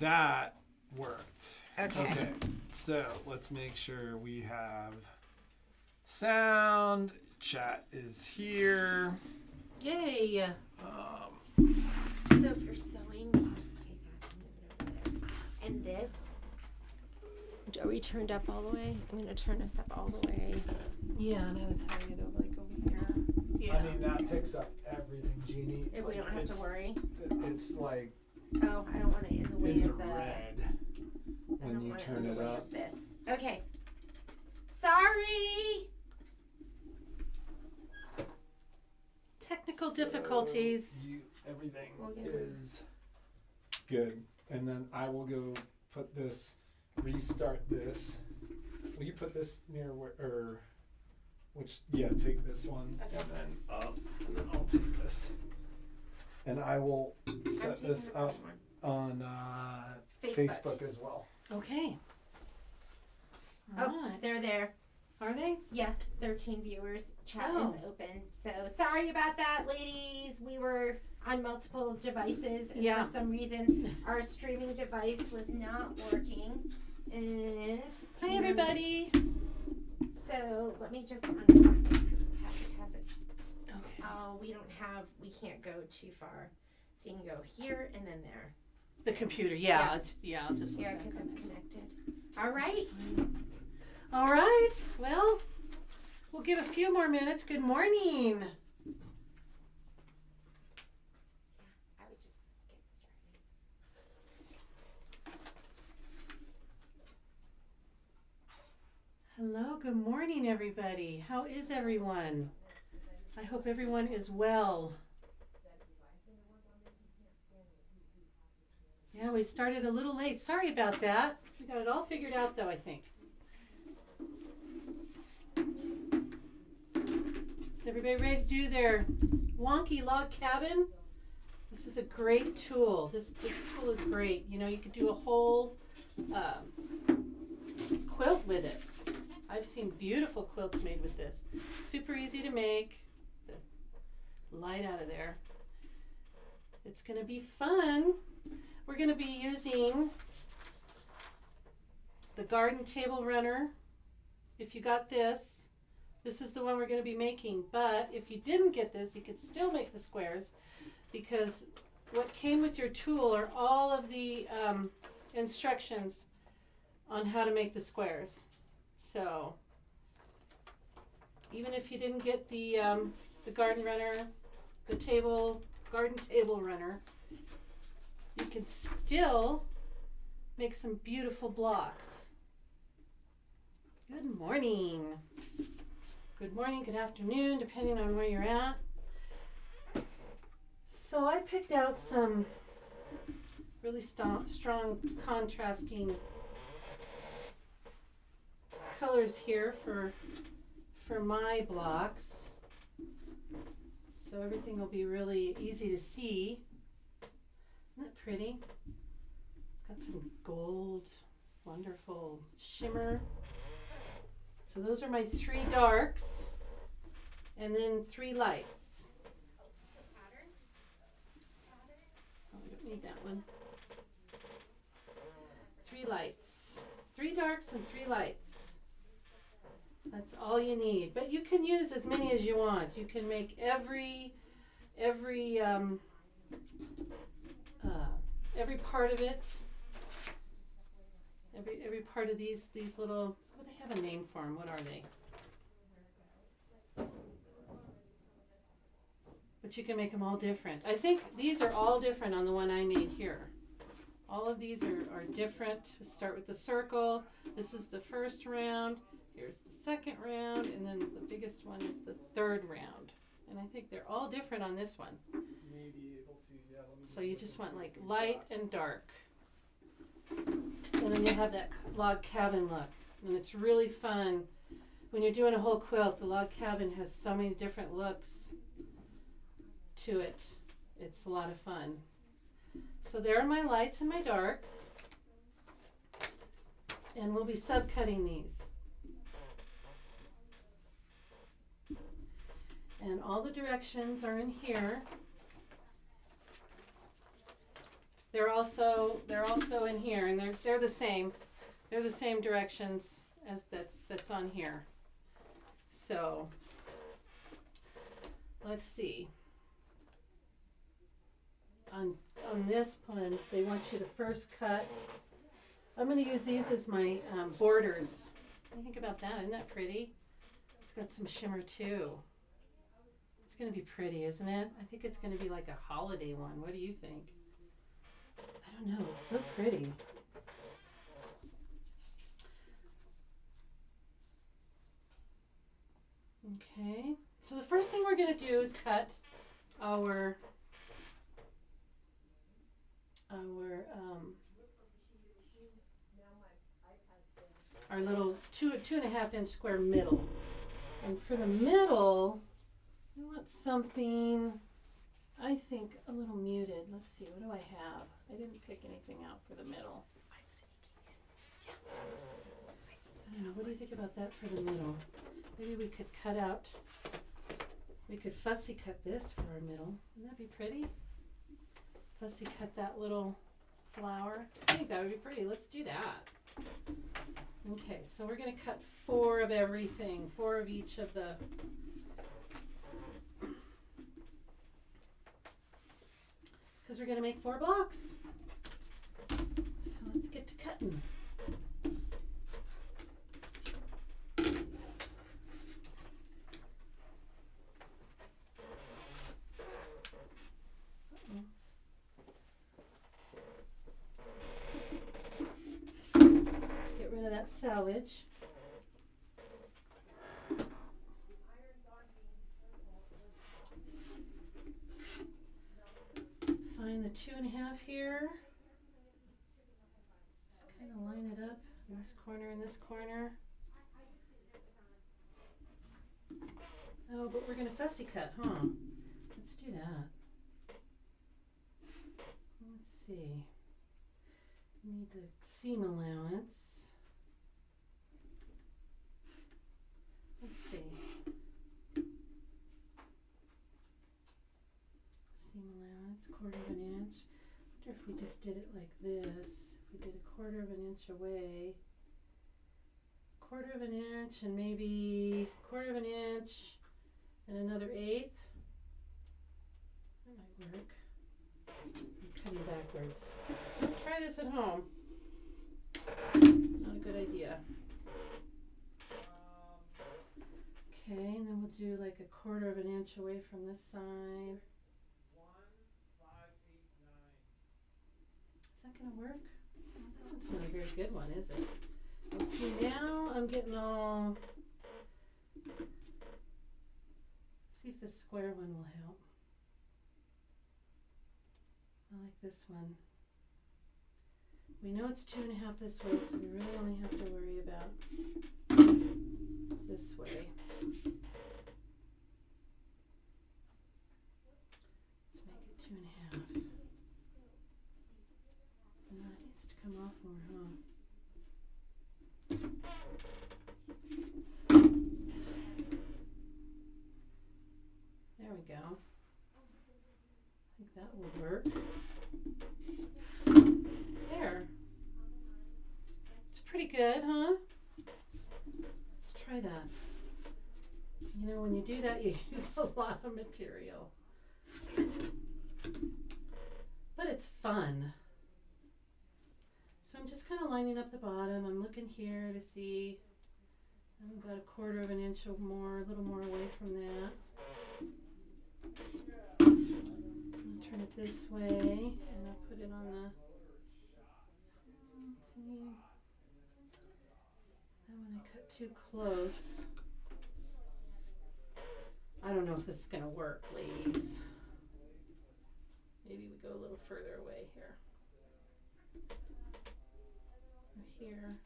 that worked. Okay. So let's make sure we have sound. Chat is here. Yay. So if you're sewing, just take that and move it over there. And this, are we turned up all the way? I'm going to turn us up all the way. Yeah, and I was having it over here. Yeah. I mean, that picks up everything, Jeannie. If we don't have to worry. It's like Oh, I don't want it in the way in the of the red when you turn it up. This. Okay. Sorry. Technical difficulties. Everything We'll get is good. And then I will go put this, restart this. Will you put this near where, take this one. Okay. And then I'll take this. And I will set this up on Facebook as well. Okay. Oh, Alright. they're there. Are they? Yeah, 13 viewers. Chat Oh. is open. So sorry about that, ladies. We were on multiple devices, and Yeah. for some reason, our streaming device was not working. And Hi, everybody. So let me just unlock this because Patrick has it. Okay. Oh, we can't go too far. So you can go here and then there. The computer. Yeah. Yes. I'll just. Yeah, because it's connected. All right. All right. Well, we'll give a few more minutes. Good morning. I would just get started. Hello. Good morning, everybody. How is everyone? I hope everyone is well. Yeah, we started a little late. Sorry about that. We got it all figured out, though, I think. Is everybody ready to do their wonky log cabin? This is a great tool. This tool is great. You know, you could do a whole quilt with it. I've seen beautiful quilts made with this. Super easy to make. The light out of there. It's going to be fun. We're going to be using the garden table runner. If you got this, this is the one we're going to be making. But if you didn't get this, you could still make the squares, because what came with your tool are all of the instructions on how to make the squares. So even if you didn't get the garden runner, the garden table runner, you can still make some beautiful blocks. Good morning. Good morning, good afternoon, depending on where you're at. So I picked out some really strong contrasting colors here for my blocks. So everything will be really easy to see. Isn't that pretty? It's got some gold, wonderful shimmer. So those are my 3 darks, and then 3 lights. Oh, we don't need that one. 3 lights. 3 darks and 3 lights. That's all you need. But you can use as many as you want. You can make every part of it. Every part of these little. Oh, they have a name for them. What are they? But you can make them all different. I think these are all different on the one I made here. All of these are different. We start with the circle. This is the first round. Here's the second round. And then the biggest one is the third round. And I think they're all different on this one. Maybe able to, yeah. So you just want like light and dark. And then you have that log cabin look. And it's really fun. When you're doing a whole quilt, the log cabin has so many different looks to it. It's a lot of fun. So there are my lights and my darks. And we'll be subcutting these. And all the directions are in here. They're also in here, and they're the same. They're the same directions as that's on here. So let's see. On this one, they want you to first cut. I'm going to use these as my borders. What do you think about that? Isn't that pretty? It's got some shimmer too. It's going to be pretty, isn't it? I think it's going to be like a holiday one. What do you think? I don't know. It's so pretty. Okay. So the first thing we're going to do is cut our little 2.5 inch square middle. And for the middle, I want something, I think, a little muted. Let's see, what do I have? I didn't pick anything out for the middle. I don't know, what do you think about that for the middle? Maybe we could cut out, we could fussy cut this for our middle. Wouldn't that be pretty? Fussy cut that little flower. I think that would be pretty. Let's do that. Okay, so we're going to cut 4 of everything, 4 of each of the, because we're going to make 4 blocks. So let's get to cutting. Get rid of that salvage. Find the 2.5 here. Just kind of line it up in this corner and this corner. Oh, but we're going to fussy cut, huh? Let's do that. Let's see. We need the seam allowance. Let's see. Seam allowance, 1/4 inch. I wonder if we just did it like this. If we did 1/4 inch away. 1/4 inch and maybe 1/4 inch and another 1/8. That might work. I'm cutting backwards. Don't try this at home. Not a good idea. Okay, and then we'll do like 1/4 inch away from this side. Is that going to work? That one's not a very good one, is it? Oh, see, now I'm getting all... See if this square one will help. I like this one. We know it's 2.5 this way, so we really only have to worry about this way. Let's make it 2.5. And that needs to come off more, huh? There we go. I think that will work. There. It's pretty good, huh? Let's try that. You know, when you do that, you use a lot of material. But it's fun. So I'm just kind of lining up the bottom. I'm looking here to see. I'm about 1/4 inch or more, a little more away from that. I'll turn it this way, and I'll put it on the. Let's see. And when I cut too close, I don't know if this is going to work, ladies. Maybe we go a little further away here. Or here.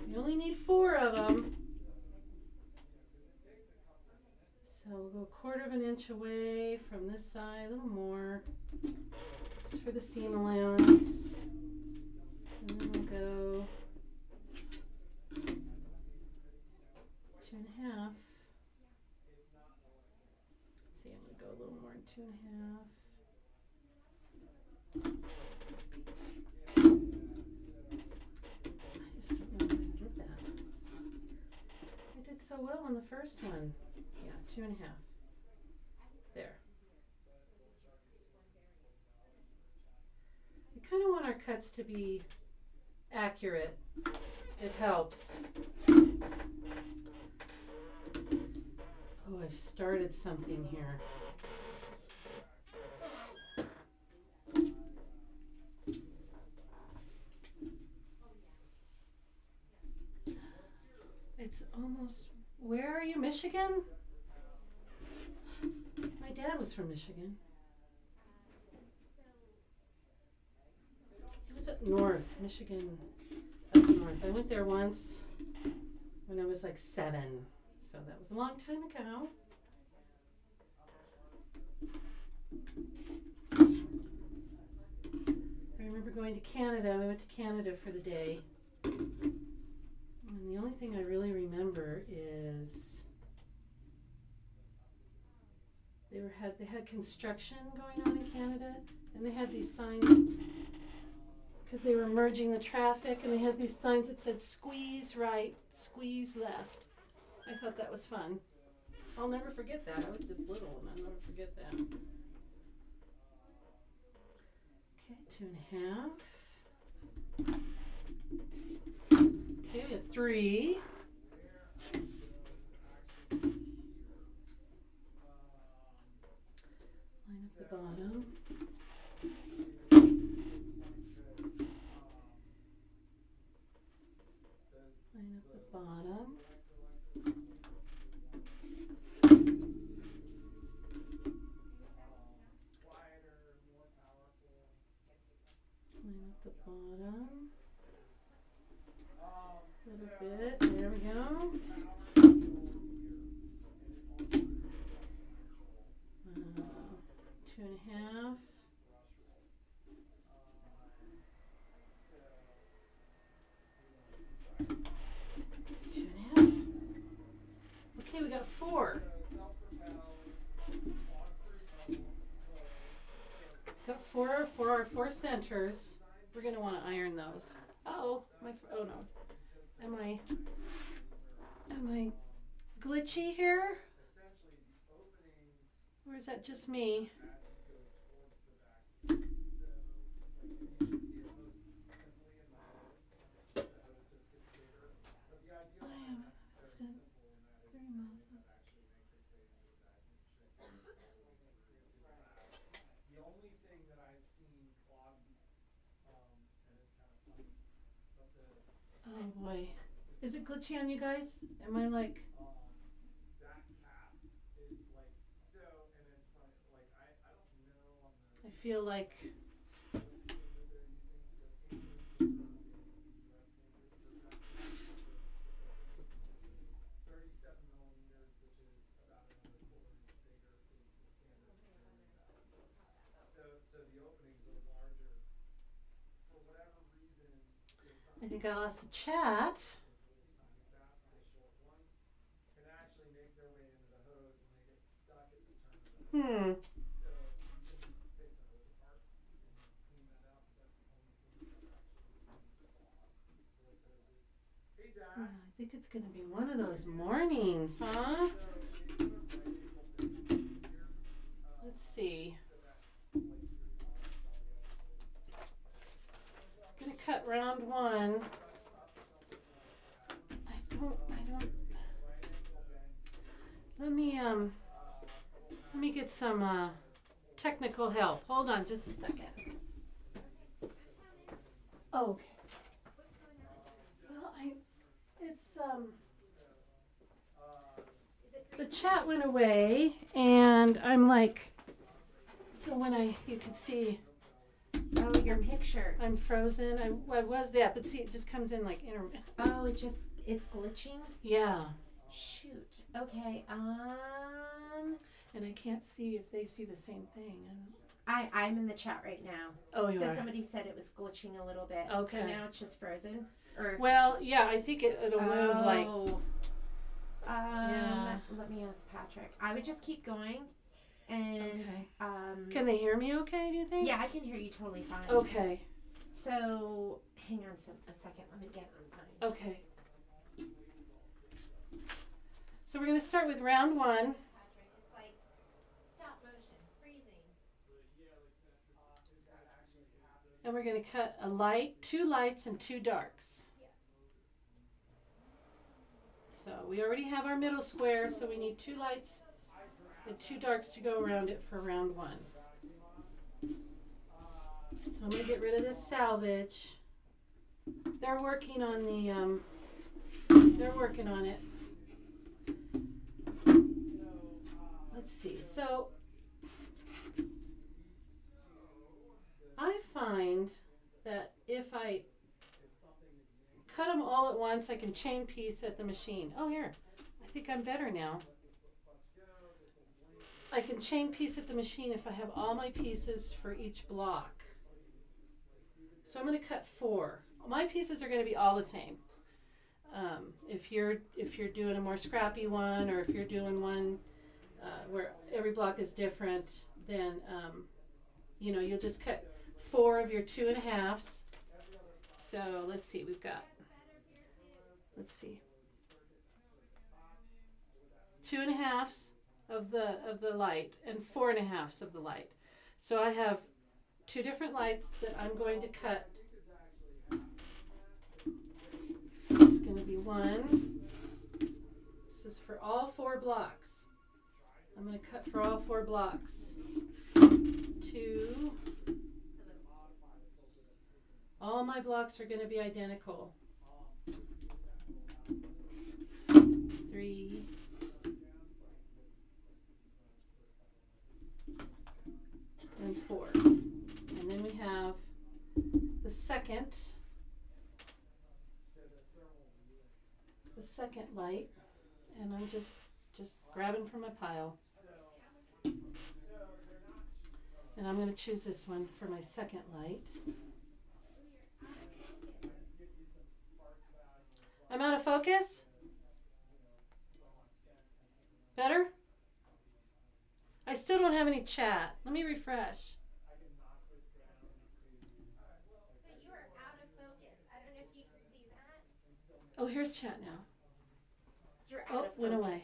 You only need 4 of them. So we'll go 1/4 inch away from this side, a little more, just for the seam allowance. And then we'll go 2.5. See, I'm going to go a little more than 2.5. don't know if I can get that. I did so well on the first one. Yeah, 2.5. There. We kind of want our cuts to be accurate. It helps. Oh, I've started something here. It's almost. Where are you, Michigan? My dad was from Michigan. It was up north, Michigan, up north. I went there once when I was like 7, so that was a long time ago. I remember going to Canada. We went to Canada for the day. And the only thing I really remember is they had construction going on in Canada, and they had these signs because they were merging the traffic, and they had these signs that said squeeze right, squeeze left. I thought that was fun. I'll never forget that. I was just little, and I'll never forget that. Okay, 2.5. Okay, we have 3. Line up the bottom. Line up the bottom. Line up the bottom. A little bit. There we go. 2.5. 2.5. Okay, we got 4. Got 4 for our 4 centers. We're gonna want to iron those. Oh no. Am I glitchy here? Or is that just me? Oh boy. Is it glitchy on you guys? Am I like... I feel like... I think I lost the chat. I think it's going to be one of those mornings, huh? Let's see. I'm going to cut round 1. I don't. Let me get some technical help. Hold on just a second. Oh, okay. Well, the chat went away, and I'm like, so you could see. Oh, your picture. I'm frozen. I was that, but see, it just comes in like intermittent. Oh, it just is glitching? Yeah. Shoot. Okay. And I can't see if they see the same thing. I'm in the chat right now. Oh, you are? So somebody said it was glitching a little bit. Okay. So now it's just frozen? Well, yeah, I think it'll move like... Yeah. Let me ask Patrick. I would just keep going And Okay. Can they hear me okay, do you think? yeah, I can hear you totally fine. Okay. So hang on a second. Let me get on mine. Okay. So we're going to start with round 1. Patrick, it's like stop motion, freezing. And we're going to cut a light, 2 lights, and 2 darks. So we already have our middle square, so we need 2 lights and 2 darks to go around it for round 1. So I'm going to get rid of this salvage. They're working on the, they're working on it. Let's see. So I find that if I cut them all at once, I can chain piece at the machine. Oh, here. I think I'm better now. I can chain piece at the machine if I have all my pieces for each block. So I'm going to cut 4. My pieces are going to be all the same. If you're doing a more scrappy one, or if you're doing one where every block is different, then you'll just cut 4 of your 2.5s. So let's see, let's see, 2.5s of the light and 4.5s of the light. So I have 2 different lights that I'm going to cut. This is going to be 1. This is for all 4 blocks. I'm going to cut for all 4 blocks. 2. All my blocks are going to be identical. 3. And 4. And then we have the second light, and I'm just grabbing from my pile. And I'm going to choose this one for my second light. I'm out of focus? Better? I still don't have any chat. Let me refresh. So you are out of focus. I don't know if you can see that. Oh, here's chat now. You're out of focus. Went away.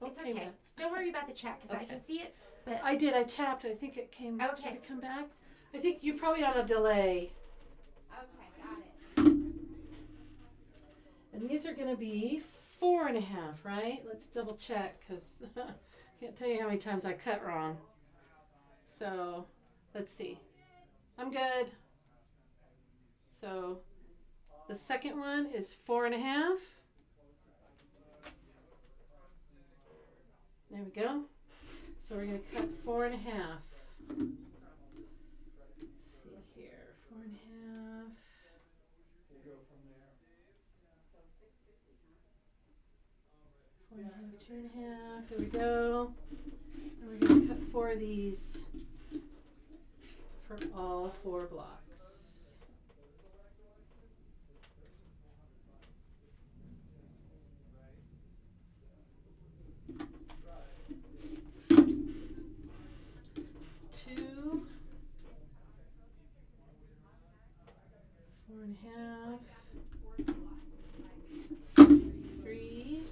It's came okay. back. Don't worry about the chat because I Okay. can see it. But I did. I tapped. I think it came. Okay. Did it come back? I think you're probably on a delay. okay, got it. And these are going to be 4.5, right? Let's double check because I can't tell you how many times I cut wrong. So let's see. I'm good. So the second one is 4.5. There we go. So we're going to cut 4.5. Let's see here. 4.5. We'll go from there. 4.5, 2.5. Here we go. And we're going to cut 4 of these for all 4 blocks. Two, 4.5, 3.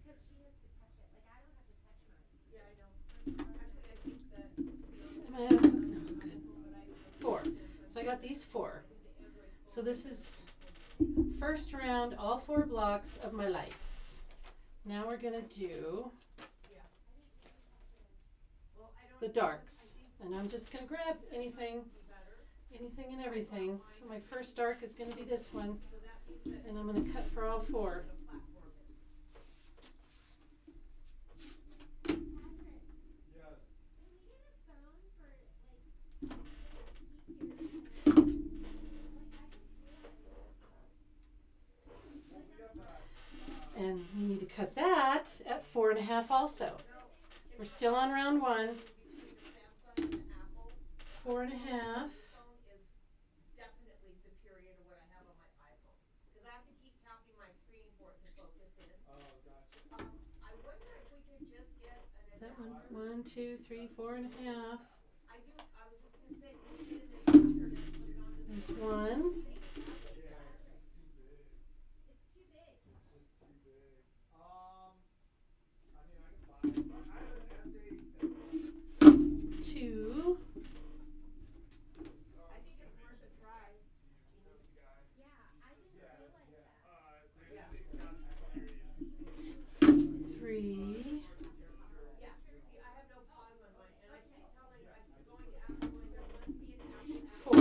Because she has to touch it. Like I don't have to touch mine. Yeah, I know. Actually, I think that. Am I out of focus? No, good. 4. So I got these 4. So this is first round, all 4 blocks of my lights. Now we're going to do the darks. And I'm just going to grab anything and everything. So my first dark is going to be this one. And I'm going to cut for all 4. And we need to cut that at 4.5 also. We're still on round 1. 4.5. Is definitely superior to what I have on my iPhone because I have to keep tapping my screen for it to focus in. Oh, gotcha. I wonder 1, 2, 3, 4 and a half. I was just gonna say, put it in this picture and put it on the. There's 1. It's too big. I mean, I have an essay. 2. I think it's worth a try. Yeah, I didn't realize that. 3. Yeah, see, I have no pause on mine, and I keep telling, I keep going to Apple, going, no, let's be an Apple. 4.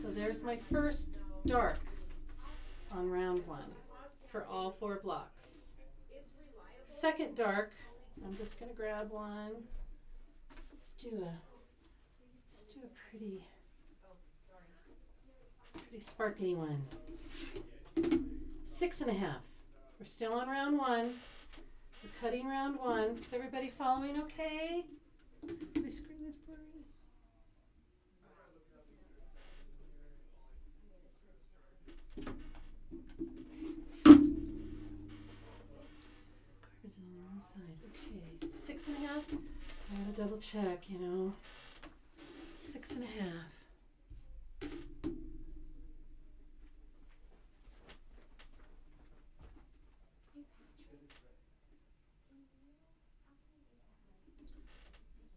So there's my first dark on round 1 for all 4 blocks. It's reliable. Second dark, I'm just gonna grab one. Let's do a pretty sparkly one. 6 and a half. We're still on round 1. We're cutting round 1. Is everybody following okay? My screen is blurry. Cards on the wrong side. Okay. 6 and a half. I gotta double check, 6 and a half.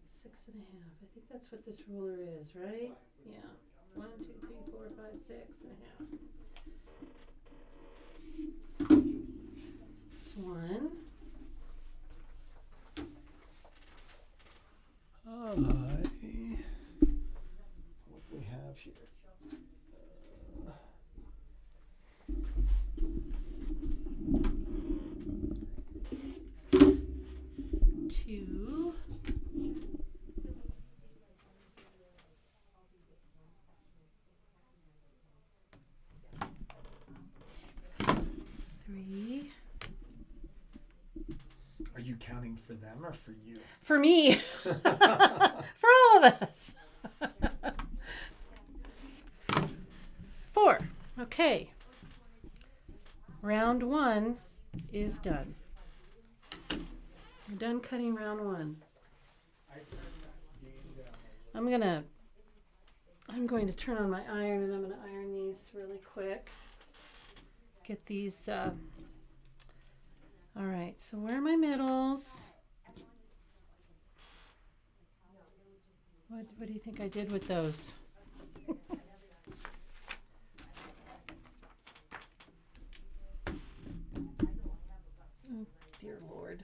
Six and a half. I think that's what this ruler is, right? Yeah. 1, 2, 3, 4, 5, 6 and a half. 1. What do we have here? 2. 3. Are you counting for them or for you? For me. For all of us. 4. Okay. Round 1 is done. We're done cutting round 1. I'm going to turn on my iron and I'm going to iron these really quick. Get these, all right, so where are my middles? What do you think I did with those? Oh, dear Lord.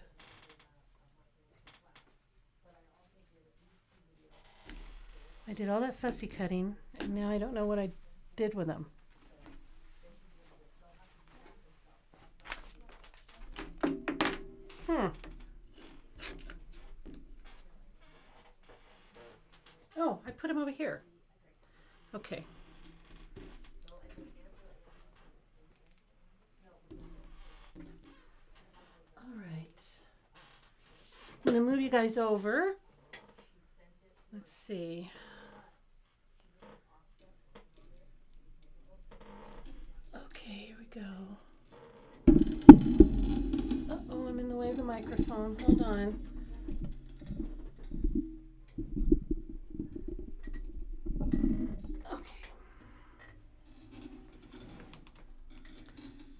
I did all that fussy cutting, and now I don't know what I did with them. Oh, I put them over here. Okay. All right. I'm going to move you guys over. Let's see. Okay, here we go. Uh-oh, I'm in the way of the microphone. Hold on. Okay.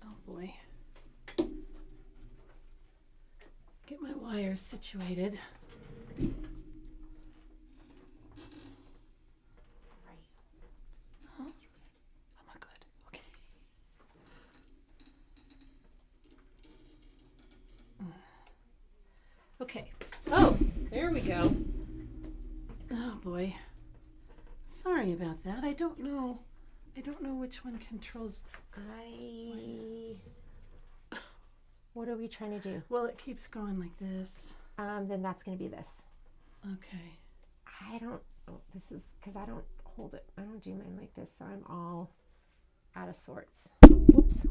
Oh boy. Get my wires situated. Huh? I'm not good. Okay. Okay. Oh, there we go. Oh boy. Sorry about that. I don't know which one controls. What are we trying to do? Well, it keeps going like this. Then that's going to be this. Okay. This is because I don't hold it. I don't do mine like this, so I'm all out of sorts. Whoops.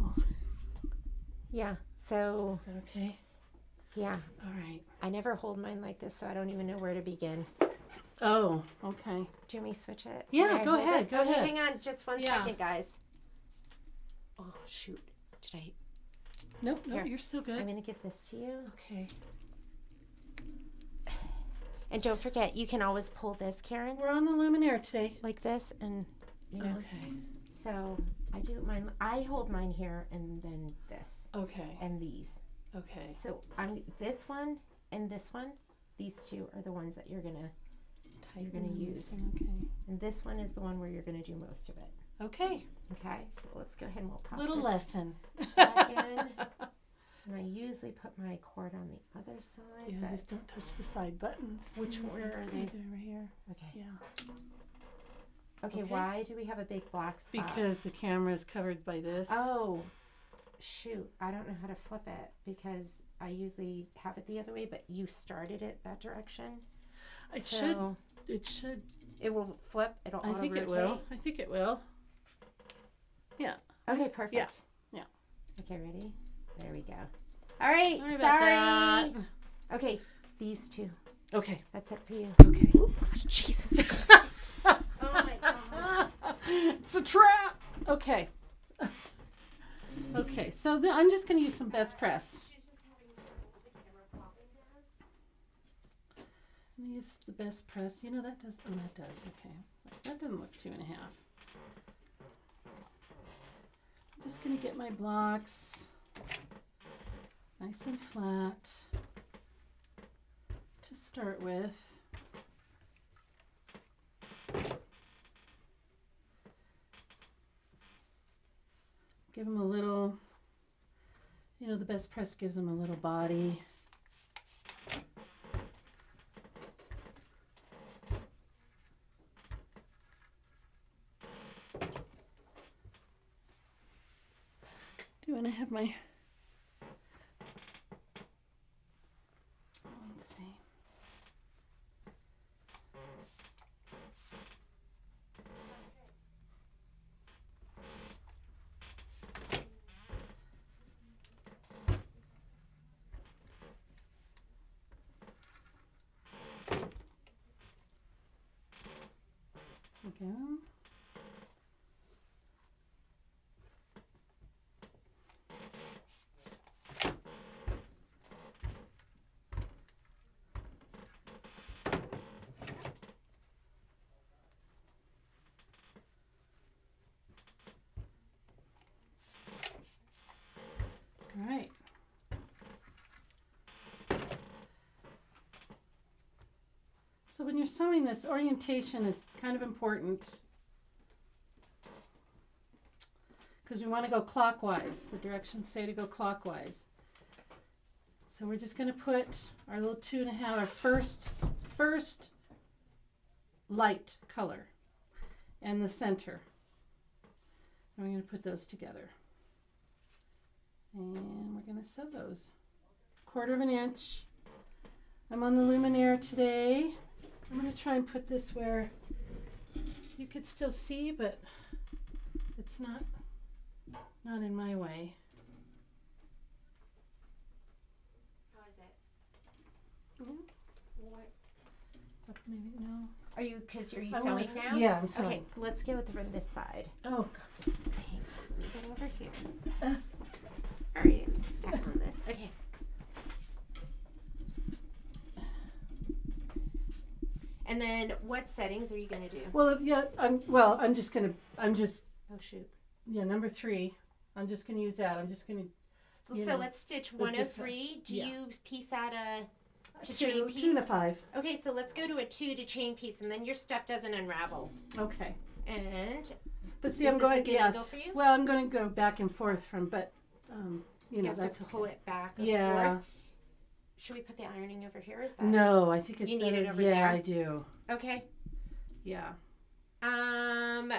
Yeah, so. Is that okay? Yeah. All right. I never hold mine like this, so I don't even know where to begin. Oh, okay. Do you want me to switch it? Yeah, Can I go hold ahead, it? go Okay, ahead. hang on just one Yeah. second, guys. Oh, shoot. Did I? Nope, Here. you're still good. I'm going to give this to you. Okay. And don't forget, you can always pull this, Karen, We're on the luminaire today. like this, and you know. Okay. So I do mine. I hold mine here, and then this, Okay. and these. Okay. So I'm this one and this one. These two are the ones that you're gonna use. Okay. And this one is the one where you're gonna do most of it. Okay. Okay. So let's go ahead and we'll pop Little this lesson. back in. And I usually put my cord on the other side. Yeah, but just don't touch the side buttons. Which one are they? Over here. okay. Yeah. Okay. Okay. Why do we have a big black spot? Because the camera is covered by this. Oh, shoot. I don't know how to flip it because I usually have it the other way, but you started it that direction. It So should. It should. It will flip. It'll I think it auto-rotate. will. I think it will. Yeah. Okay, perfect. Yeah. Okay, ready? There we go. All right. Sorry Sorry. about Okay, these two. that. Okay. That's it for you. Okay. Oh, Jesus. Oh my God. It's a trap. Okay. Okay. So I'm just going to use some best press. She's just having trouble with the camera popping down. I'm gonna use the best press. You know that does. Oh, that does. Okay. That doesn't look 2.5. I'm just gonna get my blocks nice and flat to start with. Give them a little, you know, the best press gives them a little body. Do you want to have my, let's see. There we go. All right. So when you're sewing this, orientation is kind of important because we want to go clockwise. The directions say to go clockwise. So we're just going to put our little 2.5, our first light color and the center. And we're going to put those together. And we're going to sew those. 1/4 inch. I'm on the luminaire today. I'm going to try and put this where you could still see, but it's not in my way. How is it? Mhm. What? Maybe no. Are you, because are you I sewing wanna- now? Yeah, I'm sewing. Okay, let's go from this side. Oh, Hang on, let me get over here. Sorry, I'm stuck on this. Okay. And then what settings are you going to do? well, yeah. I'm just Oh, shoot. number 3. I'm just gonna use that. I'm just gonna You So know, let's stitch the 103. Do yeah. you piece out a to 2 chain piece? 2 and a 5. Okay, so let's go to a 2 to chain piece, and then your stuff doesn't unravel. Okay. And But see, Is I'm this a going. good Yes. angle for you? Well, I'm going to go back and forth from, but you you know have that's to pull okay. it back. And Yeah. forth. Should we put the ironing over here? Is that No, I think it's You need better. it over yeah, there? I do. okay? Yeah.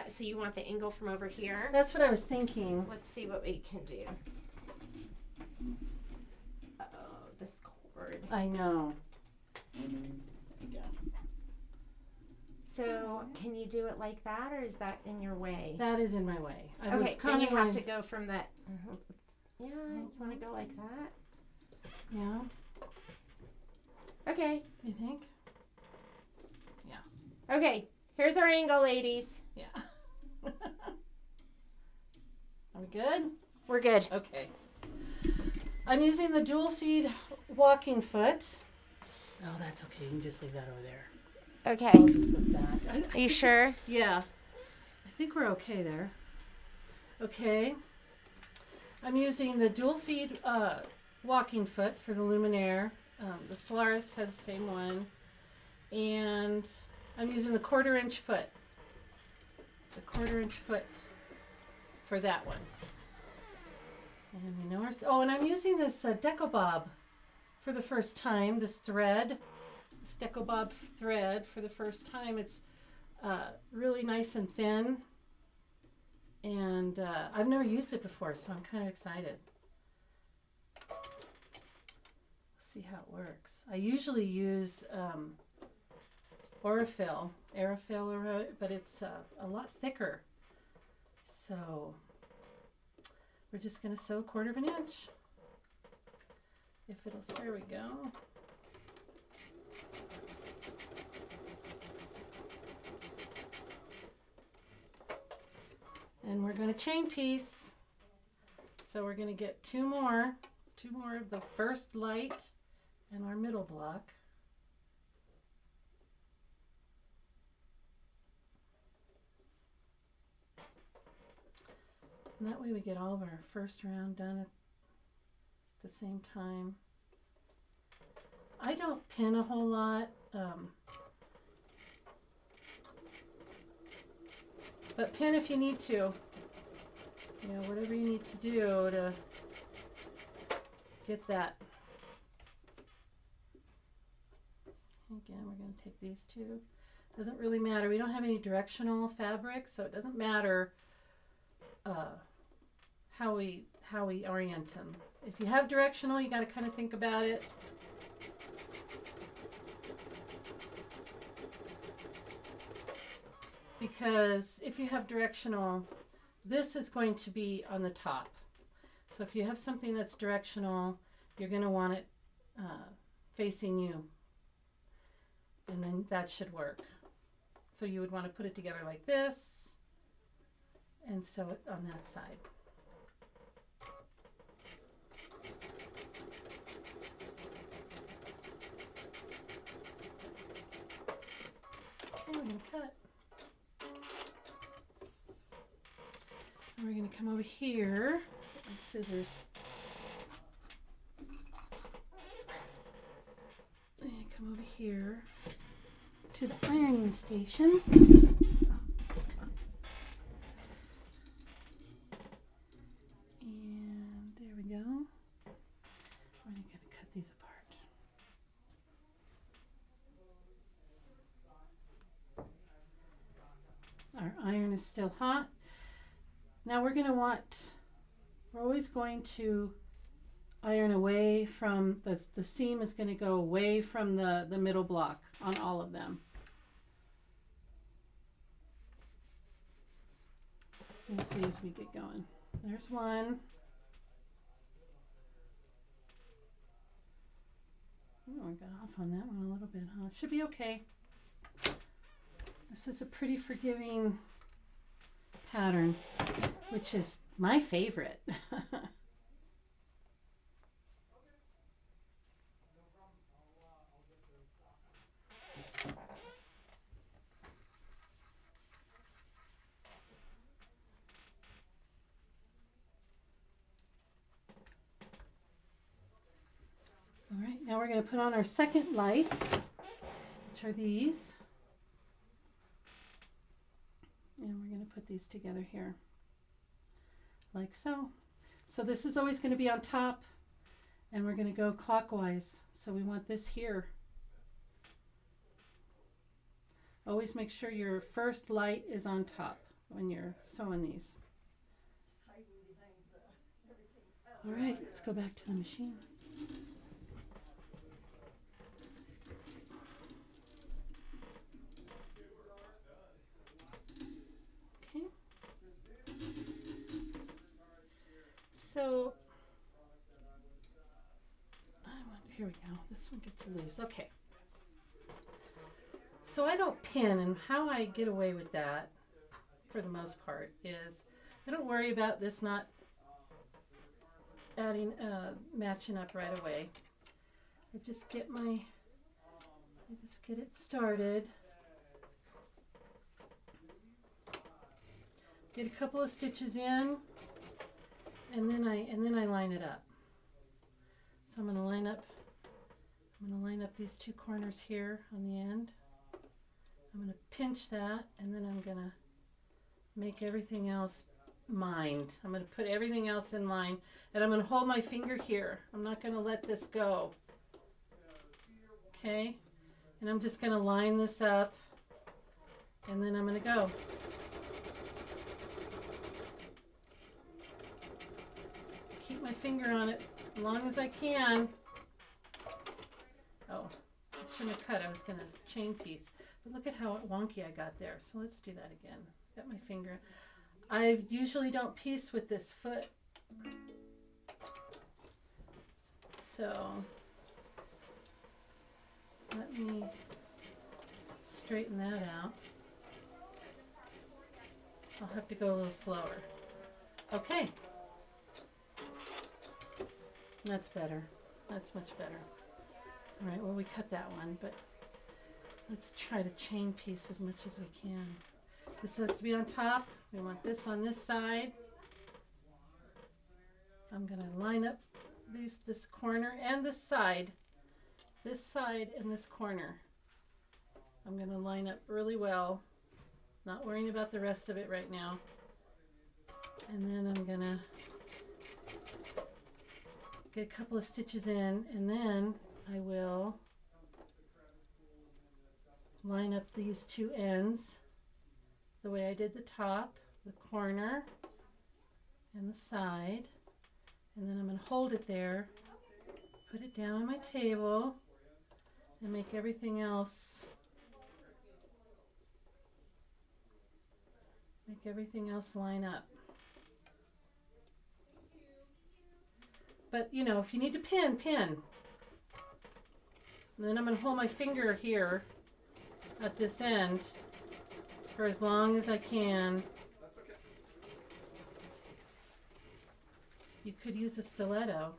So you want the angle from over here? That's what I was thinking. Let's see what we can do. Oh, this cord. I know. There you go. So can you do it like that, or is that in your way? That is in my way. I Okay, was then kind you of have to go from that. Yeah, you want to go like that? Yeah. Okay. You think? Okay. Here's our angle, ladies. Yeah. Are we good? We're good. Okay. I'm using the dual feed walking foot. Oh, that's okay. You can just leave that over there. Okay. I'll just look back. Are you sure? Yeah. I think we're okay there. Okay. I'm using the dual feed walking foot for the Luminaire. The Solaris has the same one. And I'm using the 1/4 inch foot. The 1/4 inch foot for that one. And we know and I'm using this Decobob for the first time. This thread, this Decobob thread for the first time. It's really nice and thin. And I've never used it before, so I'm kind of excited. See how it works. I usually use Aerofill, but it's a lot thicker. So we're just going to sew 1/4 inch. If it'll, there we go. And we're going to chain piece. So we're going to get two more of the first light and our middle block. And that way we get all of our first round done at the same time. I don't pin a whole lot. But pin if you need to. You know, whatever you need to do to get that. Again, we're going to take these two. Doesn't really matter. We don't have any directional fabric, so it doesn't matter how we orient them. If you have directional, you got to kind of think about it. Because if you have directional, this is going to be on the top. So if you have something that's directional, you're going to want it facing you. And then that should work. So you would want to put it together like this and sew it on that side. Okay, we're going to cut. And we're going to come over here with my scissors. And come over here to the ironing station. And there we go. I'm going to cut these apart. Our iron is still hot. Now we're always going to iron away from, the seam is going to go away from the middle block on all of them. You'll see as we get going. There's one. Oh, I got off on that one a little bit, huh? It should be okay. This is a pretty forgiving pattern, which is my favorite. All right, now we're going to put on our second lights, which are these. And we're going to put these together here, like so. So this is always going to be on top, and we're going to go clockwise. So we want this here. Always make sure your first light is on top when you're sewing these. All right, let's go back to the machine. Okay. So, here we go. This one gets loose. Okay. So I don't pin, and how I get away with that, for the most part, is I don't worry about this not matching up right away. I just get my I just get it started. Get a couple of stitches in, and then I line it up. So I'm going to line up these two corners here on the end. I'm going to pinch that, and then I'm going to make everything else mined. I'm going to put everything else in line, and I'm going to hold my finger here. I'm not going to let this go. Okay? And I'm just going to line this up, and then I'm going to go. Keep my finger on it as long as I can. Oh, I shouldn't have cut. I was going to chain piece. But look at how wonky I got there. So let's do that again. Got my finger. I usually don't piece with this foot. So let me straighten that out. I'll have to go a little slower. Okay. That's better. That's much better. All right, well, we cut that one, but let's try to chain piece as much as we can. This has to be on top. We want this on this side. I'm going to line up this corner and this side and this corner. I'm going to line up really well, not worrying about the rest of it right now. And then I'm going to get a couple of stitches in, and then I will line up these two ends the way I did the top, the corner, and the side. And then I'm going to hold it there, put it down on my table, and make everything else line up. But, you know, if you need to pin. And then I'm going to hold my finger here at this end for as long as I can. That's okay. You could use a stiletto.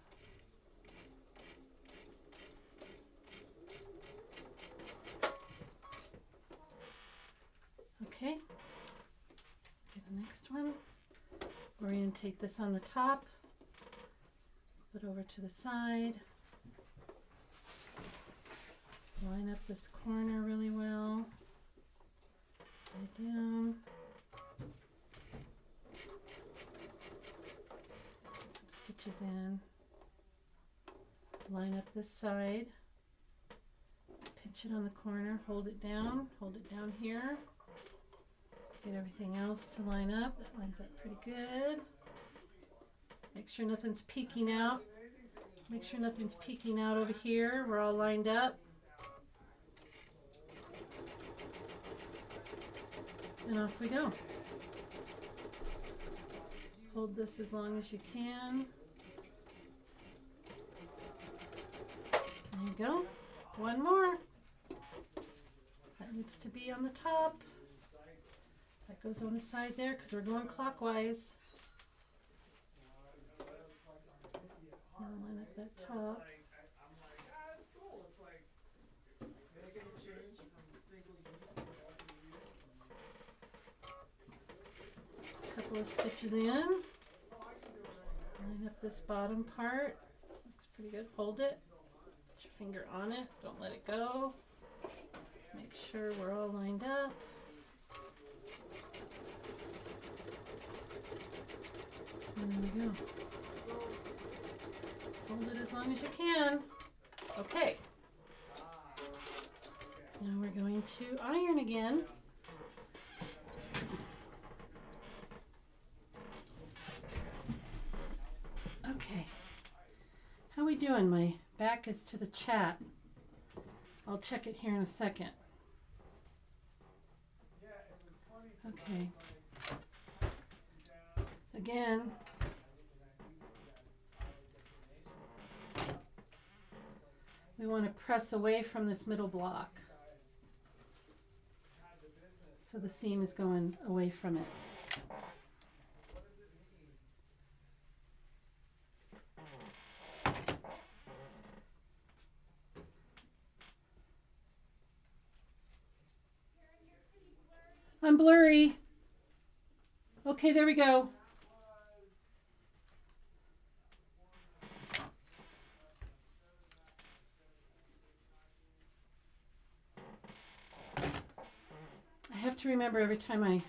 Okay. Get the next one. Orientate this on the top. Put over to the side. Line up this corner really well. Lay down. Put some stitches in. Line up this side. Pinch it on the corner. Hold it down here. Get everything else to line up. That lines up pretty good. Make sure nothing's peeking out. Make sure nothing's peeking out over here. We're all lined up. And off we go. Hold this as long as you can. There you go. One more. That needs to be on the top. That goes on the side there because we're going clockwise. Now line up that top. I'm like, it's cool. It's like making a change from single use to multi-use. Couple of stitches in. Line up this bottom part. Looks pretty good. Hold it. Put your finger on it. Don't let it go. Make sure we're all lined up. And there we go. Hold it as long as you can. Okay. Now we're going to iron again. Okay. How we doing? My back is to the chat. I'll check it here in a second. Okay. Again. We want to press away from this middle block. So the seam is going away from it. I'm blurry. Okay, there we go. I have to remember every time I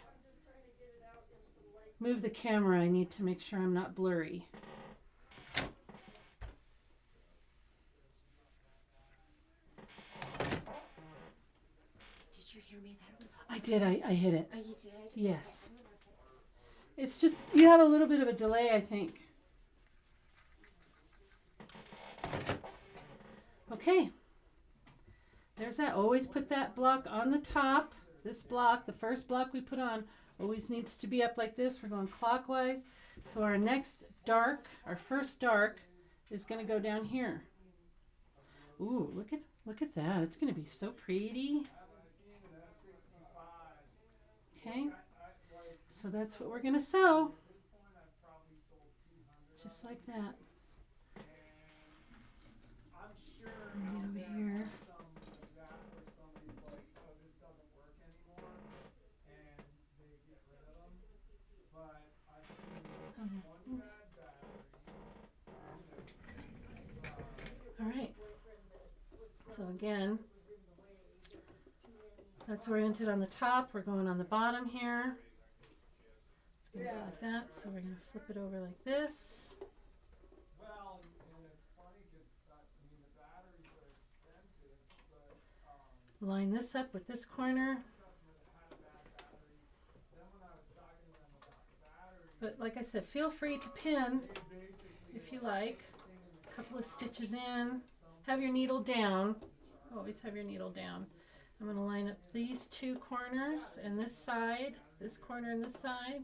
move the camera, I need to make sure I'm not blurry. Did you hear me? That was. I did. I hit it. Oh, you did? Yes. It's just, you have a little bit of a delay, I think. Okay. There's that. Always put that block on the top. This block, the first block we put on, always needs to be up like this. We're going clockwise. So our next dark, our first dark, is going to go down here. Ooh, look at that. It's going to be so pretty. Okay. So that's what we're going to sew. Just like that. And over here. All right. So again, that's oriented on the top. We're going on the bottom here. It's going to go like that. So we're going to flip it over like this. Well, and it's funny because I mean the batteries are expensive, but Line this up with this corner. customer that had a bad battery. Then when I was talking to them about batteries, But like I said, feel free to pin they basically if you like. A couple of stitches in. Have your needle down. Always have your needle down. I'm going to line up these two corners and this side, this corner and this side.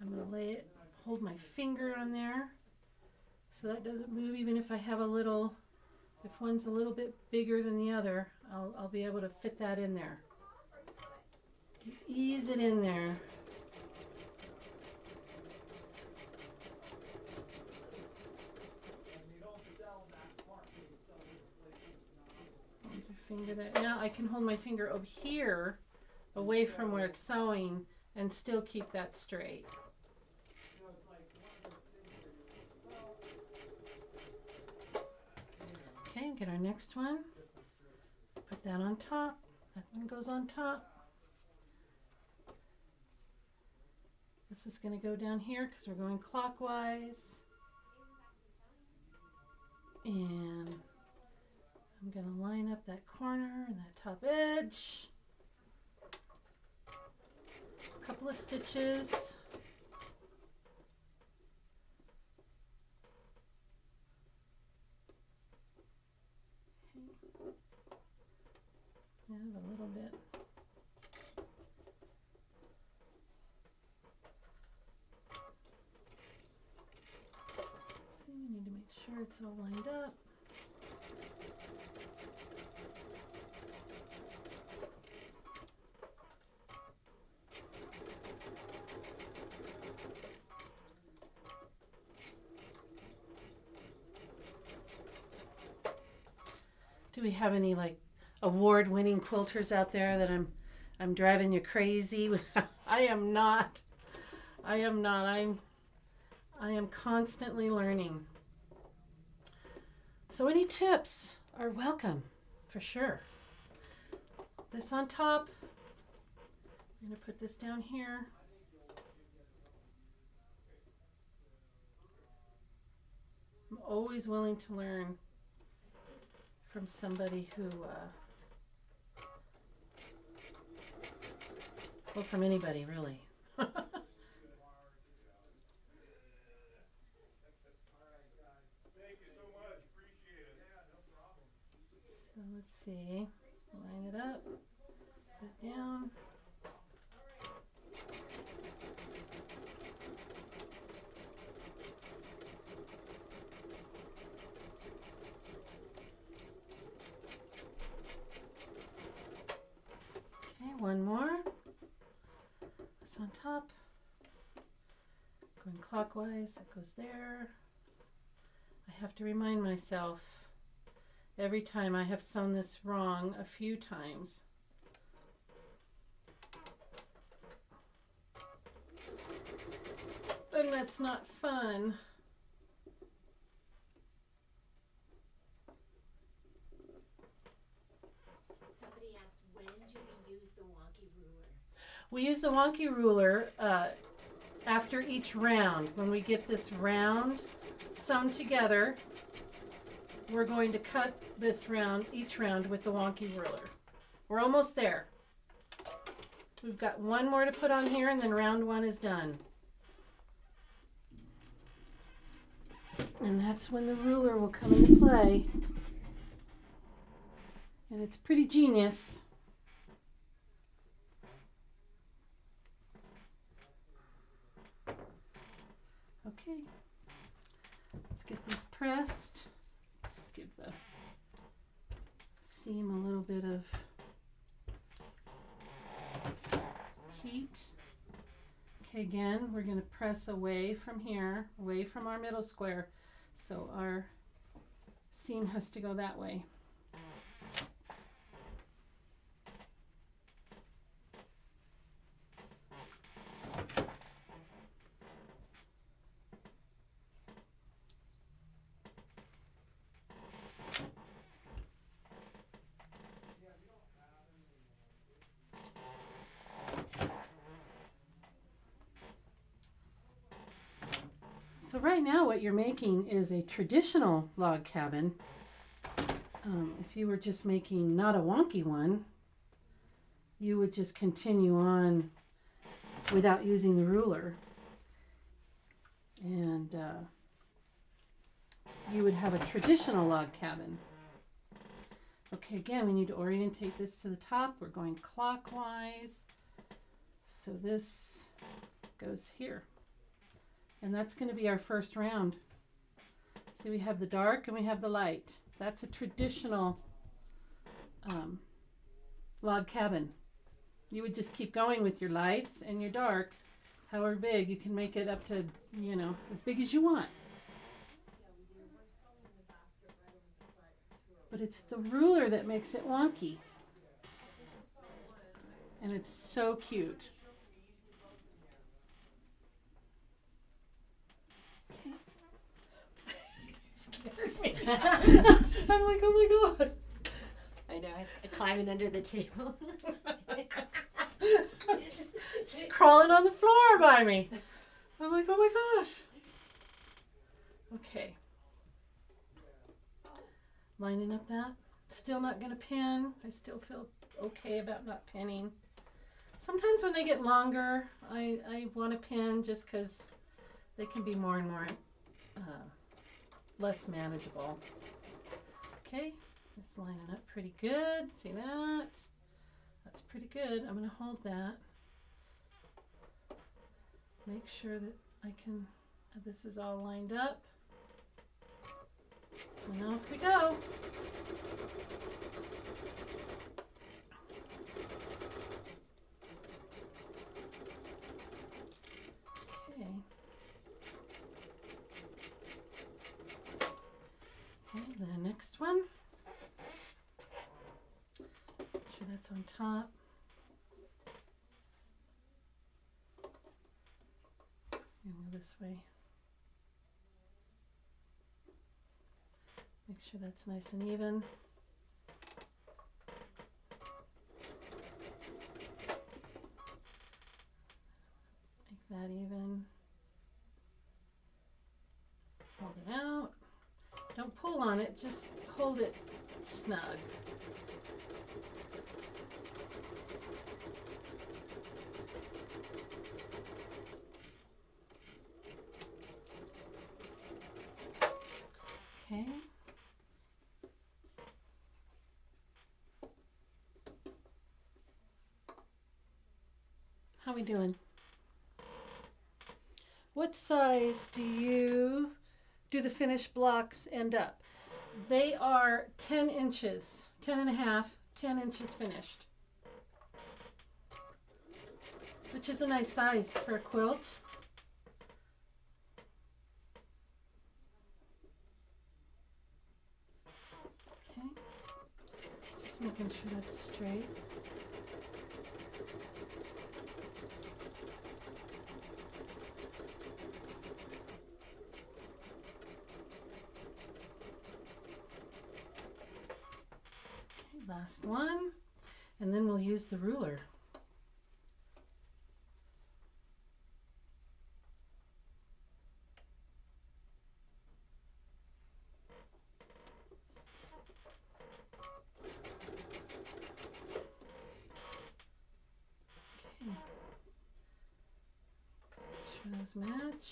I'm going to lay it, hold my finger on there so that doesn't move even if I have a little, if one's a little bit bigger than the other, I'll be able to fit that in there. Ease it in there. Hold your finger there. Now I can hold my finger over here away from where it's sewing and still keep that straight. Okay, get our next one. Put that on top. That one goes on top. This is going to go down here because we're going clockwise. And I'm going to line up that corner and that top edge. A couple of stitches. Yeah, a little bit. See, we need to make sure it's all lined up. Do we have any like award-winning quilters out there that I'm driving you crazy with? I am not. I am constantly learning. So any tips are welcome, for sure. This on top. I'm going to put this down here. I'm always willing to learn from somebody who, well, from anybody really. So let's see, line it up, put it down. Okay, one more. This on top. Going clockwise, it goes there. I have to remind myself every time I have sewn this wrong a few times. and that's not fun. Somebody asked, when do we use the wonky ruler? We use the wonky ruler after each round. When we get this round sewn together, we're going to cut this round, each round, with the wonky ruler. We're almost there. We've got one more to put on here, and then round one is done. And that's when the ruler will come into play. And it's pretty genius. Okay, let's get this pressed. Let's give the seam a little bit of heat. Okay, again, we're going to press away from here, away from our middle square. So our seam has to go that way. So right now what you're making is a traditional log cabin. If you were just making not a wonky one, you would just continue on without using the ruler. And you would have a traditional log cabin. Okay, again, we need to orientate this to the top. We're going clockwise. So this goes here. And that's going to be our first round. See, we have the dark and we have the light. That's a traditional log cabin. You would just keep going with your lights and your darks, however big. You can make it up to, you know, as big as you want. But it's the ruler that makes it wonky. And it's so cute. Scared me. I'm like, oh my god. I know, I was climbing under the table. She's crawling on the floor by me. I'm like, oh my gosh. Okay. Lining up that. Still not going to pin. I still feel okay about not pinning. Sometimes when they get longer, I want to pin just because they can be more and more less manageable. Okay, it's lining up pretty good. See that? That's pretty good. I'm going to hold that. Make sure that this is all lined up. And off we go. Okay. Okay, the next one. Make sure that's on top. And go this way. Make sure that's nice and even. Make that even. Hold it out. Don't pull on it, just hold it snug. Okay. How we doing? What size do you do the finished blocks end up? They are 10 inches, 10 and a half, 10 inches finished. Which is a nice size for a quilt. Okay, just making sure that's straight. Okay, last one, and then we'll use the ruler. Okay. Make sure those match.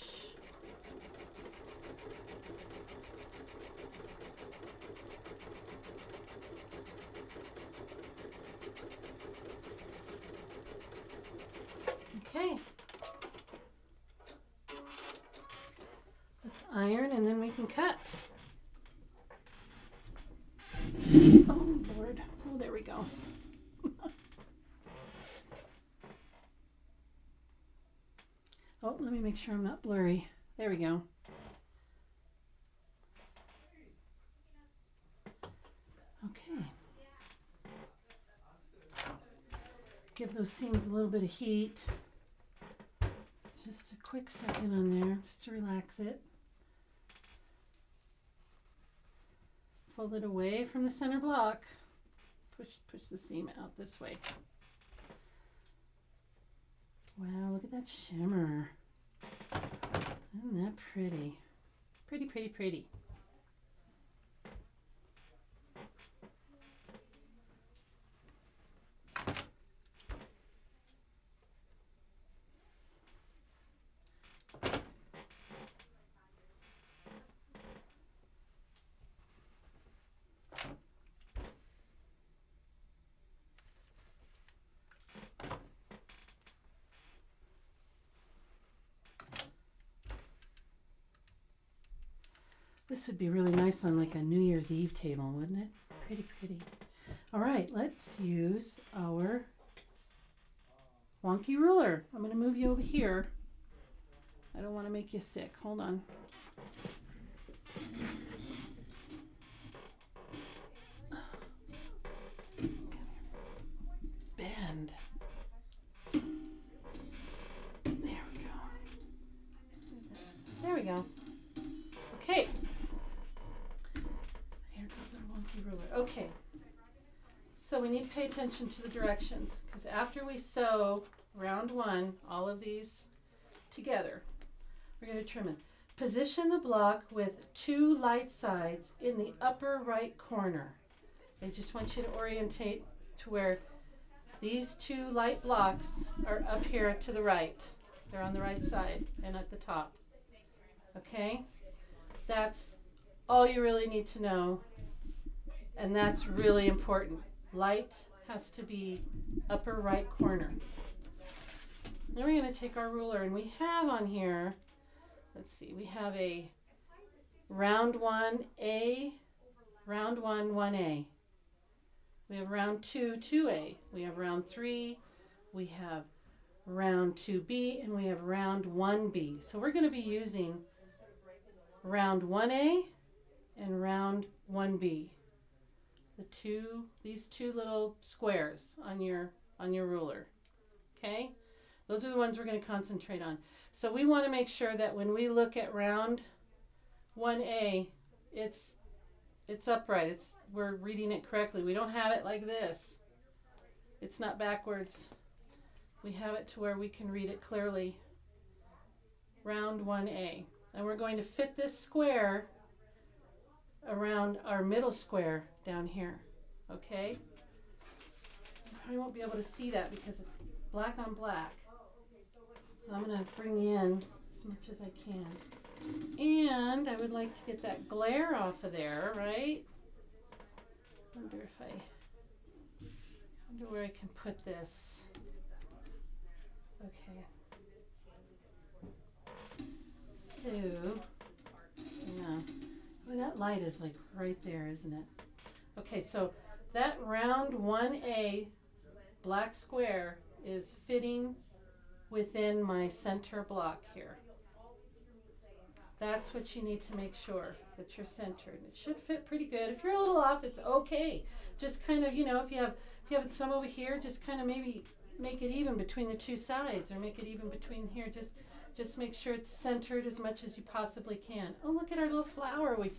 Okay. Let's iron and then we can cut. Oh Lord. Oh, there we go. Oh, let me make sure I'm not blurry. There we go. Okay. Give those seams a little bit of heat. Just a quick second on there, just to relax it. Fold it away from the center block. Push the seam out this way. Wow, look at that shimmer. Isn't that pretty? Pretty, pretty, pretty. This would be really nice on like a New Year's Eve table, wouldn't it? Pretty, pretty. All right, let's use our wonky ruler. I'm going to move you over here. I don't want to make you sick. Hold on. Bend. There we go. There we go. Okay. Here goes our wonky ruler. Okay. So we need to pay attention to the directions because after we sew round one, all of these together, we're going to trim it. Position the block with 2 light sides in the upper right corner. I just want you to orientate to where these 2 light blocks are up here to the right. They're on the right side and at the top. Okay? That's all you really need to know, and that's really important. Light has to be upper right corner. Then we're going to take our ruler, and we have on here, let's see, we have a round 1A, round 1, 1A. We have round 2, 2A. We have round 3, we have round 2B, and we have round 1B. So we're going to be using round 1A and round 1B. These two little squares on your ruler. Okay? Those are the ones we're going to concentrate on. So we want to make sure that when we look at round 1A, it's upright. We're reading it correctly. We don't have it like this. It's not backwards. We have it to where we can read it clearly. Round 1A. And we're going to fit this square around our middle square down here. Okay? You probably won't be able to see that because it's black on black. I'm going to bring in as much as I can. And I would like to get that glare off of there, right? Wonder where I can put this. Okay. So, yeah. Oh, that light is like right there, isn't it? Okay, so that round 1A black square is fitting within my center block here. That's what you need to make sure that you're centered. It should fit pretty good. If you're a little off, it's okay. Just kind of, if you have some over here, just kind of maybe make it even between the 2 sides, or make it even between here. Just make sure it's centered as much as you possibly can. Oh, look at our little flower we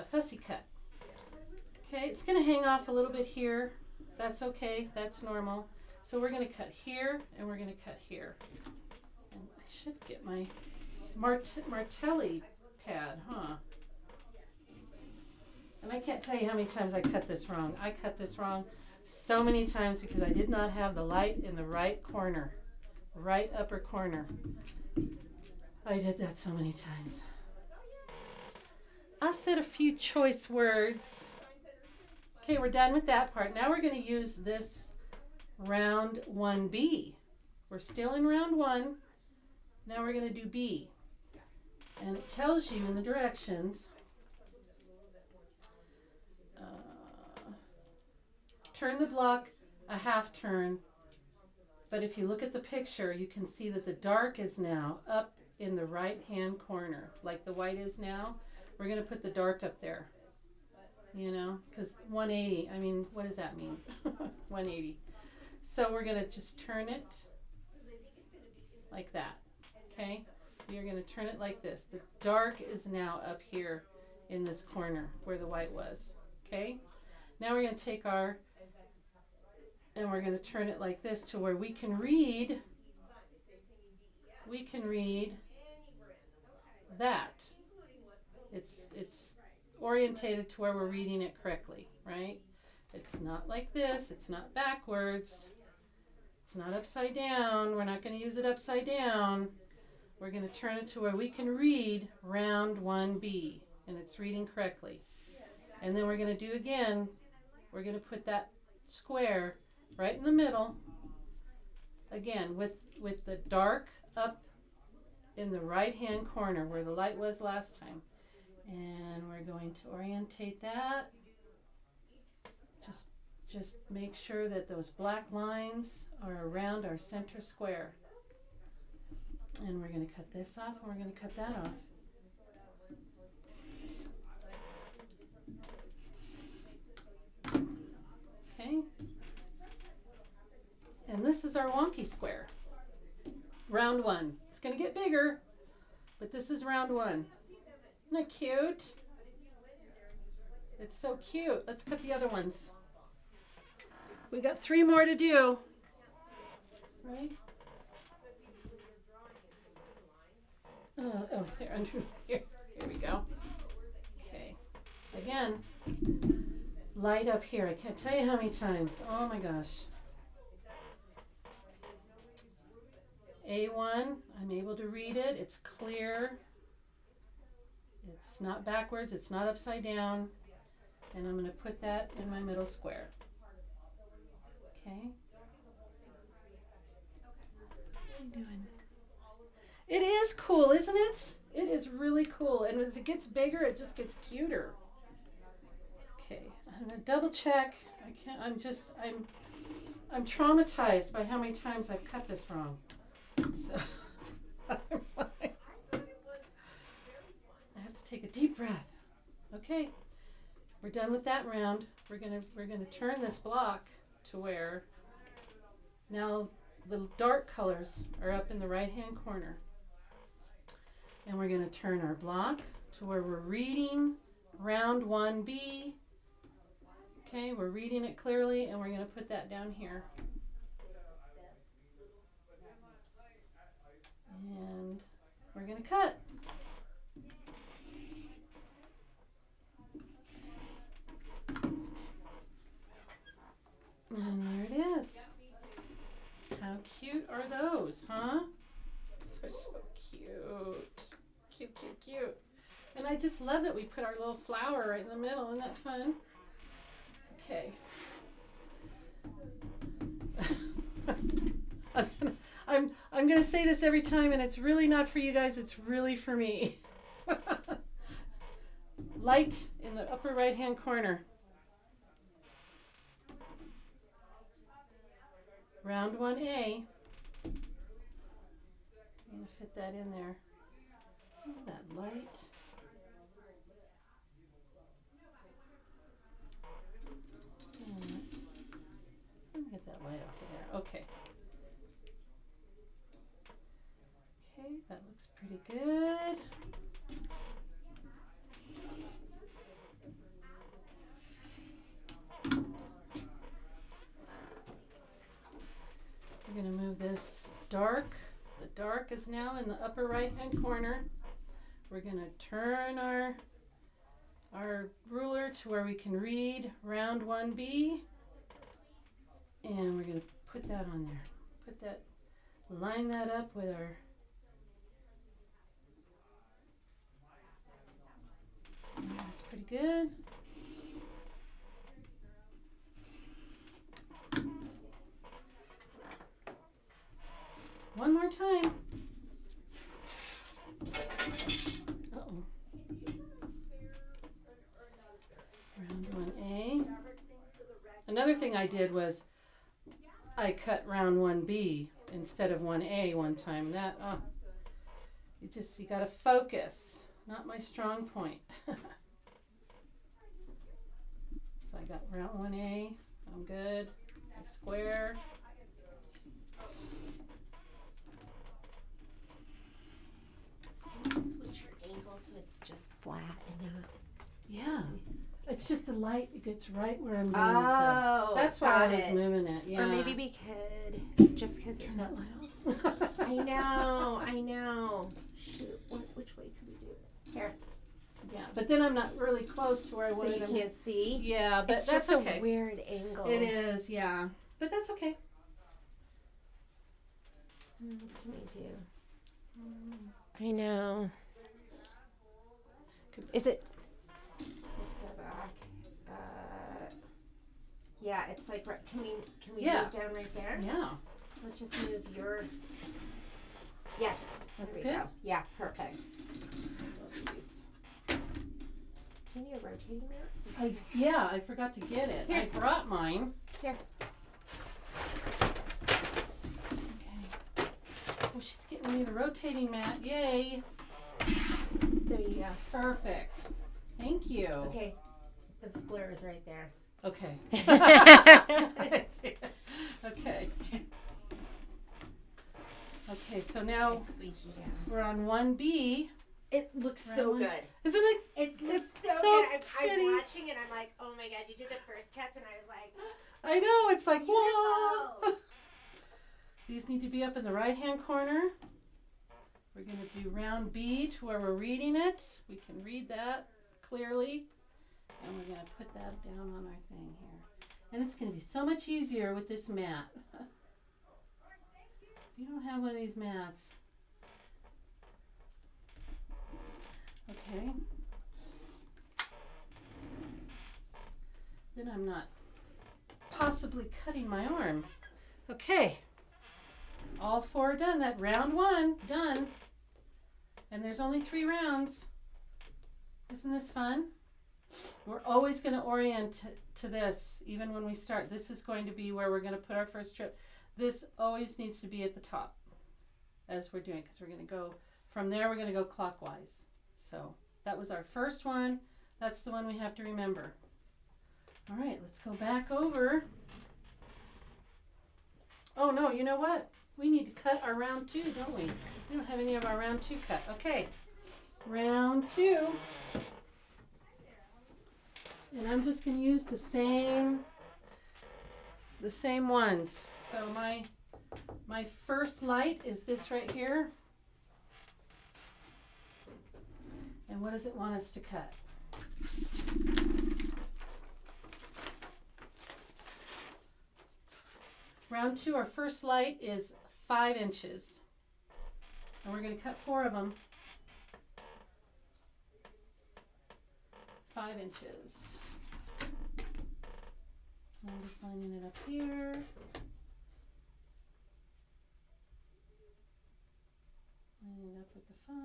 fussy cut. Okay, it's gonna hang off a little bit here. That's okay, that's normal. So we're gonna cut here and we're gonna cut here. And I should get my Martelli pad, huh? And I can't tell you how many times I cut this wrong. I cut this wrong so many times because I did not have the light in the right corner, right upper corner. I did that so many times. I said a few choice words. Okay, we're done with that part. Now we're going to use this round 1B. We're still in round 1. Now we're going to do B. And it tells you in the directions, turn the block a half turn. But if you look at the picture, you can see that the dark is now up in the right-hand corner, like the white is now. We're going to put the dark up there, you know, because 180, I mean, what does that mean? 180. So we're going to just turn it like that, okay? You're going to turn it like this. The dark is now up here in this corner where the white was, okay? Now we're going to take our, and we're going to turn it like this to where we can read that. It's orientated to where we're reading it correctly, right? It's not like this. It's not backwards. It's not upside down. We're not going to use it upside down. We're going to turn it to where we can read round 1B, and it's reading correctly. And then we're going to do again, we're going to put that square right in the middle, again, with the dark up in the right-hand corner where the light was last time. And we're going to orientate that. Just make sure that those black lines are around our center square. And we're going to cut this off and we're going to cut that off. Okay. And this is our wonky square. Round 1. It's going to get bigger, but this is round 1. Isn't that cute? It's so cute. Let's cut the other ones. We got 3 more to do. Right? Oh, here, under here. Here we go. Okay. Again, light up here. I can't tell you how many times. Oh my gosh. A-1, I'm able to read it. It's clear. It's not backwards. It's not upside down. And I'm going to put that in my middle square. Okay. What are you doing? It is cool, isn't it? It is really cool. And as it gets bigger, it just gets cuter. Okay, I'm going to double check. I'm traumatized by how many times I've cut this wrong. So I have to take a deep breath. Okay, we're done with that round. We're gonna turn this block to where now the dark colors are up in the right-hand corner, and we're gonna turn our block to where we're reading round 1B. Okay, we're reading it clearly, and we're gonna put that down here. And we're going to cut. And there it is. How cute are those, huh? So cute. Cute, cute, cute. And I just love that we put our little flower right in the middle. Isn't that fun? Okay. I'm going to say this every time, and it's really not for you guys, it's really for me. Light in the upper right-hand corner. Round 1A. I'm going to fit that in there. Oh, that light. Let me get that light off of there. Okay. That looks pretty good. We're going to move this dark. The dark is now in the upper right hand corner. We're going to turn our ruler to where we can read round 1B. And we're going to put that on there. Put that, line that up with our that's pretty good. One more time. Uh-oh. Round 1A. Another thing I did was I cut round 1B instead of 1A one time. That, you gotta focus. Not my strong point. So I got round 1A. I'm good. I square. Switch your angle so it's just flat and not. Yeah. It's just the light. It gets right where I'm moving. Oh, that's why I was moving it. Yeah. Or maybe because it's turn that light off. I know. Shoot, which way could we do it? Here. Yeah, but then I'm not really close to where I So wanted you them. can't see. Yeah, but It's that's just okay. a weird angle. It is, yeah, but that's okay. What can we do? I know. Is it? Let's go back. Yeah, it's like. Can we Yeah. move down right there? Yeah, Let's just move your. Yes. that's There we good. go. Yeah, perfect. Oopsies. Do you need a rotating mat? I forgot to get it. Here. I brought mine. Here. Okay. Oh, she's getting me the rotating mat. Yay. There you go. Perfect. Thank you. Okay. The blur is right there. Okay. Okay. Okay, so I now squeeze you down. we're on 1B. It looks Round so one. good. Isn't it? It looks It's so, so good. I'm pretty. watching and I'm like, oh my god, you did the first cuts and I was like, I know, it's like, whoa. beautiful. These need to be up in the right-hand corner. We're going to do round B to where we're reading it. We can read that clearly. And we're going to put that down on our thing here. And it's going to be so much easier with this mat. If you don't have one of these mats. Okay. Then I'm not possibly cutting my arm. Okay. All 4 done. That round 1 done. And there's only 3 rounds. Isn't this fun? We're always going to orient to this, even when we start. This is going to be where we're going to put our first strip. This always needs to be at the top as we're doing, because we're going to go from there. We're going to go clockwise. So that was our first one. That's the one we have to remember. All right, let's go back over. Oh no, you know what? We need to cut our round 2, don't we? We don't have any of our round 2 cut. Okay, round 2. And I'm just going to use the same ones. So my first light is this right here. And what does it want us to cut? Round 2, our first light is 5 inches. And we're going to cut 4 of them. 5 inches. I'm just lining it up here. Line it up with the 5.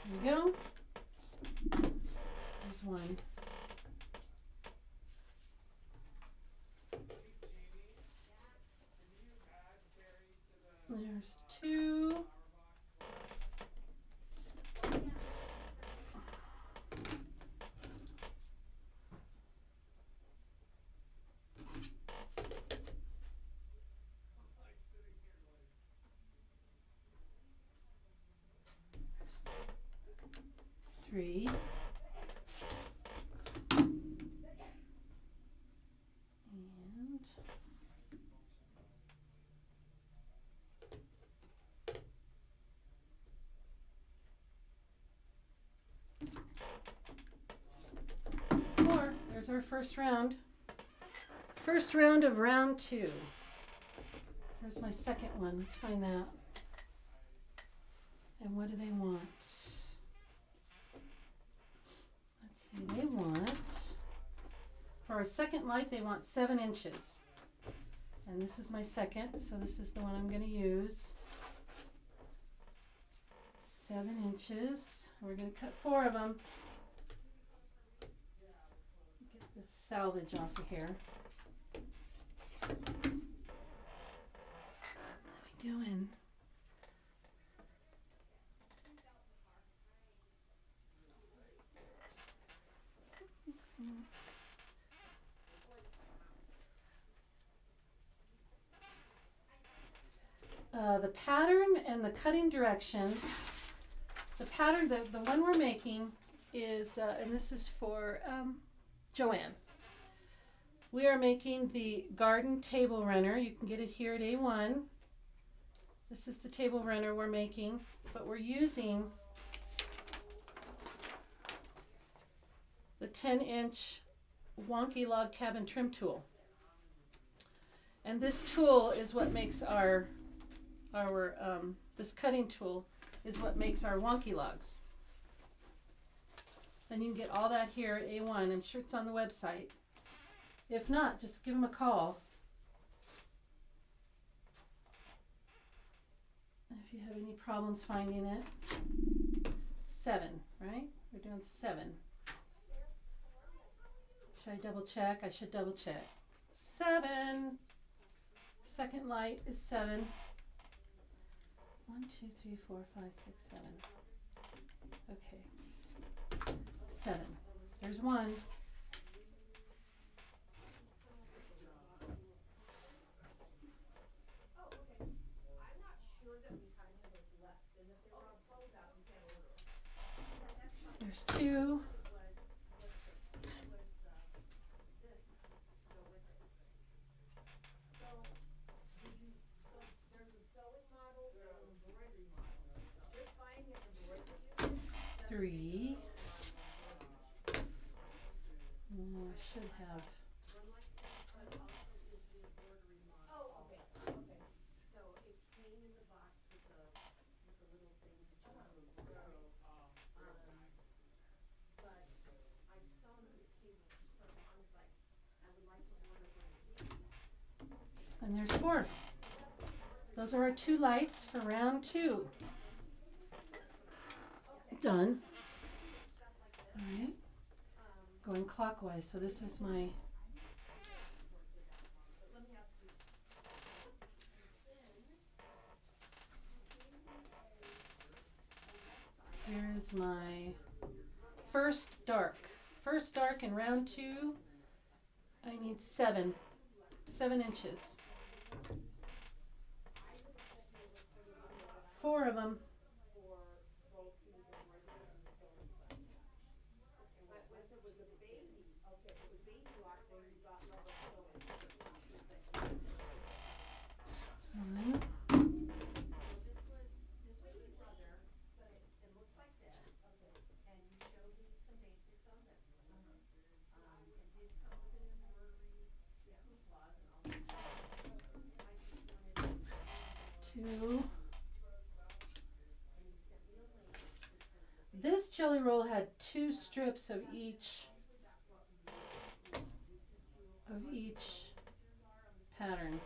There we go. There's 1. There's 2. 3. And 4. There's our first round. First round of round 2. There's my second one. Let's find that. And what do they want? Let's see. They want, for our second light, they want 7 inches. And this is my second, so this is the one I'm going to use. 7 inches. We're going to cut 4 of them. Get this salvage off of here. What are we doing? The pattern and the cutting directions. The pattern, the one we're making is, and this is for Joanne. We are making the garden table runner. You can get it here at A-1. This is the table runner we're making, but we're using the 10-inch wonky log cabin trim tool. And this tool is what makes our this cutting tool is what makes our wonky logs. And you can get all that here at A-1. I'm sure it's on the website. If not, just give them a call. If you have any problems finding it. 7, right? We're doing 7. Should I double check? I should double check. 7. Second light is 7. 1, 2, 3, 4, 5, 6, 7. Okay. 7. There's 1. There's 2. Three. I should have. And there's 4. Those are our 2 lights for round 2. Done. All right. Going clockwise. So this is my. Here is my first dark. First dark in round 2. I need 7 inches. 4 of them. Two. This jelly roll had 2 strips of each pattern.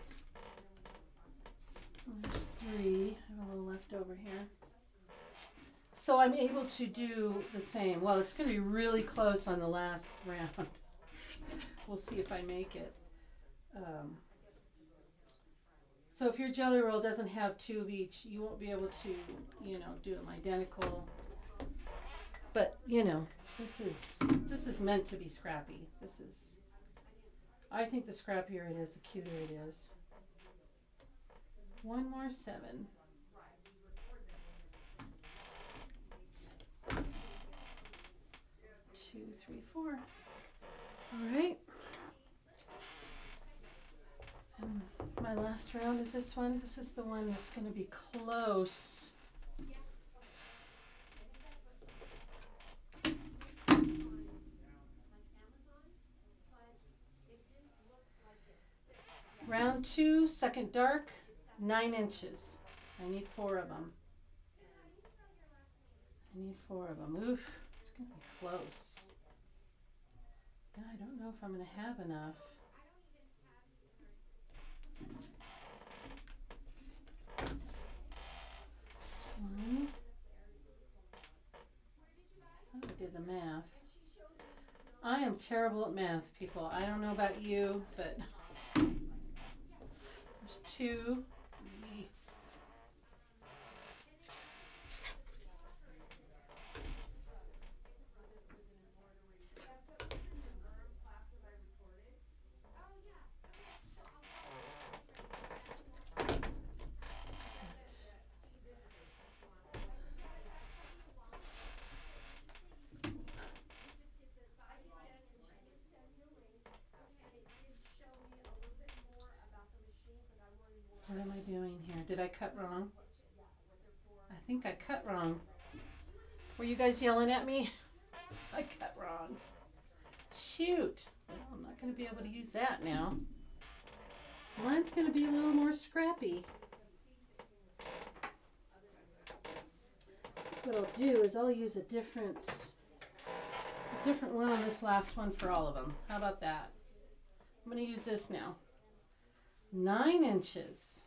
There's 3. I have a little left over here. So I'm able to do the same. Well, it's going to be really close on the last round. We'll see if I make it. So if your jelly roll doesn't have 2 of each, you won't be able to, do them identical. But, this is meant to be scrappy. I think the scrappier it is, the cuter it is. 1 more 7. 2, 3, 4. All right. And my last round is this one. This is the one that's going to be close. Round 2, second dark, 9 inches. I need 4 of them. Oof, it's going to be close. Yeah, I don't know if I'm going to have enough. One. I did the math. I am terrible at math, people. I don't know about you, but there's 2. What am I doing here? Did I cut wrong? I think I cut wrong. Were you guys yelling at me? I cut wrong. Shoot. Well, I'm not going to be able to use that now. Mine's going to be a little more scrappy. What I'll do is I'll use a different one on this last one for all of them. How about that? I'm going to use this now. 9 inches.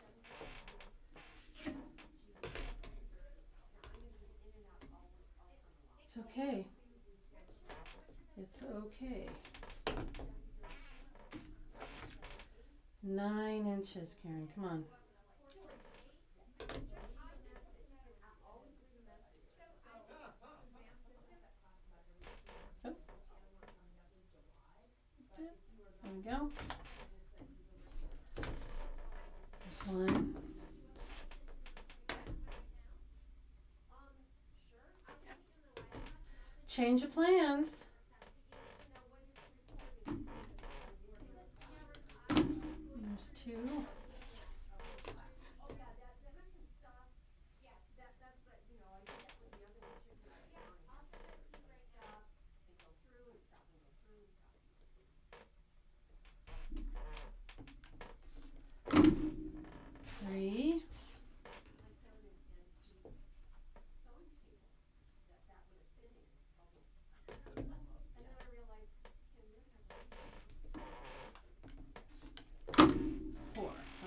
It's okay. It's okay. 9 inches, Karen. Come on. Oh. There we go. There's one. Change of plans. There's 2. Three.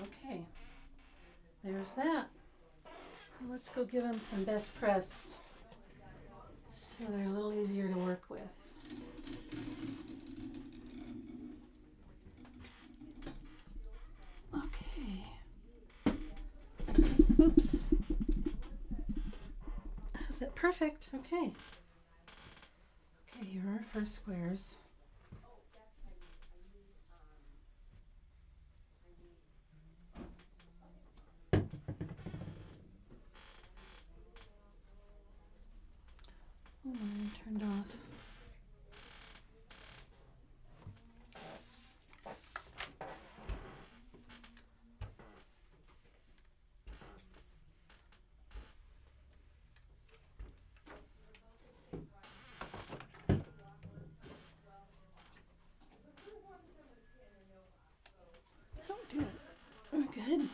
Okay, there's that. Let's go give them some best press so they're a little easier to work with. Okay. Oops. Is that perfect? Okay. Okay, here are our first squares. Oh, mine turned off. Don't do it. Oh, good.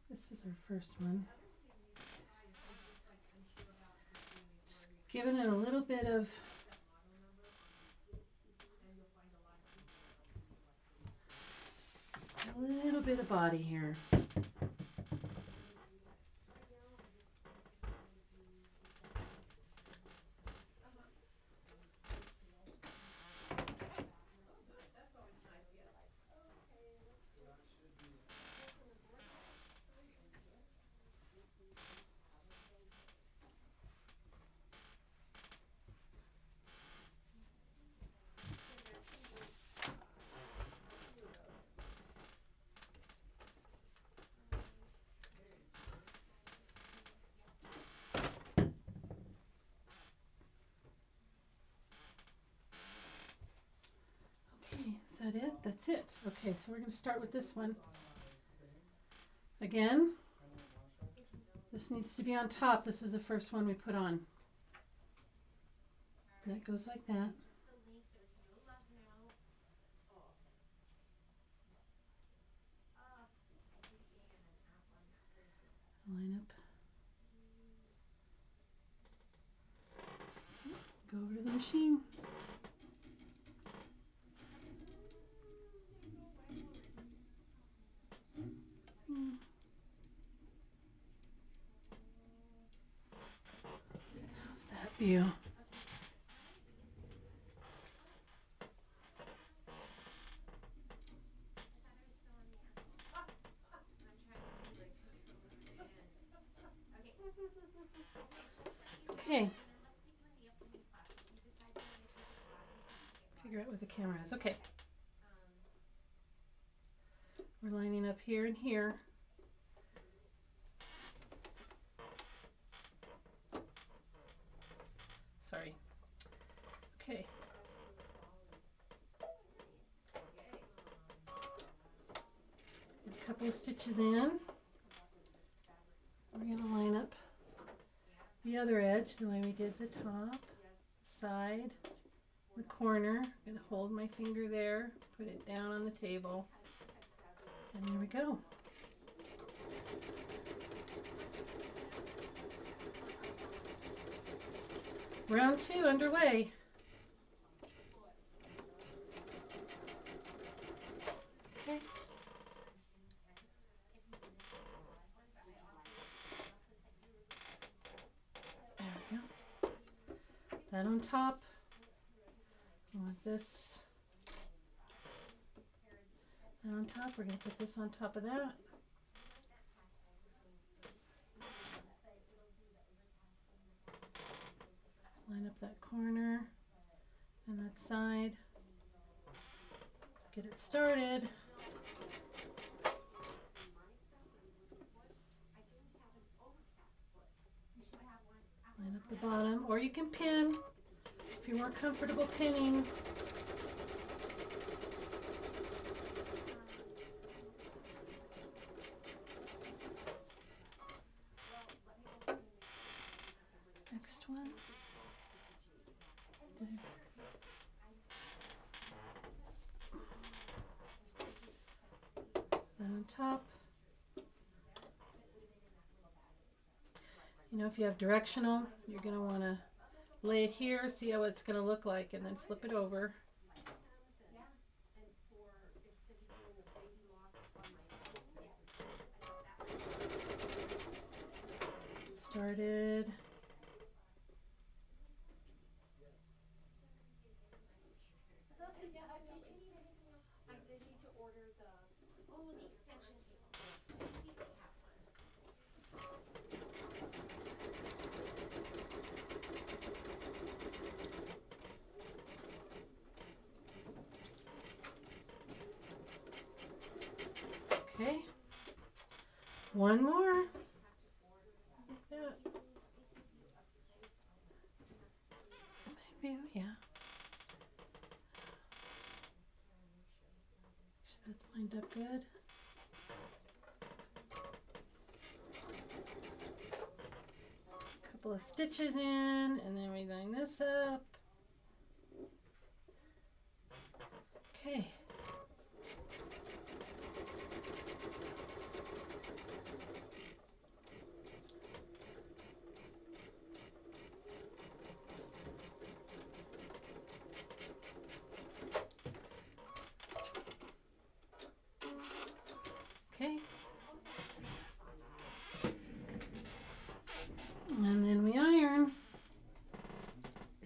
This is our first one. Just giving it a little bit of body here. that it? That's it. Okay, so we're going to start with this one. Again, this needs to be on top. This is the first one we put on. That goes like that. Line up. Okay, go over to the machine. How's that view? Okay. Figure out where the camera is. Okay. We're lining up here and here. Sorry. Okay. Get a couple of stitches in. We're going to line up the other edge the way we did the top, side, the corner. I'm going to hold my finger there, put it down on the table, and there we go. Round 2 underway. Okay. There we go. That on top. I want this. That on top. We're going to put this on top of that. Line up that corner and that side. Get it started. Line up the bottom, or you can pin if you're more comfortable pinning. Next one. There. That on top. You know, if you have directional, you're going to want to lay it here, see how it's going to look like, and then flip it over. Started. Okay, one more. Yeah. Maybe, yeah. That's lined up good. Couple of stitches in, and then we line this up. Okay. Okay. And then we iron.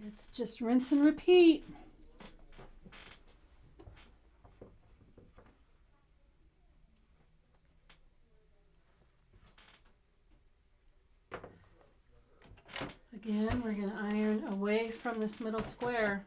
It's just rinse and repeat. Again, we're going to iron away from this middle square.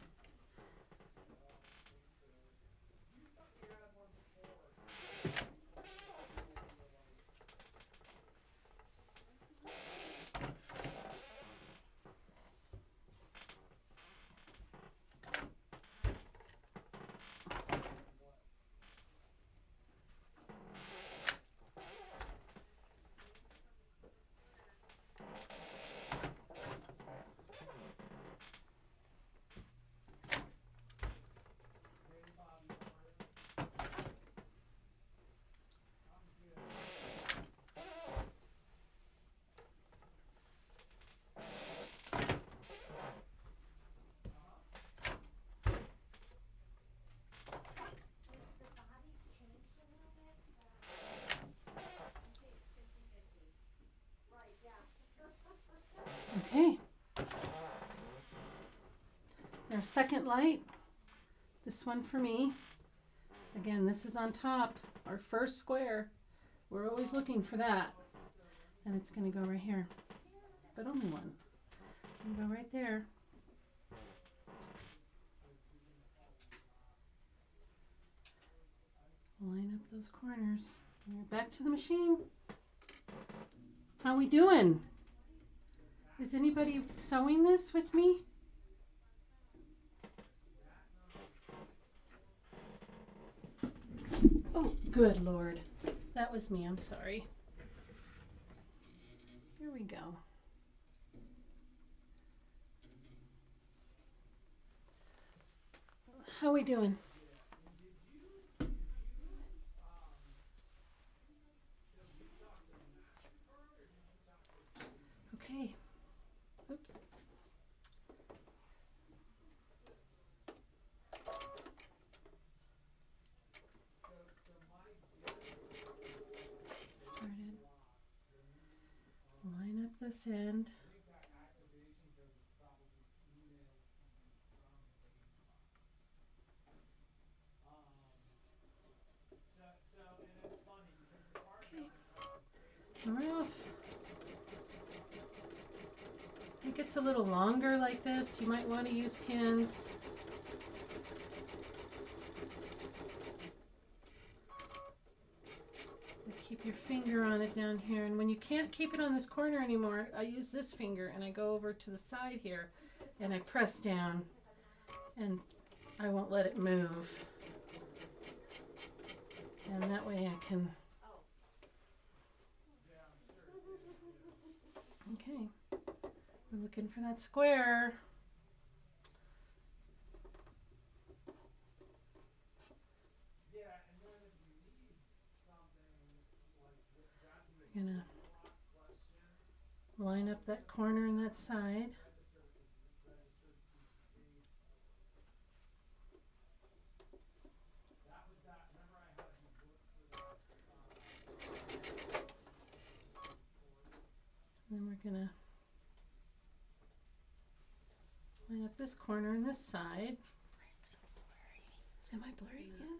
Our second light, this one for me. Again, this is on top, our first square. We're always looking for that. And it's going to go right here, but only one. And go right there. Line up those corners. And we're back to the machine. How we doing? Is anybody sewing this with me? Oh, good Lord. That was me, I'm sorry. Here we go. How we doing? Okay. Oops. Started. Line up this end. Okay. We're off. It gets a little longer like this. You might want to use pins. Keep your finger on it down here, and when you can't keep it on this corner anymore, I use this finger and I go over to the side here and I press down, and I won't let it move. And that way I can... Okay, we're looking for that square. We're gonna line up that corner and that side. And then we're gonna line up this corner and this side. Am I blurry again?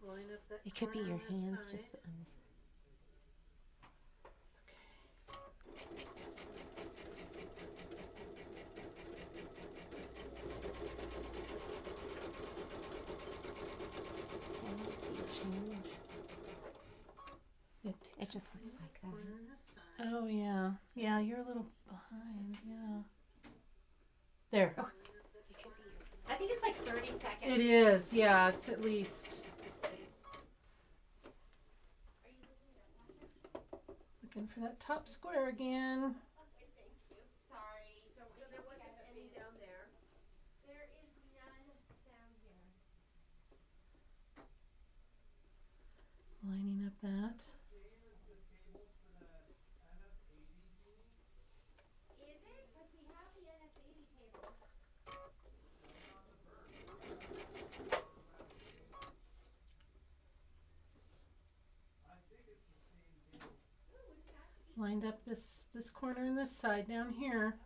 Line up that It could be corner your on that hands side. just. I don't see a change. It just looks like that. Corner on this side. Oh yeah, yeah. You're a little behind. Yeah. There. Oh, I think it's like 30 seconds. It is. Yeah, it's at least. Looking for that top square again. Sorry, don't So there wasn't any down there. There is none down here. Lining up that. Is it? Because we have the NS80 table. Lined up this corner and this side down here.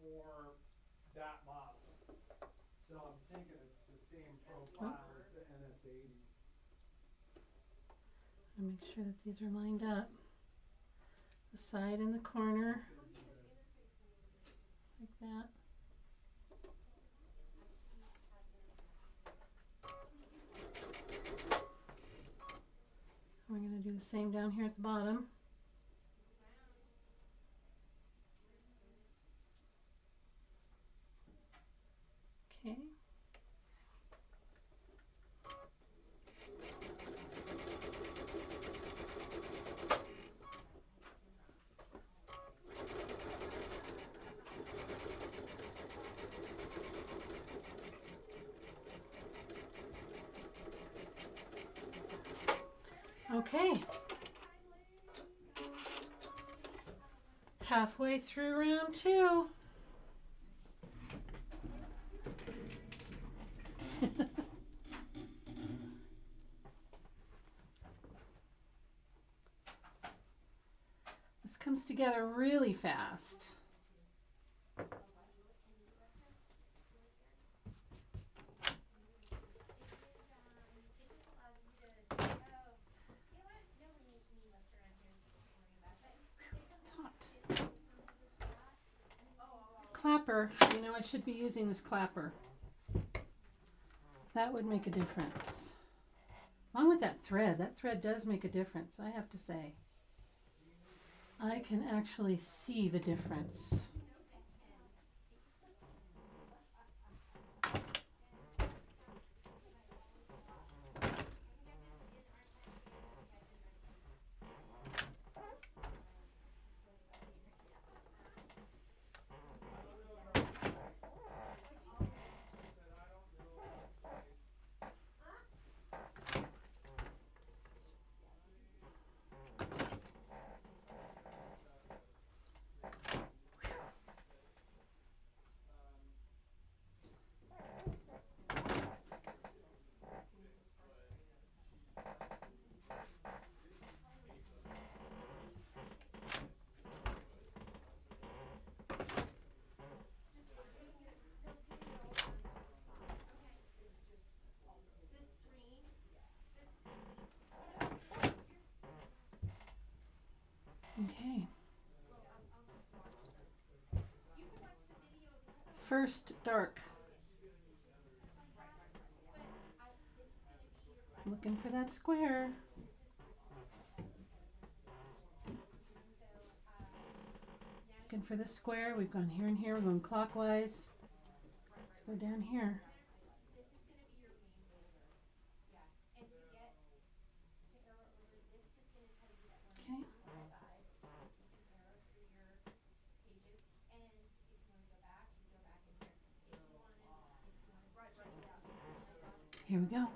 For that model. So I'm thinking it's the same profile as the NS80. And make sure that these are lined up. The side and the corner. Like that. We're going to do the same down here at the bottom. Okay. Okay. Halfway through round 2. This comes together really fast. Hot. Clapper. You know, I should be using this clapper. That would make a difference. Along with that thread does make a difference, I have to say. I can actually see the difference. Okay. First dark. Looking for that square. Looking for the square. We've gone here and here. We're going clockwise. Let's go down here. Okay. Here we go.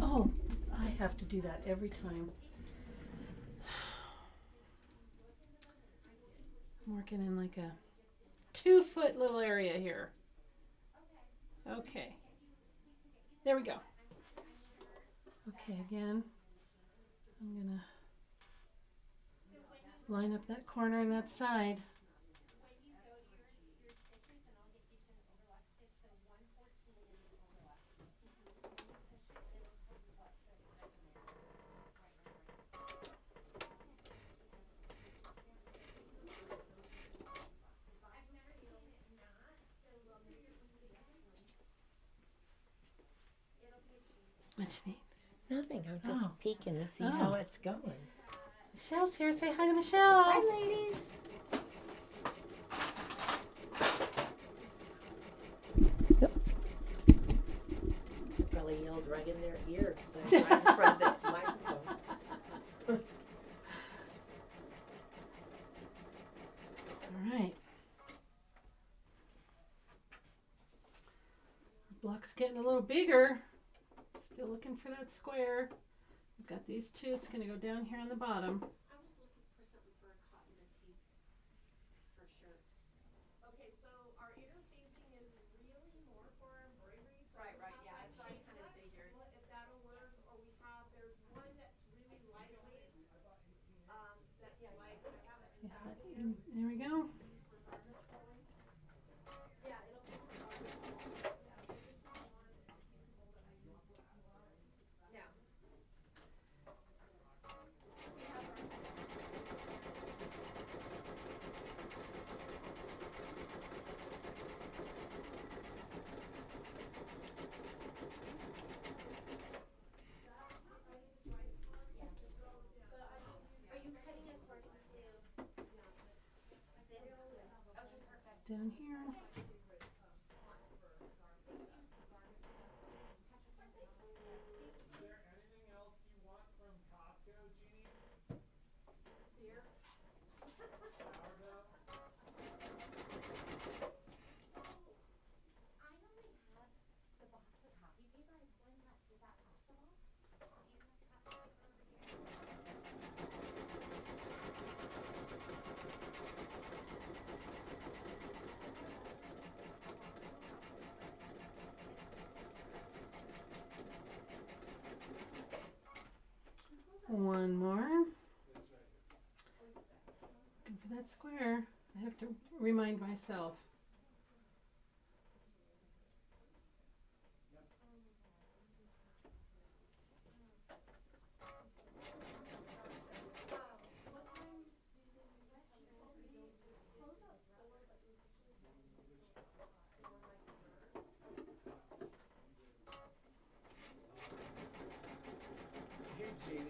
Oh, I have to do that every time. I'm working in like a 2-foot little area here. Okay. There we go. Okay, again, I'm gonna line up that corner and that side. What's neat? Nothing. I'm just peeking to see how it's going. Michelle's here. Say hi to Michelle. Hi, ladies. Oops. Probably yelled right in their ear because I was right in front of the microphone. All right. Our block's getting a little bigger. Still looking for that square. We've got these two. It's going to go down here on the bottom. I was looking for something for a cotton motif for sure. Okay, so our interfacing is really more for embroidery. So right, yeah. That's what I kind of figured. If that'll work, or there's one that's really lightweight. That's like. There we go. Down here. Is there anything else you want from Costco, Gene? One more. Looking for that square. I have to remind myself. Hey, Janie.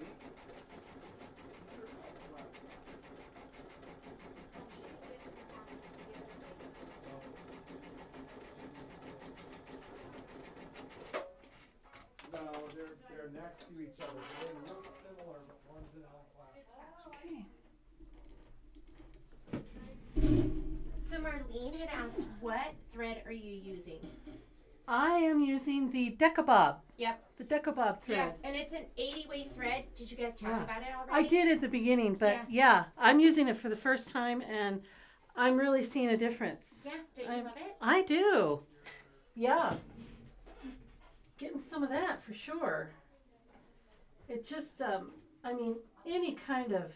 No, they're next to each other. They look similar, but one's an outclass. Okay. So Marlene had asked, what thread are you using? I am using the Decabob. Yep. The Decabob thread. Yeah, and it's an 80 weight thread. Did you guys talk Yeah. about it already? I did at the beginning, but yeah, I'm using it for the first time and I'm really seeing a difference. Yeah, don't you love it? I do. Yeah. Getting some of that for sure. It just, I mean, any kind of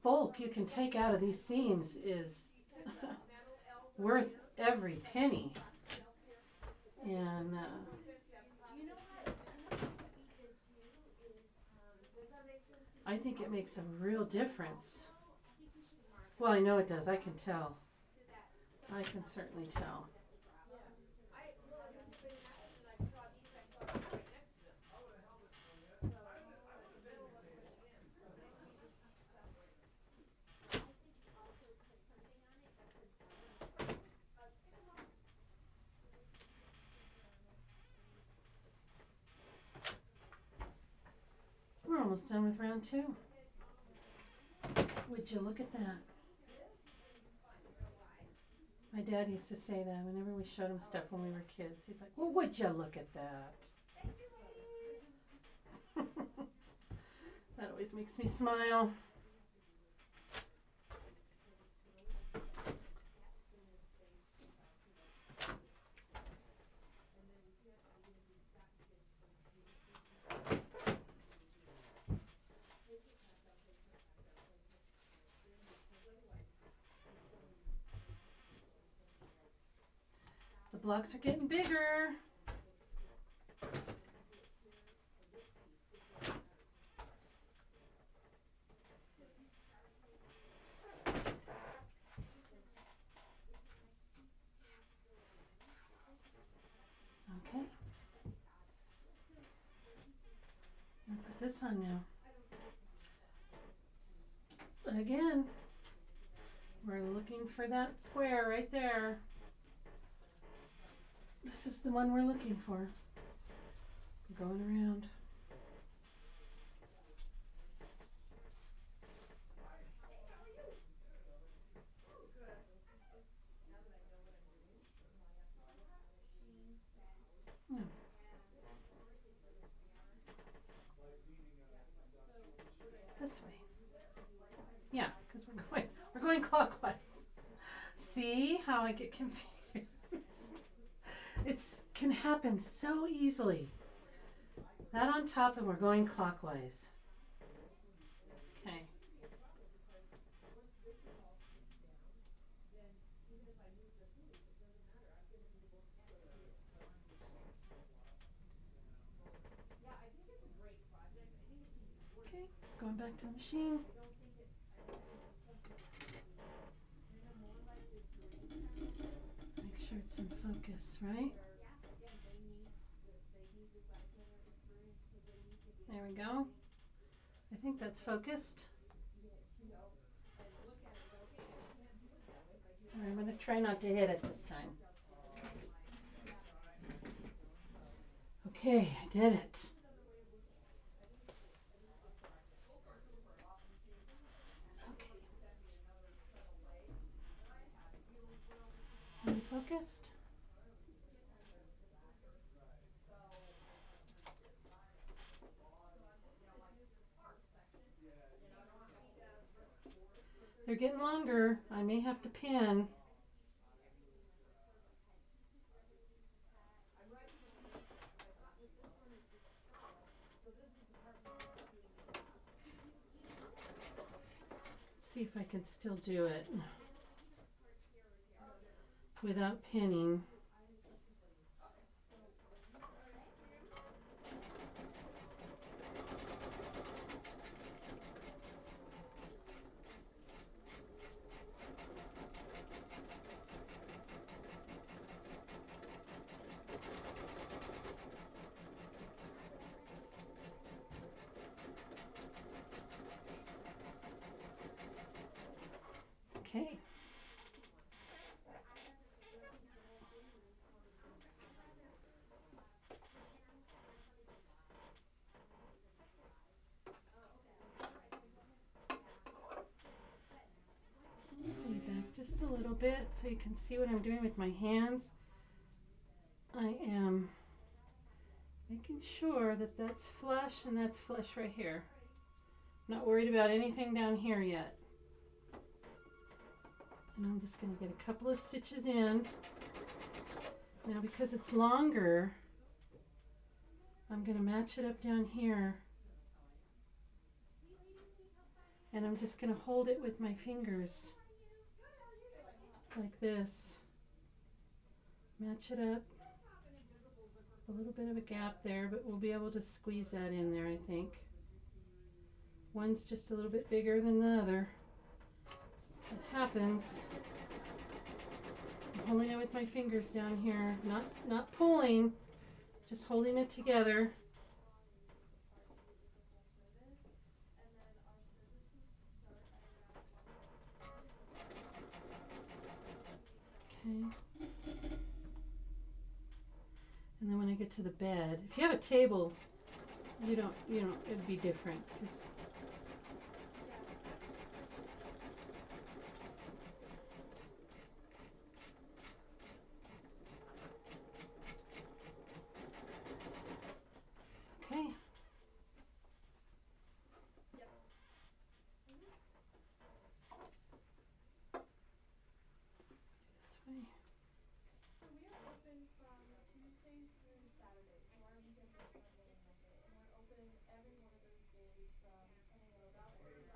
bulk you can take out of these seams is worth every penny. And I think it makes a real difference. Well, I know it does. I can tell. I can certainly tell. We're almost done with round 2. Would you look at that? My dad used to say that whenever we showed him stuff when we were kids. He's like, well, would you look at that? That always makes me smile. The blocks are getting bigger. Okay. I'll put this on now. Again, we're looking for that square right there. This is the one we're looking for. Going around. No. This way. Yeah, because we're going clockwise. See how I get confused? It can happen so easily. That on top and we're going clockwise. Okay. Okay, going back to the machine. Make sure it's in focus, right? There we go. I think that's focused. I'm going to try not to hit it this time. Okay, I did it. Okay. focused? They're getting longer. I may have to pin. Let's see if I can still do it without pinning. Okay. Pull it back just a little bit so you can see what I'm doing with my hands. I am making sure that that's flush and that's flush right here. Not worried about anything down here yet. And I'm just going to get a couple of stitches in. Now because it's longer, I'm going to match it up down here. And I'm just going to hold it with my fingers like this. Match it up. A little bit of a gap there, but we'll be able to squeeze that in there, I think. One's just a little bit bigger than the other. It happens. I'm holding it with my fingers down here, not pulling, just holding it together. Okay. And then when I get to the bed, if you have a table, you don't, it'd be different. 'Cause okay. This way. So we are open from Tuesdays through Saturdays, so our weekends are Sunday and Monday, and we're open every one of those days from 10 a.m. to 4.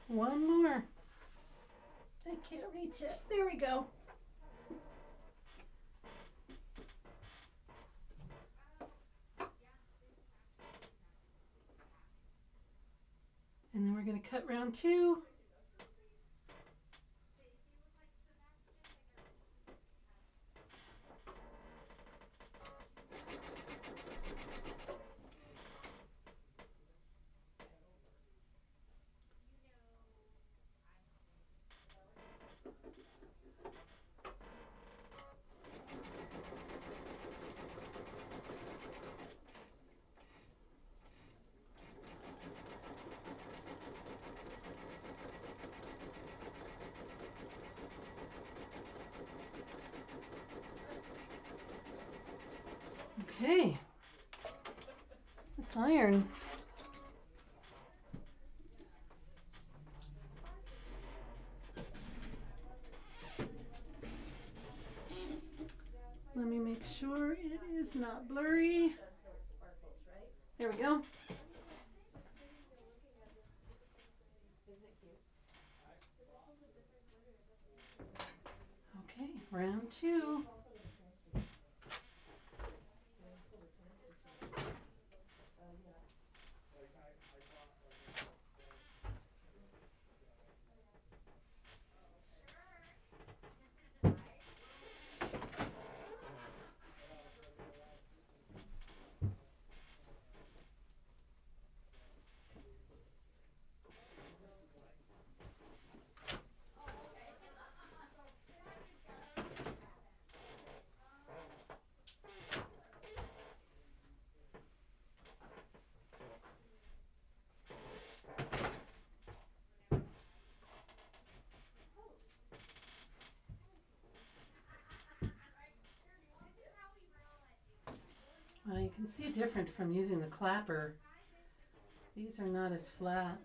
One more. I can't reach it. There we go. And then we're going to cut round 2. Okay. Let's iron. Let me make sure it is not blurry. There we go. Okay, round 2. can see different from using the clapper. These are not as flat.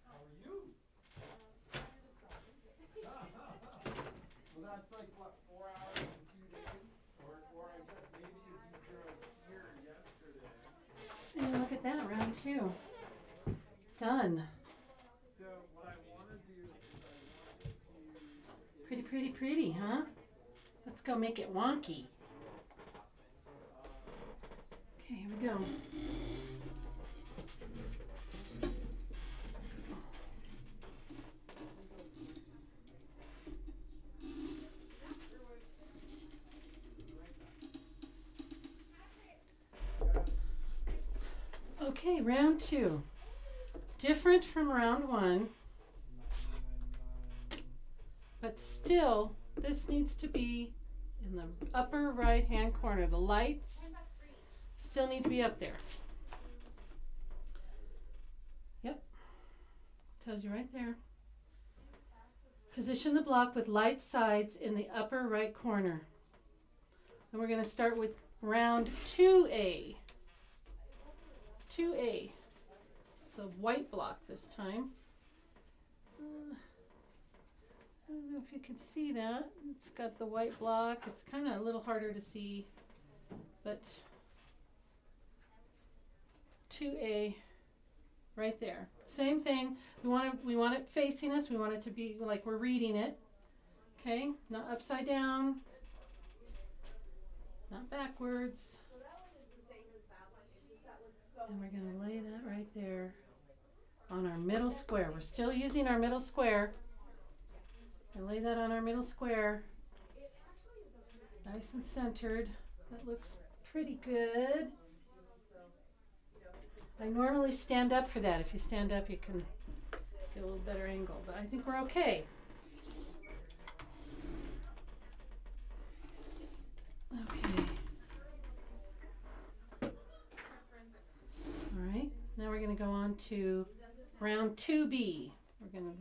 How are you? Well, that's like what, 4 hours and 2 days? Or I guess maybe if you drove here yesterday. And look at that, round 2. Done. So what I want to do is I want to Pretty, pretty, pretty, huh? Let's go make it wonky. Okay, here we go. Okay, round 2. Different from round 1, but still, this needs to be in the upper right-hand corner. The lights still need to be up there. Yep, tells you right there. Position the block with light sides in the upper right corner. And we're going to start with round 2A. 2A. So white block this time. I don't know if you can see that. It's got the white block. It's kind of a little harder to see, but 2A right there. Same thing. We want it facing us. We want it to be like we're reading it. Okay? Not upside down. Not backwards. And we're going to lay that right there on our middle square. We're still using our middle square. And lay that on our middle square. Nice and centered. That looks pretty good. I normally stand up for that. If you stand up, you can get a little better angle. But I think we're okay. Okay. Alright, now we're going to go on to round 2B. We're going to,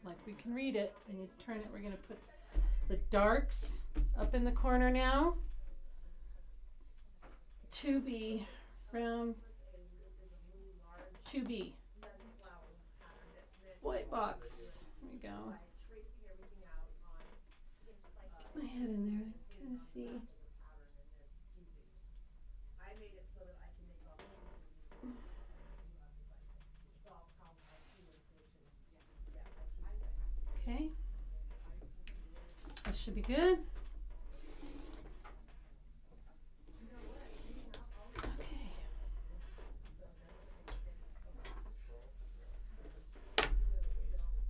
like we can read it, and you turn it, we're going to put the darks up in the corner now. 2B, round 2B. White box. There we go. Put my head in there, kind of see. Okay, that should be good. Okay.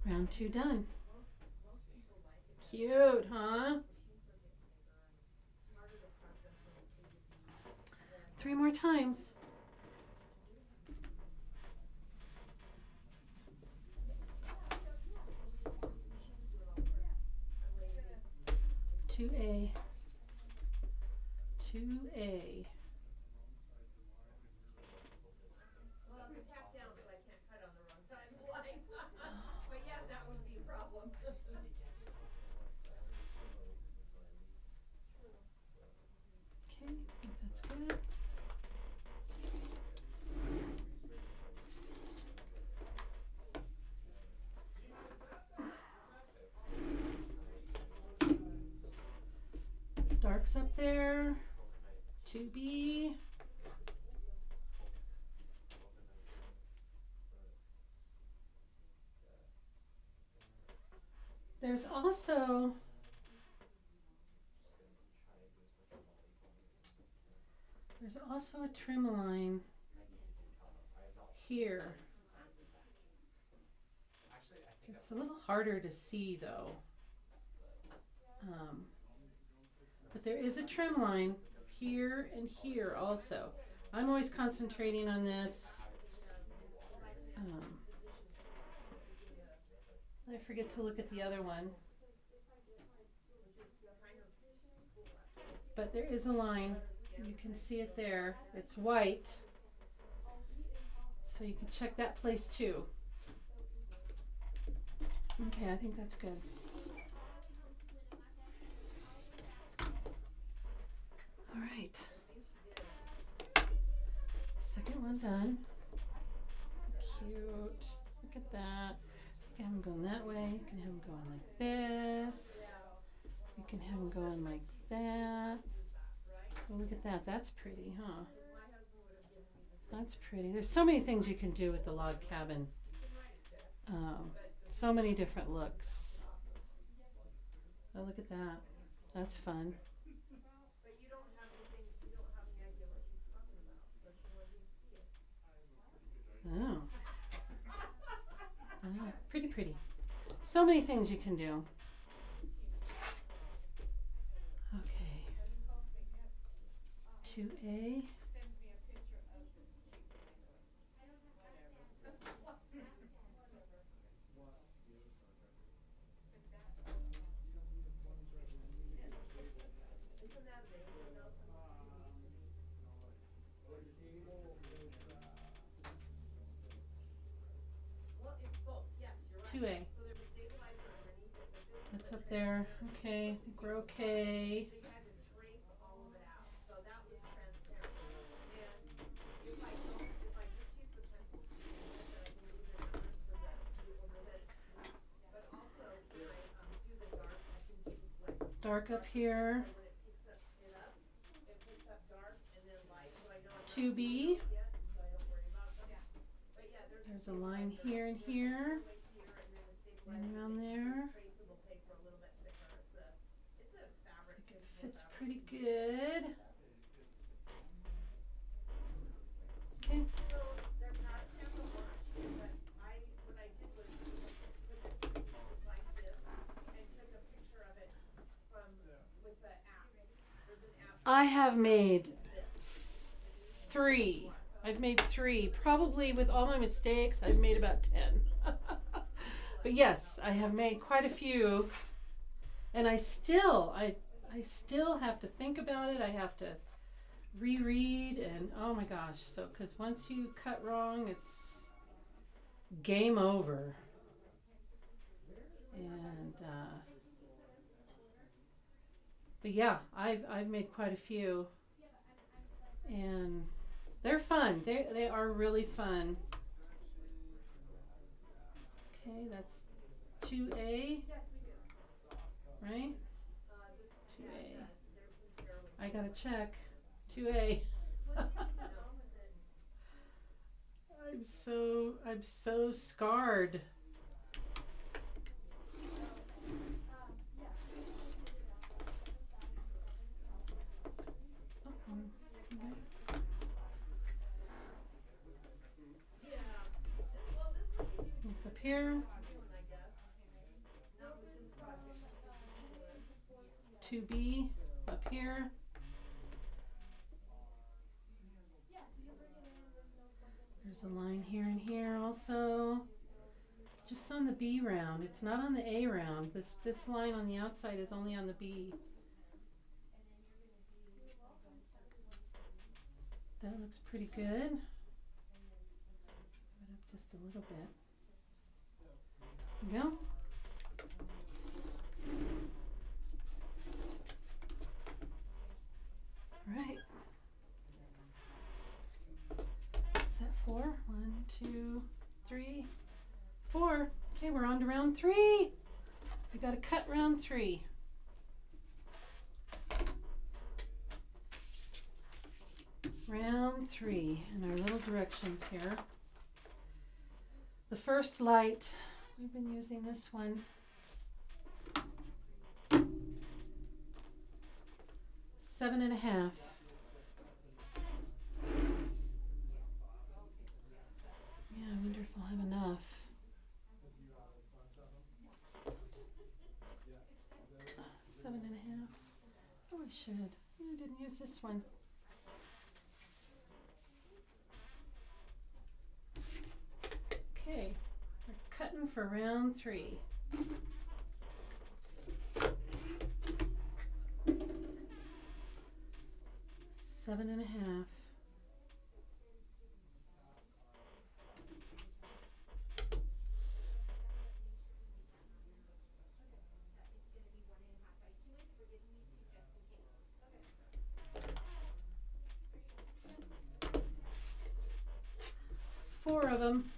Round 2 done. Cute, huh? 3 more times. Two A. Well, it's tacked down so I can't cut on the wrong side of the line. But yeah, that would be a problem. Okay, I think that's good. Darks up there. 2B. There's also a trim line here. It's a little harder to see though. But there is a trim line here and here also. I'm always concentrating on this. I forget to look at the other one. But there is a line. You can see it there. It's white. So you can check that place too. Okay, I think that's good. All right. Second one done. Cute. Look at that. You can have them going that way. You can have them going like this. You can have them going like that. Oh, look at that. That's pretty, huh? That's pretty. There's so many things you can do with the log cabin. So many different looks. Oh, look at that. That's fun. But you don't have anything, you don't have any idea what she's talking about, so she wanted you to see it. Oh. Oh, pretty, pretty. So many things you can do. Okay. 2A. Isn't that amazing though, some of the used to be. Well, it's both, yes, you're right. 2A. So there's a stabilizer underneath it, but this is That's a up there. transparent. Okay, I think we're okay. So you had to trace all of it out, so that was transparent. And if I don't, if I just use the pencil to then I can leave the numbers for the overhead. But also when I do the dark, I can do like. Dark up here. So when it picks it picks up dark and then light, so I know I'm not 2B. yet, so I don't worry about them. But yeah, There's a line here and here. And around there. Traceable paper a little bit thicker. It's a fabric. It fits pretty good. Okay. So they're not a camera wash, but what I did was put this in just like this and took a picture of it with the app. There's an app. I have made 3. I've made 3. Probably with all my mistakes, I've made about 10. But yes, I have made quite a few. And I still have to think about it. I have to reread and oh my gosh. So, because once you cut wrong, it's game over. And, but yeah, I've made quite a few. And they're fun. They are really fun. Okay, that's 2A, right? 2A. I gotta check. 2A. I'm so scarred. It's up here. 2B up here. There's a line here and here also. Just on the B round. It's not on the A round. This line on the outside is only on the B. That looks pretty good. Put it up just a little bit. There we go. Right. Is that 4? 1, 2, 3, 4. Okay, we're on to round 3. We gotta cut round 3. Round 3 and our little directions here. The first light, we've been using this one. 7.5. Yeah, I wonder if I'll have enough. 7.5. Oh, I should. I didn't use this one. Okay, we're cutting for round 3. 7.5. Four of them.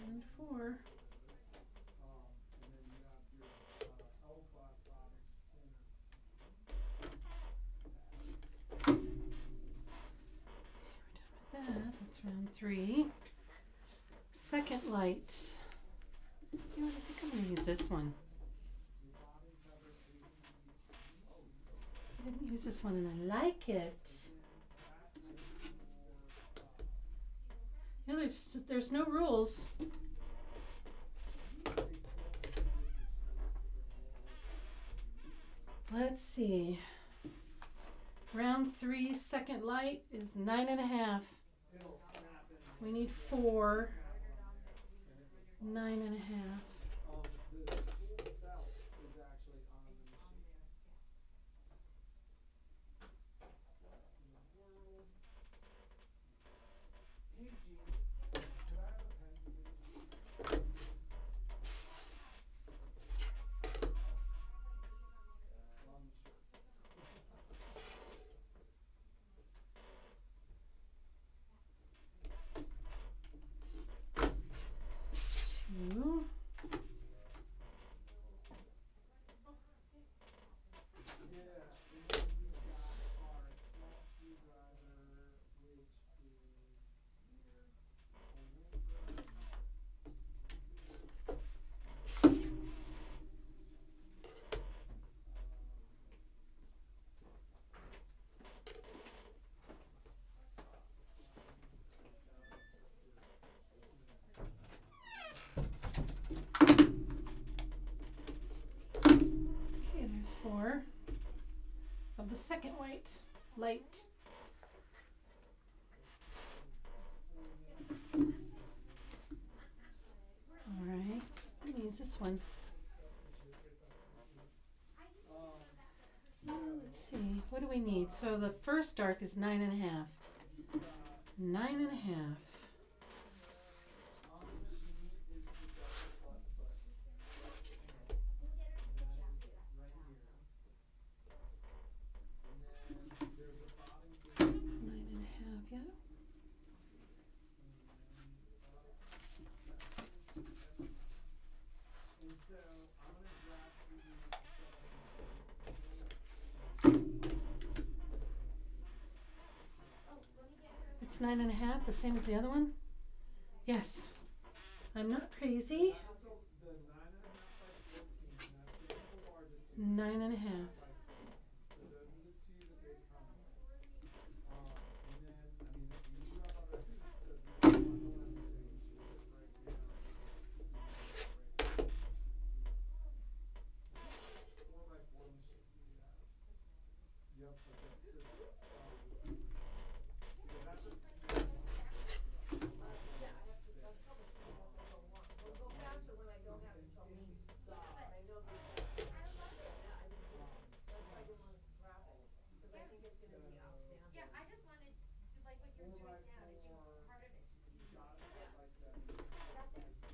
And four. That's round 3. Second light. You know what, I think I'm going to use this one. I didn't use this one and I like it. Yeah, there's no rules. Let's see. Round 3, second light is 9.5. We need 4. 9.5. Two. Okay, there's 4 of the second white light. All right, I'm gonna use this one. Let's see, what do we need? So the first dark is 9.5. 9.5. Yeah. It's 9.5, the same as the other one? Yes. I'm not crazy. 9.5. Yeah, I just wanted to, like what you're doing now. Did you part of it to see? That's exciting.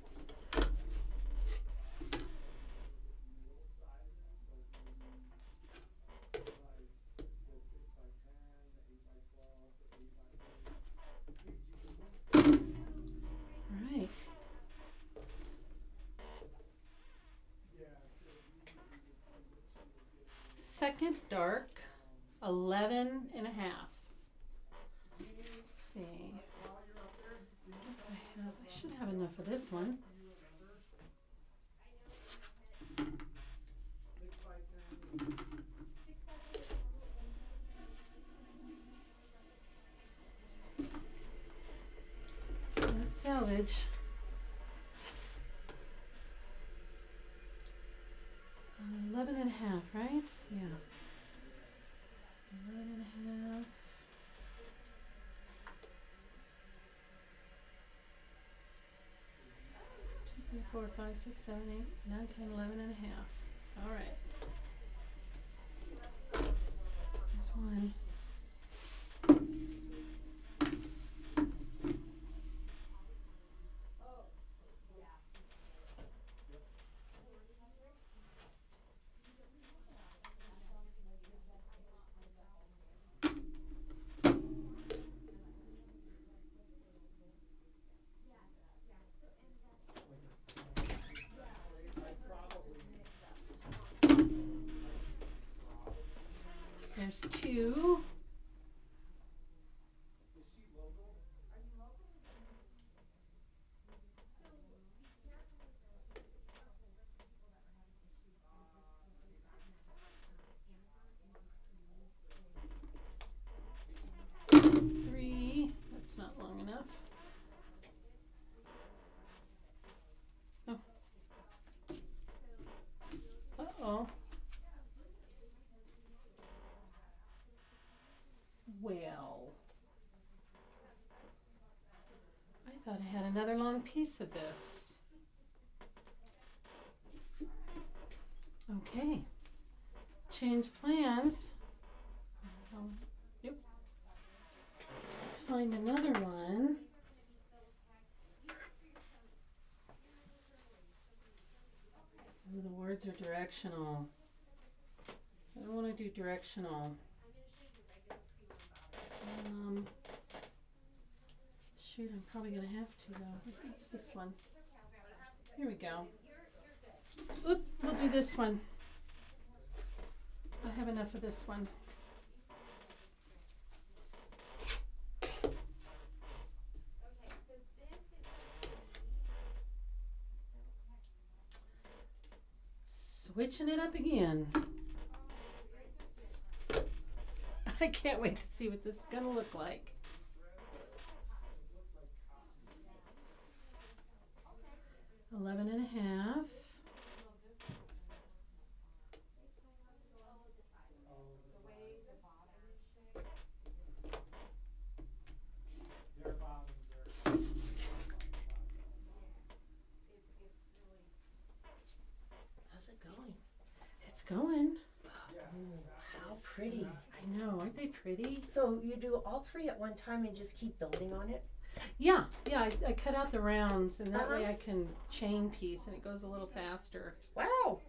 All right. Second dark, 11.5. Let's see. I should have enough of this one. footage. Uh, 11 and a half, right? Yeah. 11 and a half. 2, 3, 4, 5, 6, 7, 8, 9, 10, 11 and a half. All right. There's one. There's two. Three. That's not long enough. Oh. Uh-oh. Well. I thought I had another long piece of this. Okay. Change plans. Yep. Let's find another one. Oh, the words are directional. I don't want to do directional. Shoot, I'm probably going to have to though. What's this one? Here we go. Oop, we'll do this one. I have enough of this one. Switching it up again. I can't wait to see what this is going to look like. Okay. 11 and a half. How's it going? It's going. Oh, how pretty. I know, aren't they pretty? So you do all three at one time and just keep building on it? Yeah, I cut out the rounds and that way Uh-huh. I can chain piece and it goes a little faster. Wow,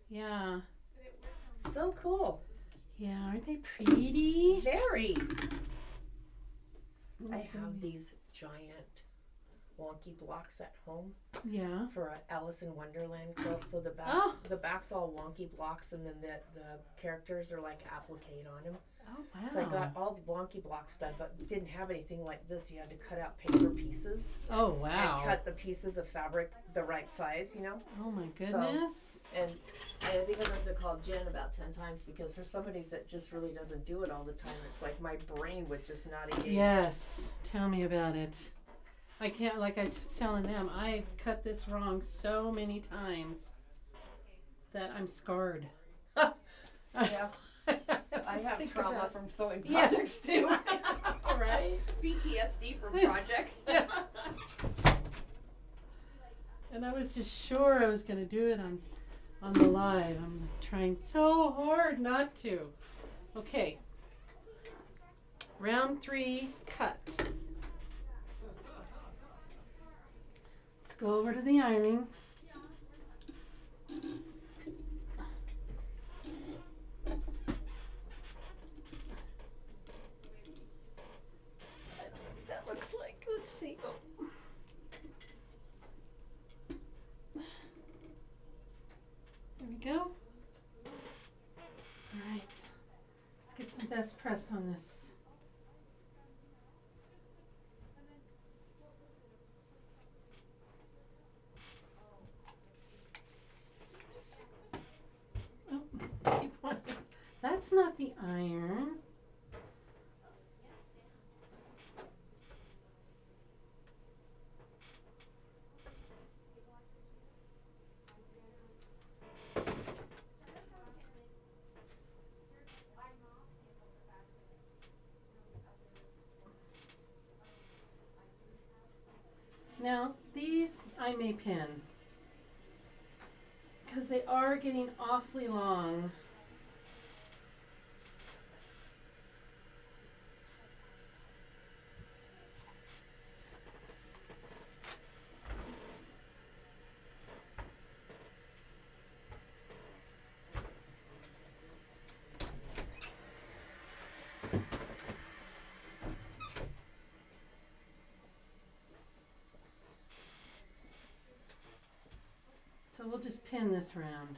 Yeah. so cool. Yeah, aren't they pretty? Very. I It's gonna have be- these giant wonky blocks at home Yeah. for an Alice in Wonderland quilt. So the backs, Oh. the back's all wonky blocks, and then the characters are like applique on them. Oh, wow. So I got all the wonky blocks done, but didn't have anything like this. You had to cut out paper pieces Oh, wow. and cut the pieces of fabric the right size, you know. Oh, my goodness. And I think I'm going to call Jen about 10 times because for somebody that just really doesn't do it all the time, it's like my brain would just not engage. Yes. Tell me about it. I can't, like I was telling them, I cut this wrong so many times that I'm scarred. Yeah. I have Think trauma about- from sewing Yeah. projects too. Right? PTSD from projects. And I was just sure I was going to do it on the live. I'm trying so hard not to. Okay. Round 3, cut. Let's go over to the ironing. That looks like, let's see. Oh. There we go. All right. Let's get some best press on this. Oh, keep on. That's not the iron. Now, these I may pin because they are getting awfully long. So we'll just pin this round.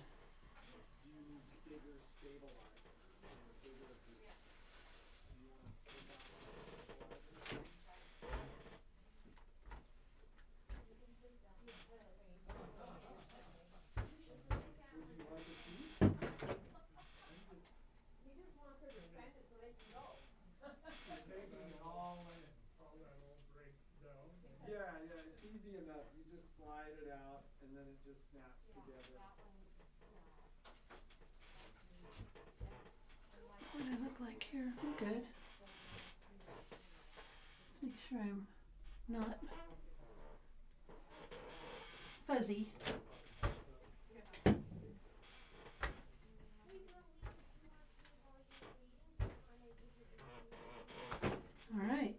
Yeah, yeah, it's easy enough. You just slide it out and then it just snaps together. What do I look like here? I'm good. Let's make sure I'm not fuzzy. All right.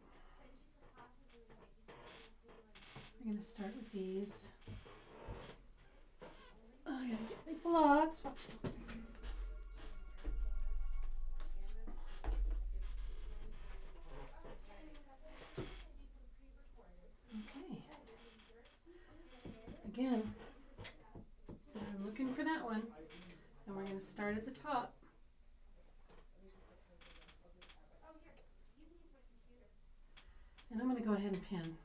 We're going to start with these. Oh, I gotta get my blocks. Okay. Again, I'm looking for that one. And we're going to start at the top. And I'm going to go ahead and pin.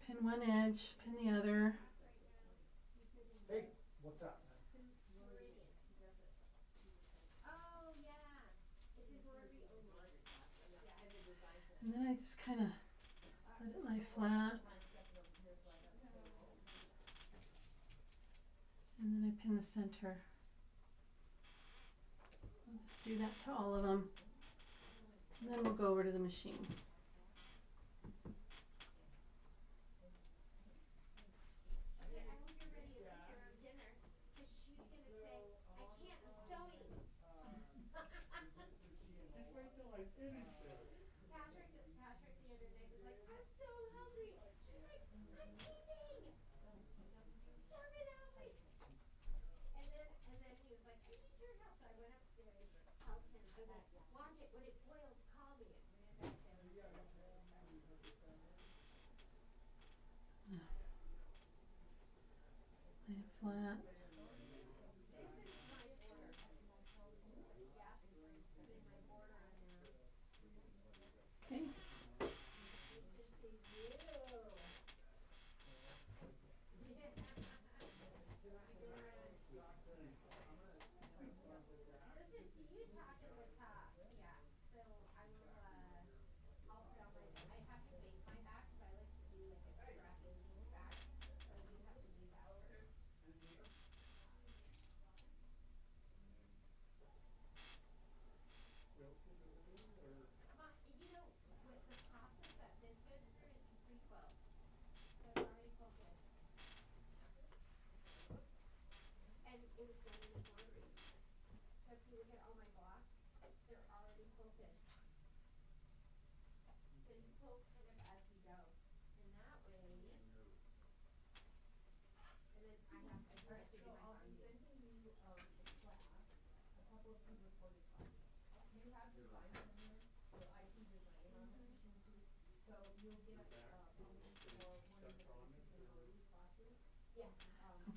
Pin one edge, pin the other. Hey, what's up? And then I just kind of let it lie flat. And then I pin the center. I'll just do that to all of them. And then we'll go over to the machine. Lay it flat. Okay.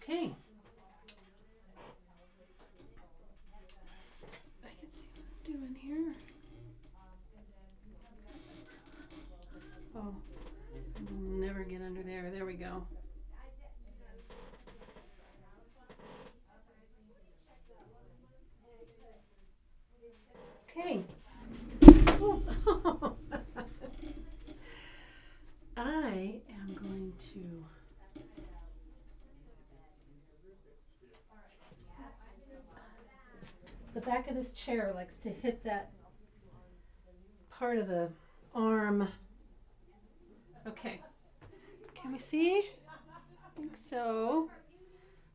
Okay. I can see what I'm doing here. Oh, I'll never get under there. There we go. Okay. Ooh. I am going to the back of this chair likes to hit that part of the arm. Okay. Can we see? I think so.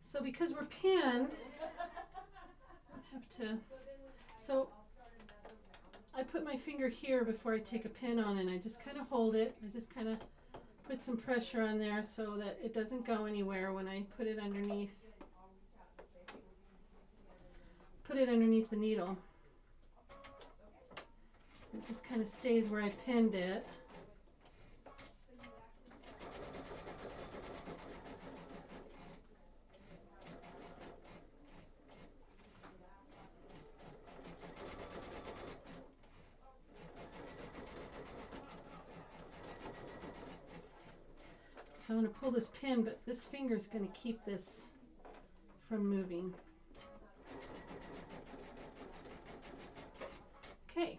So because we're pinned, I have to, so I put my finger here before I take a pin on, and I just kind of hold it. I just kind of put some pressure on there so that it doesn't go anywhere when I put it underneath the needle. It just kind of stays where I pinned it. So I'm going to pull this pin, but this finger is going to keep this from moving. Okay.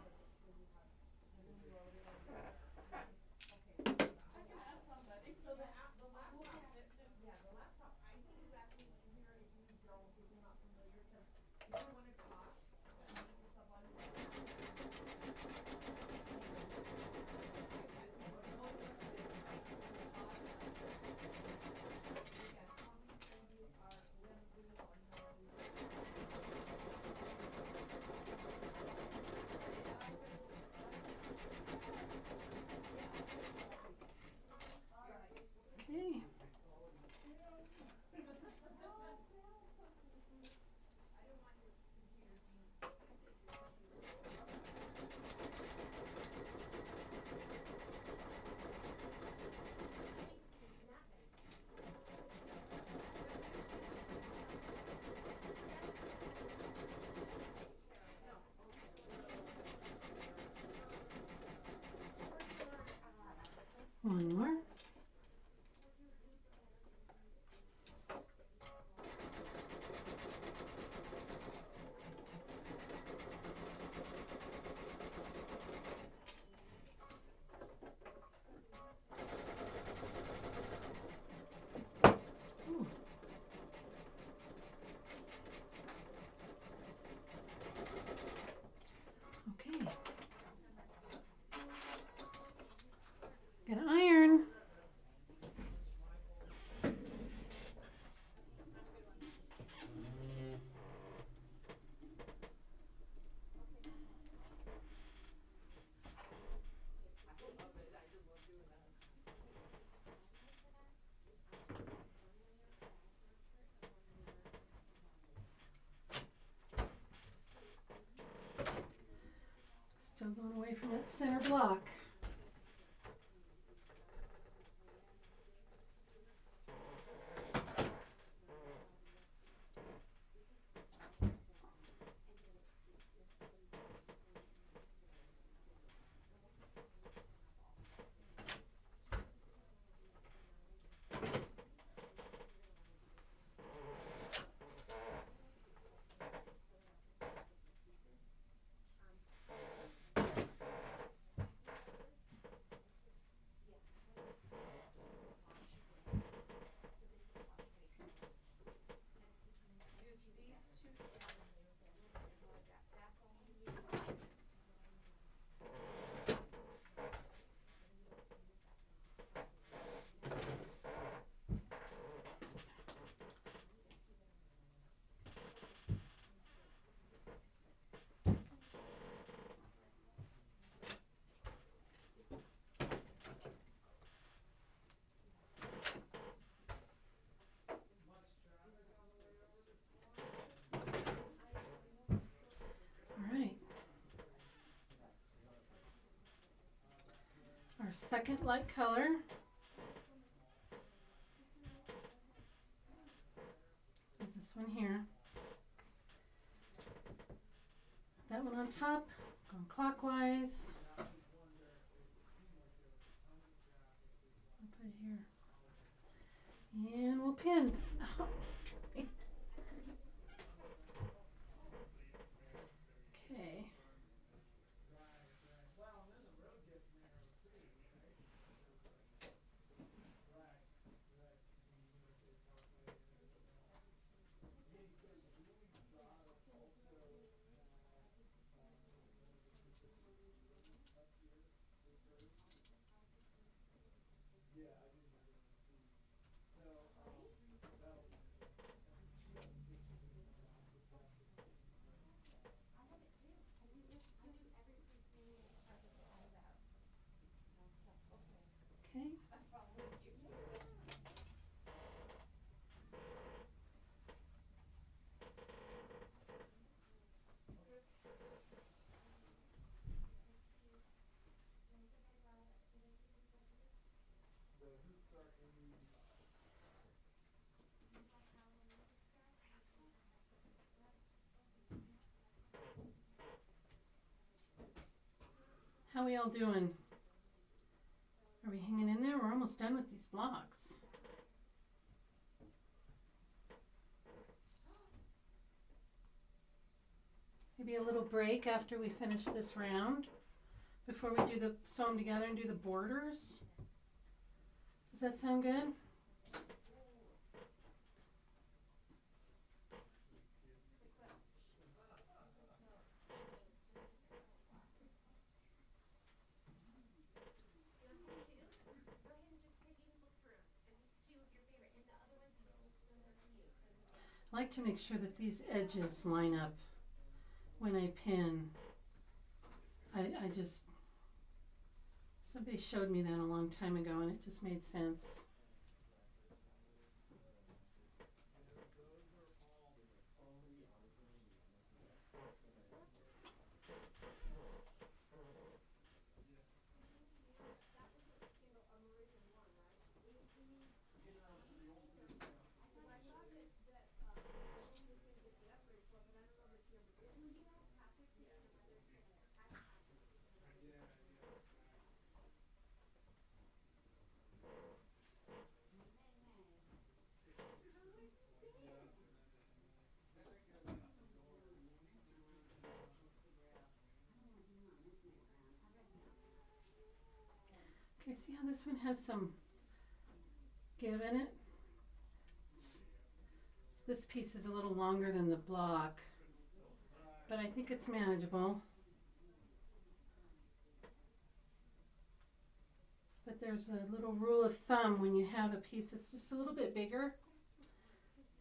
Okay. One more. Ooh. Okay. Got an iron. Still going away from that center block. All right. Our second light color. Is this one here. That one on top, going clockwise. I'll put it here. And we'll pin. Okay. How we all doing? Are we hanging in there? We're almost done with these blocks. Maybe a little break after we finish this round before we do the sew them together and do the borders. Does that sound good? I like to make sure that these edges line up when I pin. I just, somebody showed me that a long time ago and it just made sense. Okay, see how this one has some give in it? This piece is a little longer than the block, but I think it's manageable. But there's a little rule of thumb when you have a piece that's just a little bit bigger.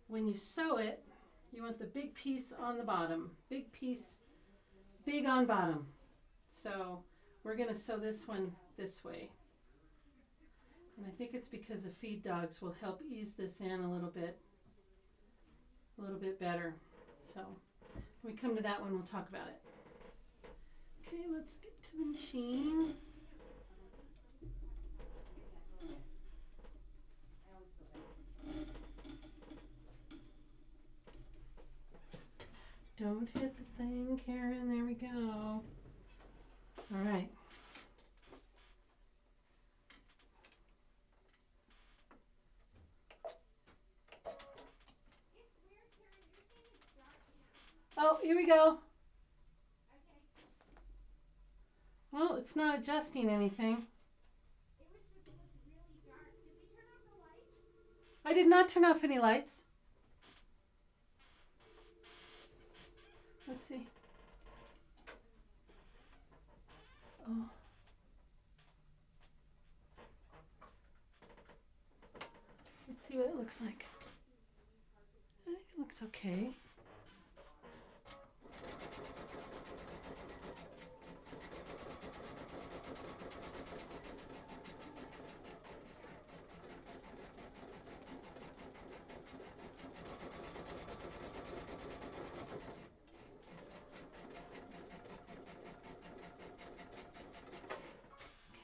When you sew it, you want the big piece on the bottom. Big piece, big on bottom. So we're going to sew this one this way. And I think it's because the feed dogs will help ease this in a little bit better. So when we come to that one, we'll talk about it. Okay, let's get to the machine. Don't hit the thing, Karen. There we go. All right. Oh, here we go. Well, it's not adjusting anything. I did not turn off any lights. Let's see. Oh. Let's see what it looks like. I think it looks okay.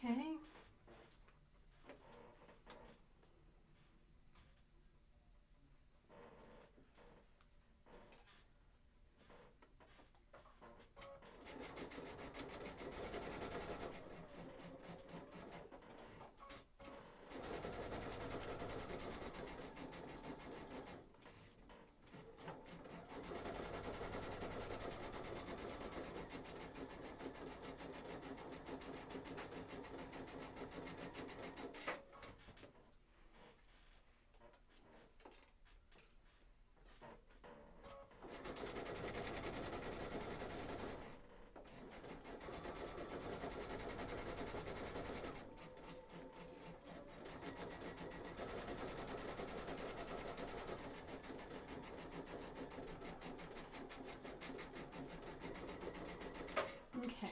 Okay. Okay,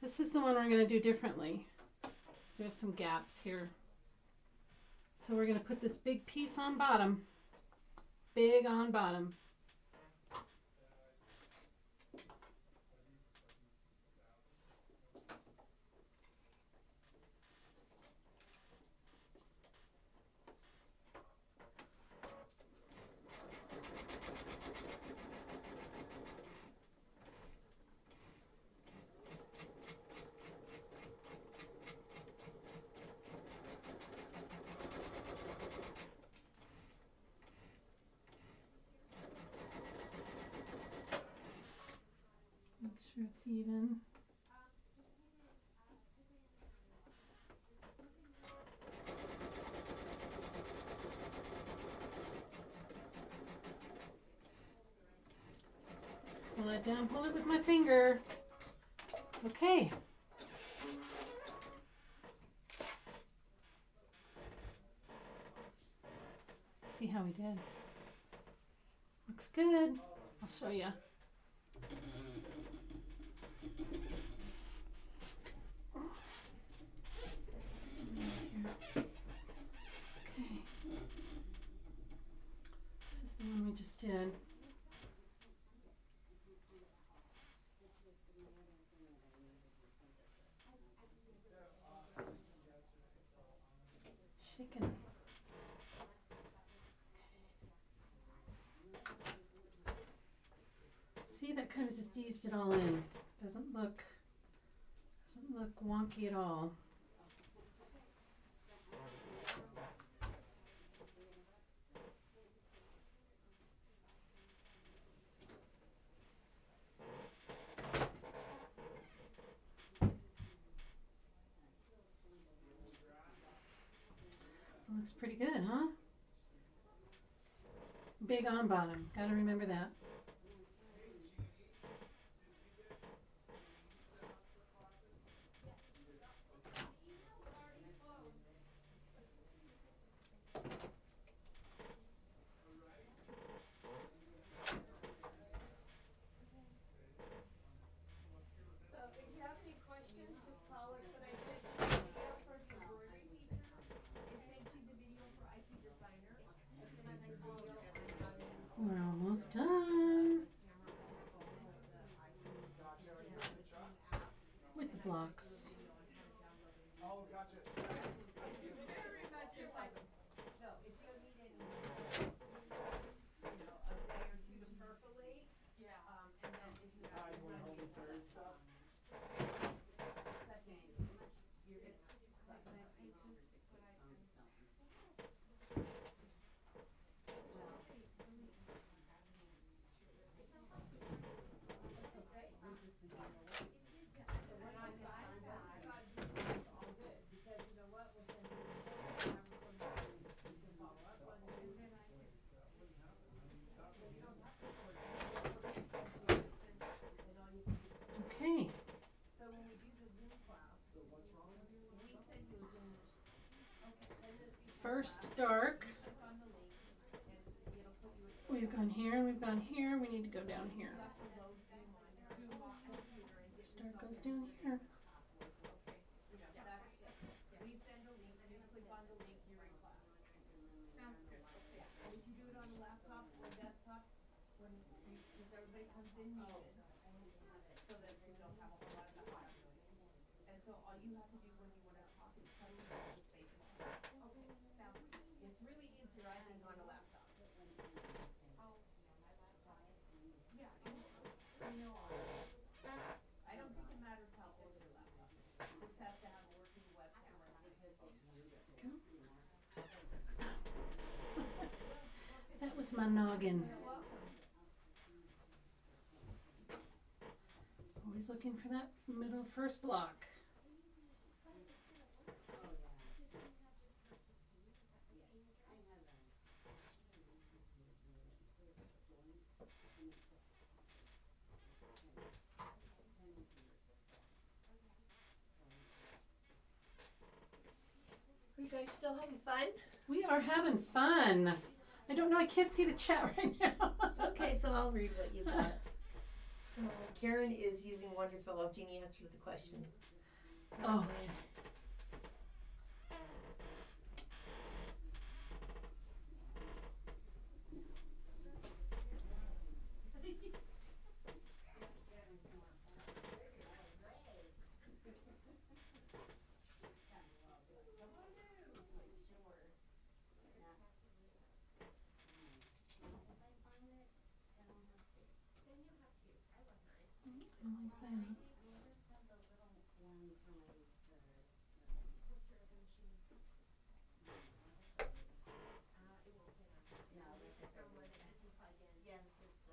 this is the one we're going to do differently. So we have some gaps here. So we're going to put this big piece on bottom. Big on bottom. sure it's even. Pull it down, pull it with my finger. Okay. See how we did. Looks good. I'll show you. Okay. This is the one we just did. Shaking. See, that kind of just eased it all in. Doesn't look wonky at all. That looks pretty good, huh? Big on bottom. Gotta remember that. So if you have any questions, just call us, but I sent you the video for the embroidery features. I sent you the video for IT Designer. As soon as I call you, We're almost done with the blocks. Oh, gotcha. very much is like, no, if you need any, a day or two to percolate. Yeah. And then if you have. You wanna help me carry stuff? Okay. So when we do the Zoom class, we send you a Zoom. First dark. We've gone here and we've gone here. We need to go down here. First dark goes down here. We send a link, and you click on the link, you're in class. Sounds good, okay. And if you do it on a laptop or desktop, because everybody comes in muted, so that you don't have a whole lot of background noise. And so all you have to do when you wanna talk is press the space bar. Okay, sounds good. It's really easier, I think, on a laptop. Yeah, I don't think it matters how old your laptop is. It just has to have a working webcam or That was my noggin. Always looking for that middle first block. Are you guys still having fun? We are having fun. I don't know, I can't see the chat right now. Okay, so I'll read what you got. Karen is using Wonderful. Oh, Jeannie answered the question. Oh, okay. Yes, it's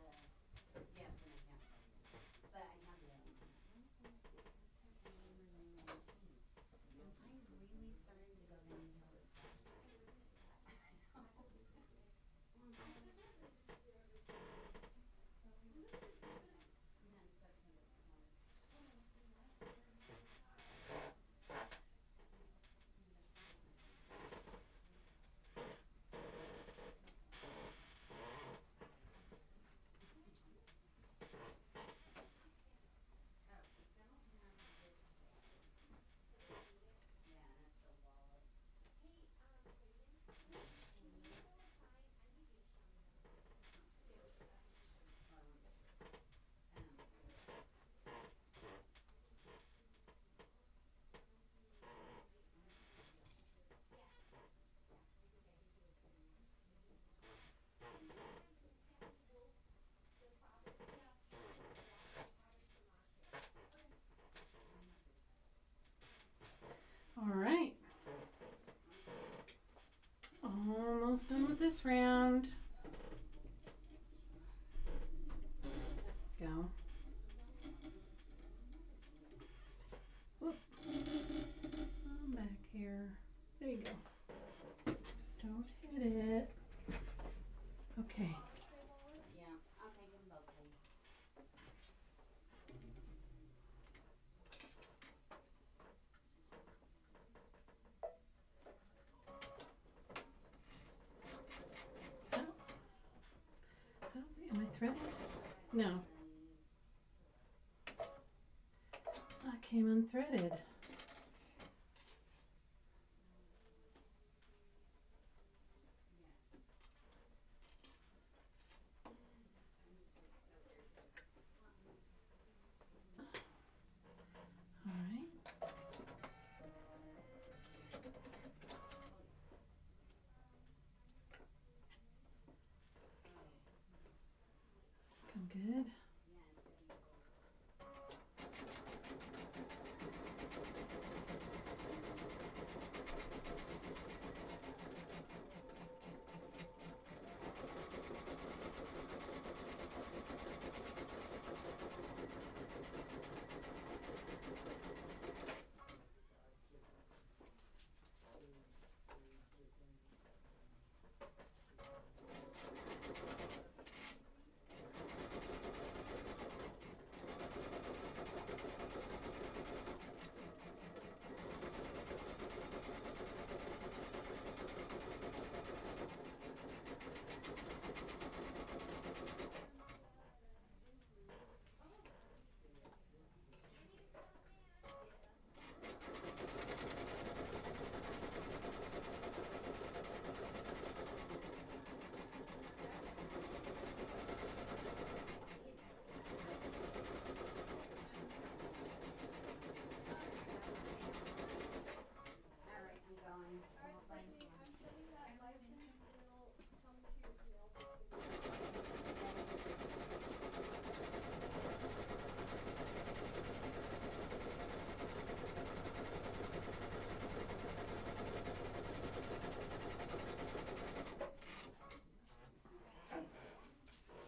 yes, and I can't find it. But I have it. All right. Almost done with this round. Go. Whoop. I'm back here. There you go. Don't hit it. Okay. Am I threaded? No. I came unthreaded. All right. Come good.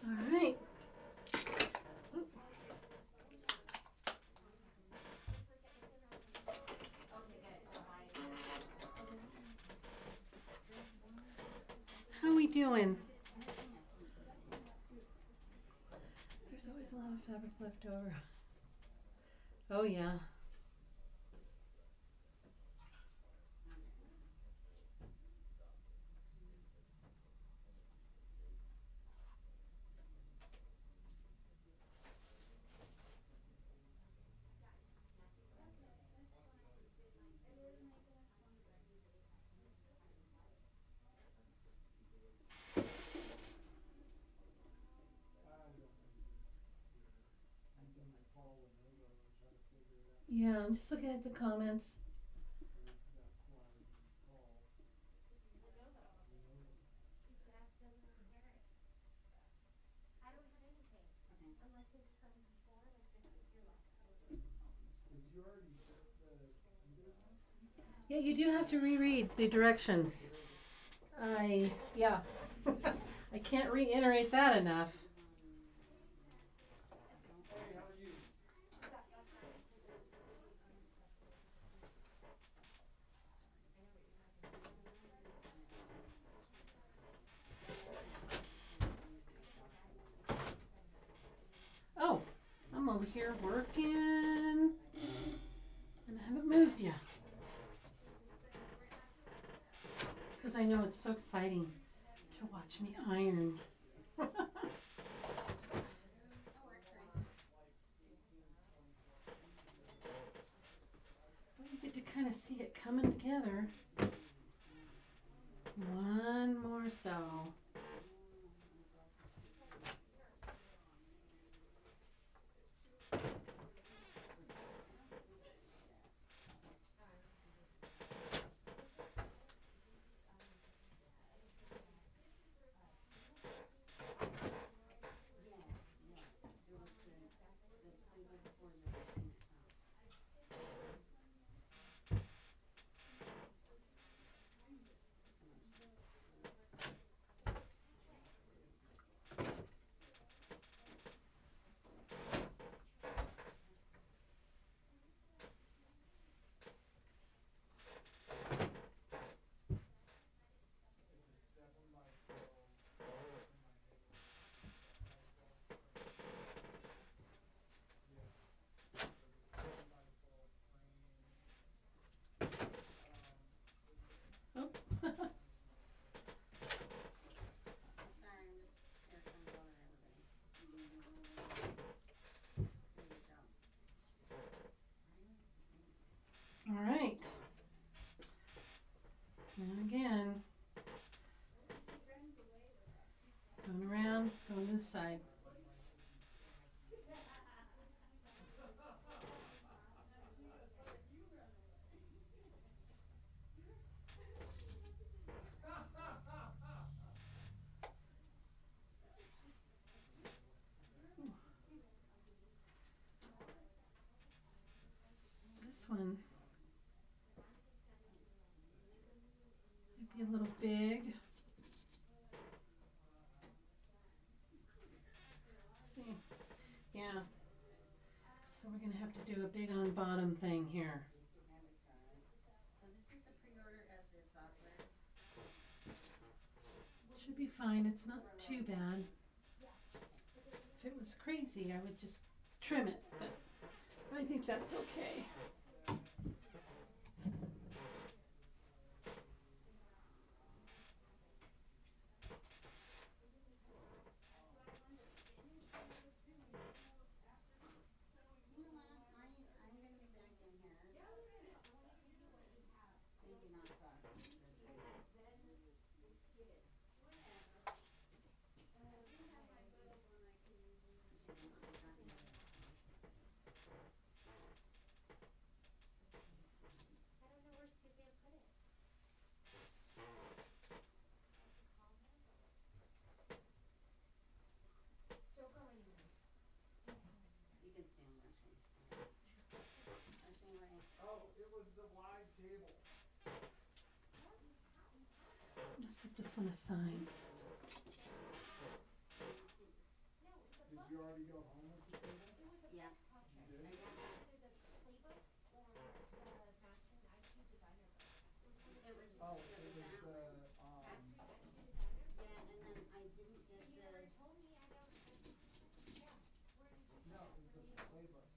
All right. How we doing? There's always a lot of fabric left over. Oh yeah. Yeah, I'm just looking at the comments. Yeah, you do have to reread the directions. Yeah. I can't reiterate that enough. I'm over here working, and I haven't moved yet. Because I know it's so exciting to watch me iron. You get to kind of see it coming together. One more so. Oh. All right. And again, going around, going to this side. This one might be a little big. Let's see. Yeah. So we're going to have to do a big on bottom thing here. Should be fine. It's not too bad. If it was crazy, I would just trim it, but I think that's okay. Oh, it was the wide table. I'm gonna set this one aside. Did you already go home with the table? Yeah. You did? Oh, it was the, no, it was the playbook.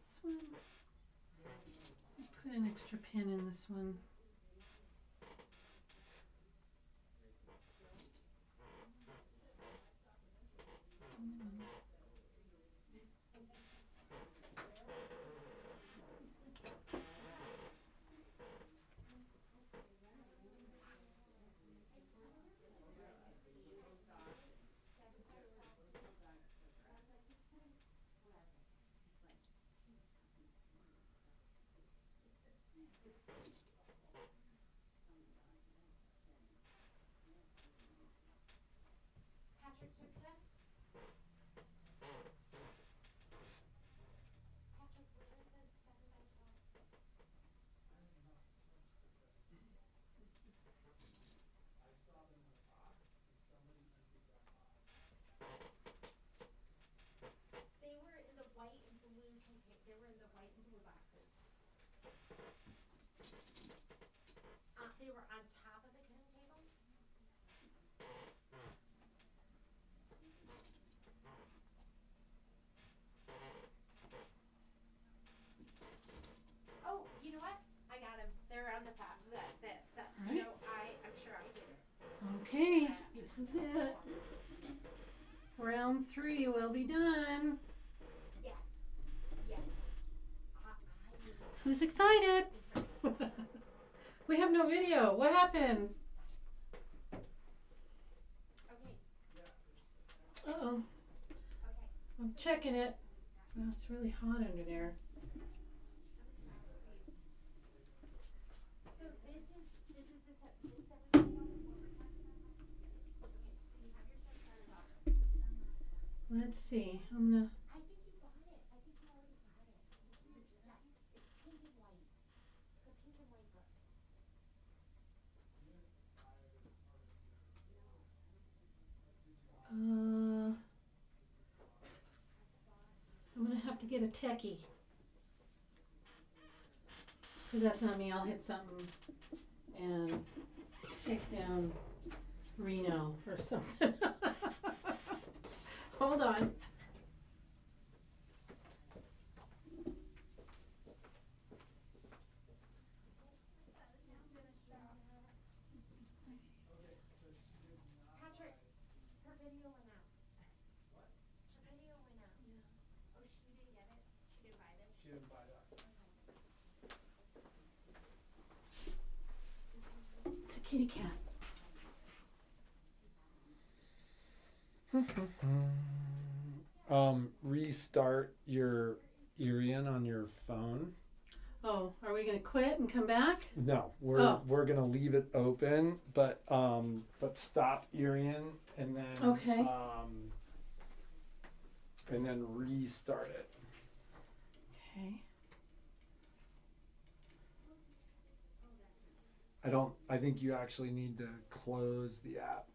This one, put an extra pin in this one. Patrick there? Patrick, where is the 7x12? I saw them in a box and somebody emptied that box. They were in the white and blue they were in the white and blue boxes. They were on top of the kitchen table. Oh, you know what? I got them. They're on the top. All You right. know, I'm sure I did it. Okay, this is it. Round 3 will be done. Yes. Yes. Who's excited? We have no video. What happened? Okay. Uh-oh. Okay. I'm checking it. Oh, it's really hot under there. So this is the 7x12 what we're talking about. Okay. So you have your 7x12. Let's see. I'm gonna. I think you bought it. I think you already bought it. I think you're stuck. It's pink and white. It's a pink and white book. I'm gonna have to get a techie. Because that's not me. I'll hit something and take down Reno or something. Hold on. Patrick, her video went out. What? Her video went out. Yeah. Oh, she didn't get it? She didn't buy this? She didn't buy that. It's a kitty cat. Restart your Irian on your phone. Oh, are we gonna quit and come back? No, Oh. we're gonna leave it open, but stop Irian and then Okay. And then restart it. Okay. I think you actually need to close the app.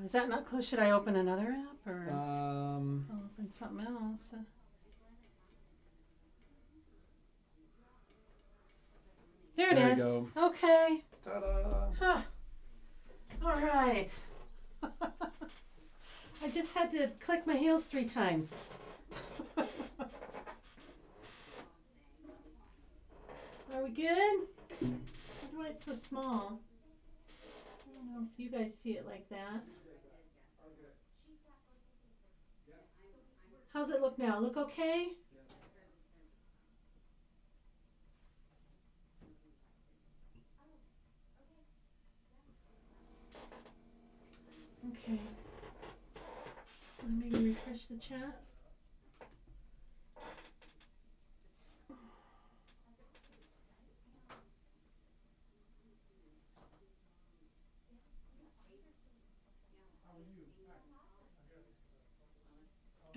Is that not close? Should I open another app or Um, I'll open something else? There it There you is. go. Okay. ta-da! Huh. All right. I just had to click my heels 3 times. Are we good? Why it's so small? I don't know if you guys see it like that. How's it look now? Look okay? Okay. Let me refresh the chat.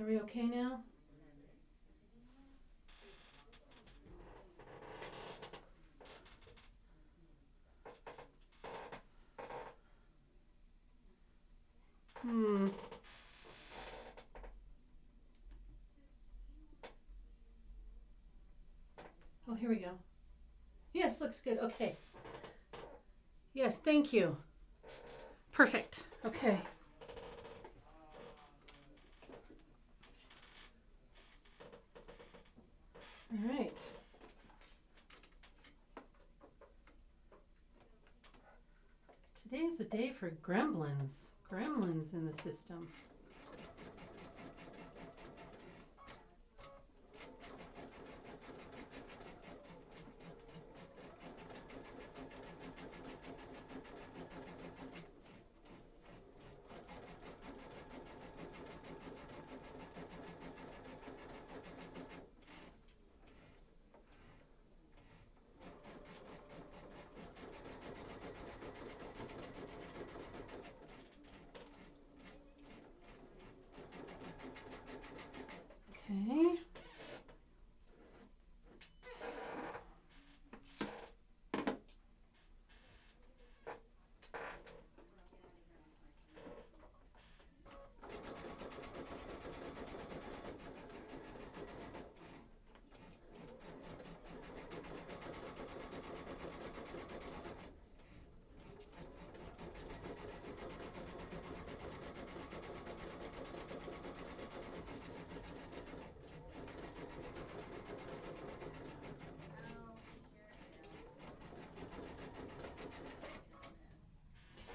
Are we okay now? Oh, here we go. Yes, looks good. Okay. Yes, thank you. Perfect. Okay. All right. Today's a day for gremlins. Gremlins in the system. Okay.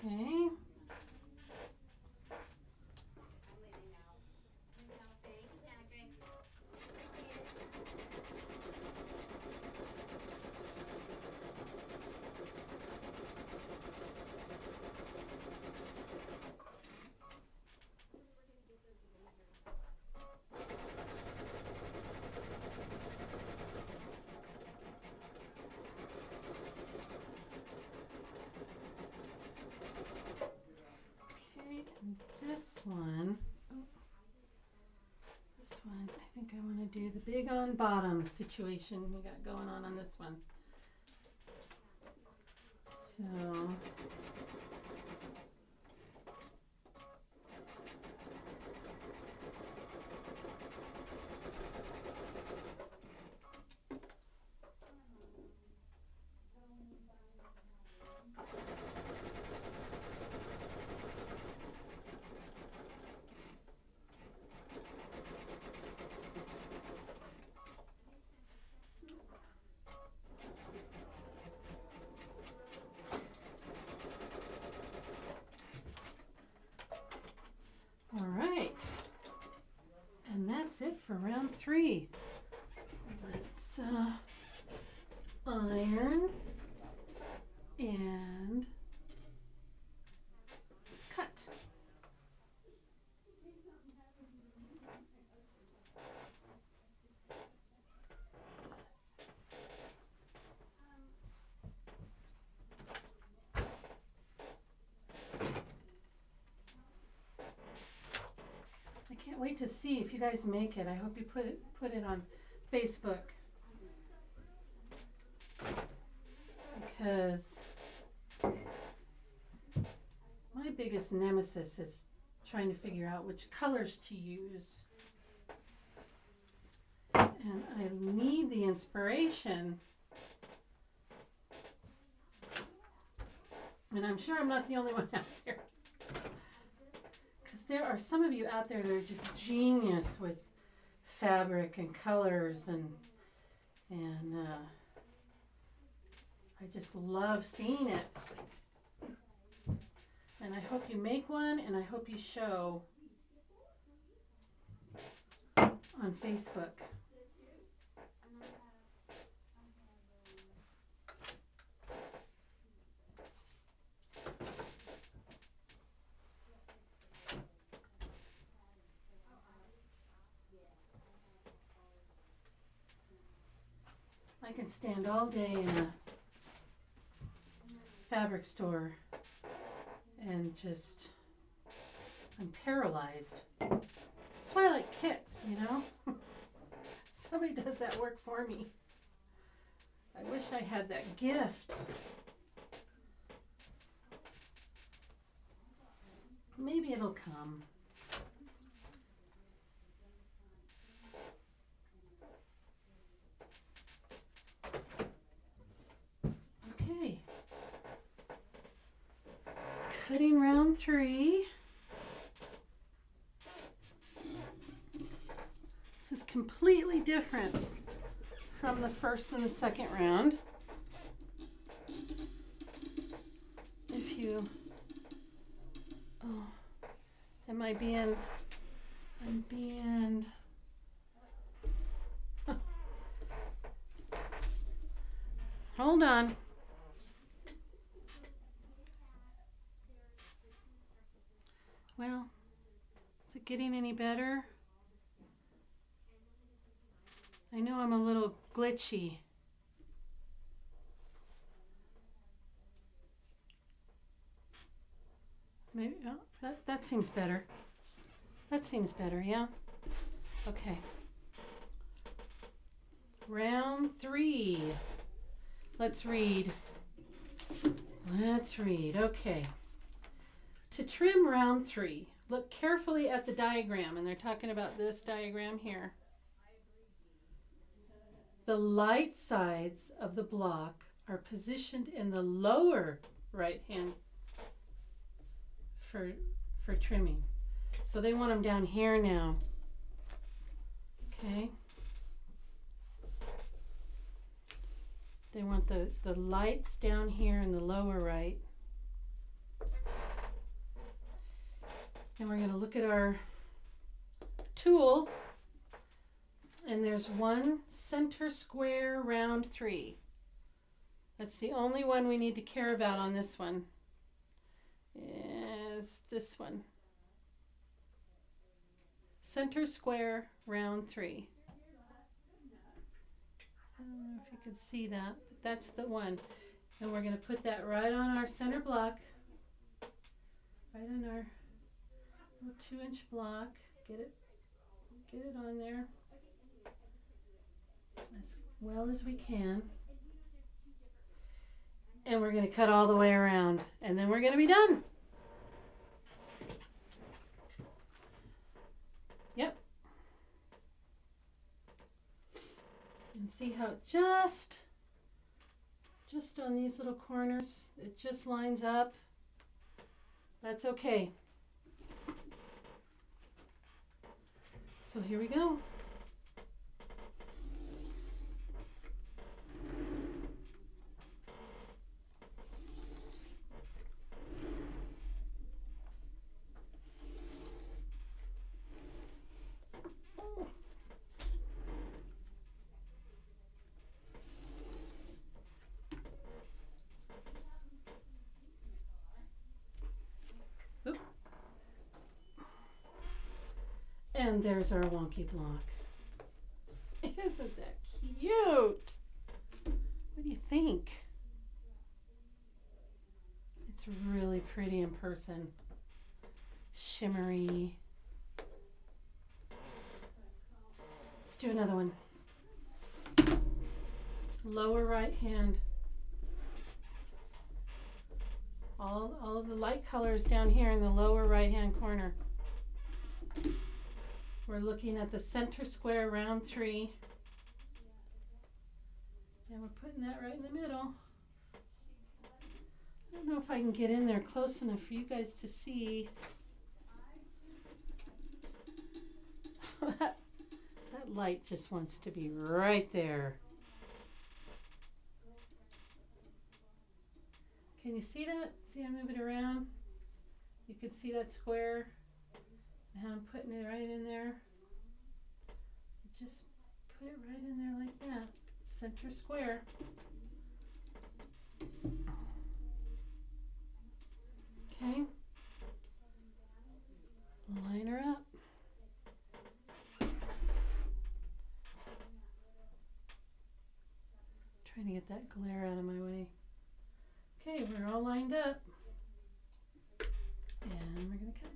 Okay. Okay, and this one, I think I want to do the big on bottom situation we got going on this one. So, all right. And that's it for round 3. Let's iron and cut. I can't wait to see if you guys make it. I hope you put it on Facebook. Because my biggest nemesis is trying to figure out which colors to use. And I need the inspiration. And I'm sure I'm not the only one out there. Because there are some of you out there that are just genius with fabric and colors and I just love seeing it. And I hope you make one and I hope you show on Facebook. I can stand all day in a fabric store and just, I'm paralyzed. That's why I like kits, you know? Somebody does that work for me. I wish I had that gift. Maybe it'll come. Okay. Cutting round 3. This is completely different from the first and the second round. If you, oh, am I being, I'm being, huh. Hold on. Well, is it getting any better? I know I'm a little glitchy. Maybe, oh, that seems better. That seems better, yeah? Okay. Round 3. Let's read. Okay. To trim round 3, look carefully at the diagram, and they're talking about this diagram here. The light sides of the block are positioned in the lower right hand for trimming. So they want them down here now. Okay. They want the lights down here in the lower right. And we're going to look at our tool. And there's one center square round 3. That's the only one we need to care about on this one. Is this one. Center square round 3. I don't know if you can see that, but that's the one. And we're going to put that right on our center block. Right on our little 2-inch block. Get it on there as well as we can. And we're going to cut all the way around, and then we're going to be done. Yep. And see how it just on these little corners, it just lines up. That's okay. So here we go. And there's our wonky block. Isn't that cute? What do you think? It's really pretty in person. Shimmery. Let's do another one. Lower right hand. All of the light colors down here in the lower right hand corner. We're looking at the center square round 3. And we're putting that right in the middle. I don't know if I can get in there close enough for you guys to see. That light just wants to be right there. Can you see that? See, I move it around. You can see that square. Now I'm putting it right in there. Just put it right in there like that. Center square. Okay. Line her up. Trying to get that glare out of my way. Okay, we're all lined up. And we're going to cut.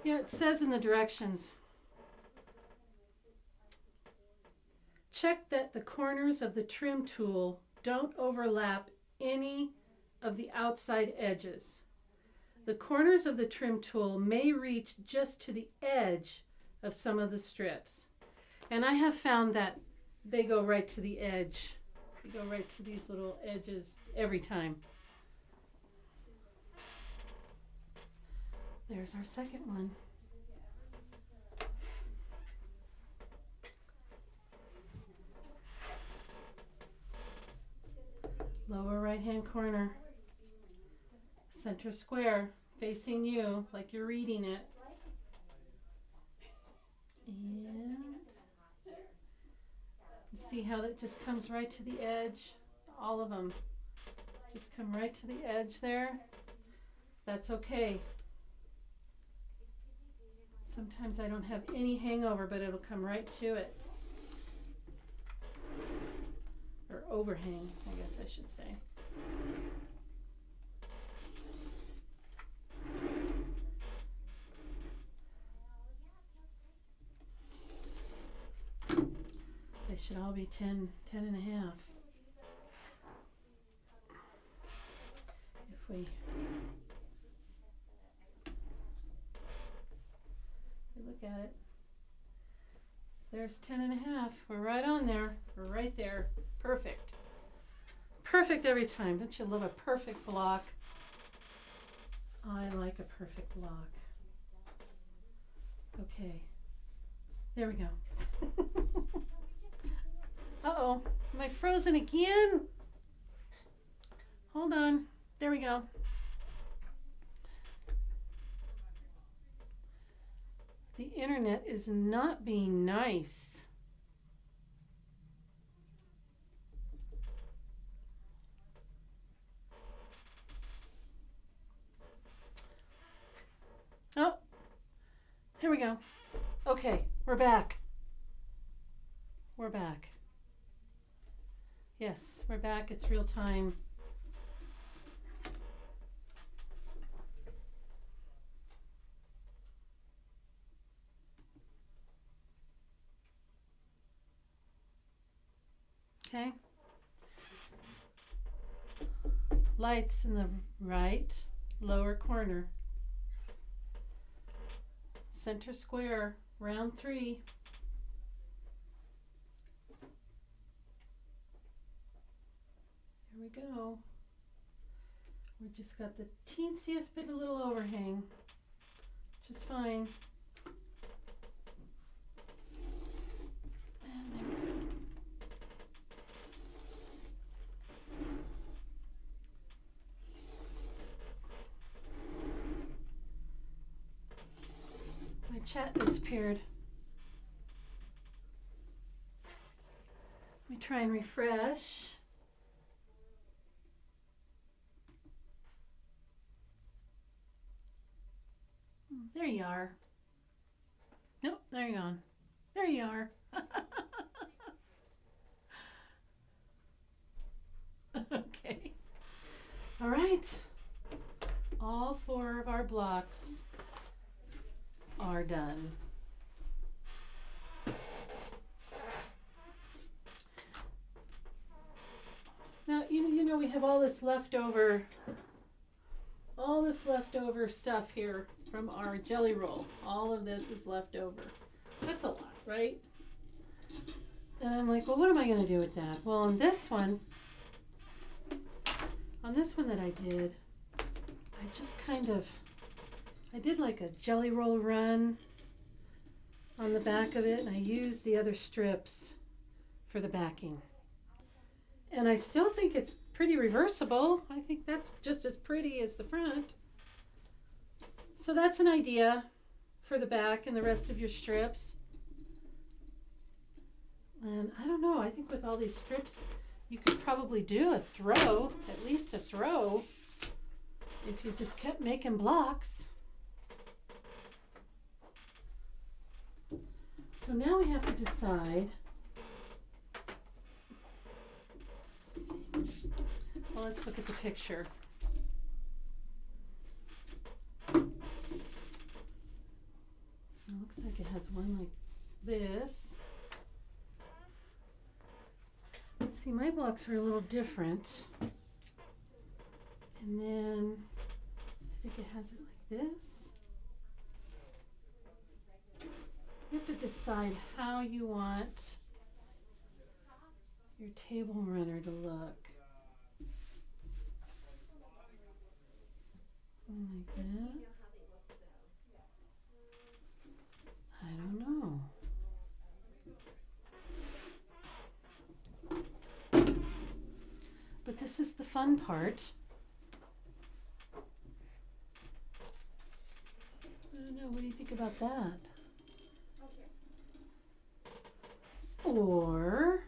Yeah, it says in the directions, check that the corners of the trim tool don't overlap any of the outside edges. The corners of the trim tool may reach just to the edge of some of the strips. And I have found that they go right to the edge. They go right to these little edges every time. There's our second one. Lower right hand corner. Center square, facing you like you're reading it. And you see how that just comes right to the edge? All of them just come right to the edge there. That's okay. Sometimes I don't have any hangover, but it'll come right to it. Or overhang, I guess I should say. They should all be 10 and a half. If we look at it, there's 10 and a half. We're right on there. We're right there. Perfect. Perfect every time. Don't you love a perfect block? I like a perfect block. Okay. There we go. Uh-oh. Am I frozen again? Hold on. There we go. The internet is not being nice. Oh, here we go. Okay, we're back. We're back. Yes, we're back. It's real time. Okay. Lights in the right lower corner. Center square, round 3. Here we go. We just got the teensiest bit of little overhang, which is fine. And there we go. My chat disappeared. Let me try and refresh. There you are. Nope, there you're gone. There you are. Okay. All right. All 4 of our blocks are done. Now, you know we have all this leftover stuff here from our jelly roll. All of this is left over. That's a lot, right? And I'm like, well, what am I going to do with that? Well, on this one that I did, I just I did like a jelly roll run on the back of it, and I used the other strips for the backing. And I still think it's pretty reversible. I think that's just as pretty as the front. So that's an idea for the back and the rest of your strips. And I don't know, I think with all these strips, you could probably do a throw, at least a throw, if you just kept making blocks. So now we have to decide. Well, let's look at the picture. It looks like it has one like this. Let's see, my blocks are a little different. And then I think it has it like this. You have to decide how you want your table runner to look. Like that. I don't know. But this is the fun part. I don't know, what do you think about that? Or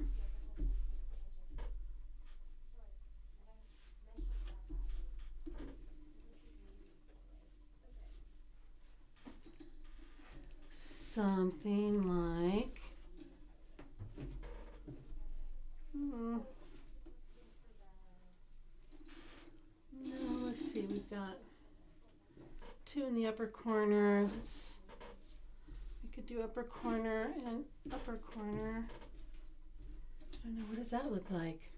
something like we've got 2 in the upper corner. We could do upper corner and upper corner. I don't know, what does that look like?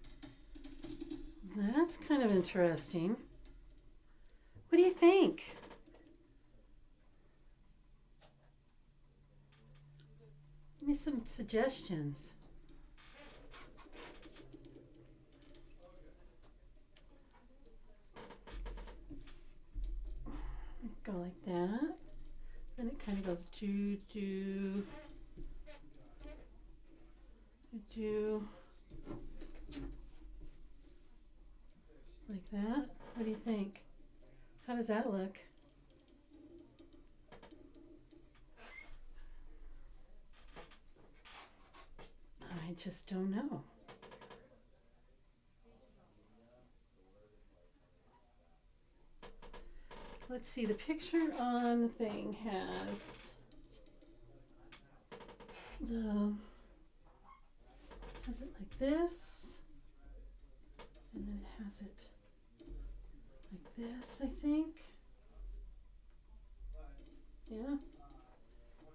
That's kind of interesting. What do you think? Give me some suggestions. Go like that. Then it kind of goes do like that. What do you think? How does that look? I just don't know. Let's see, the picture on the thing has it like this, and then it has it like this, I think. Yeah.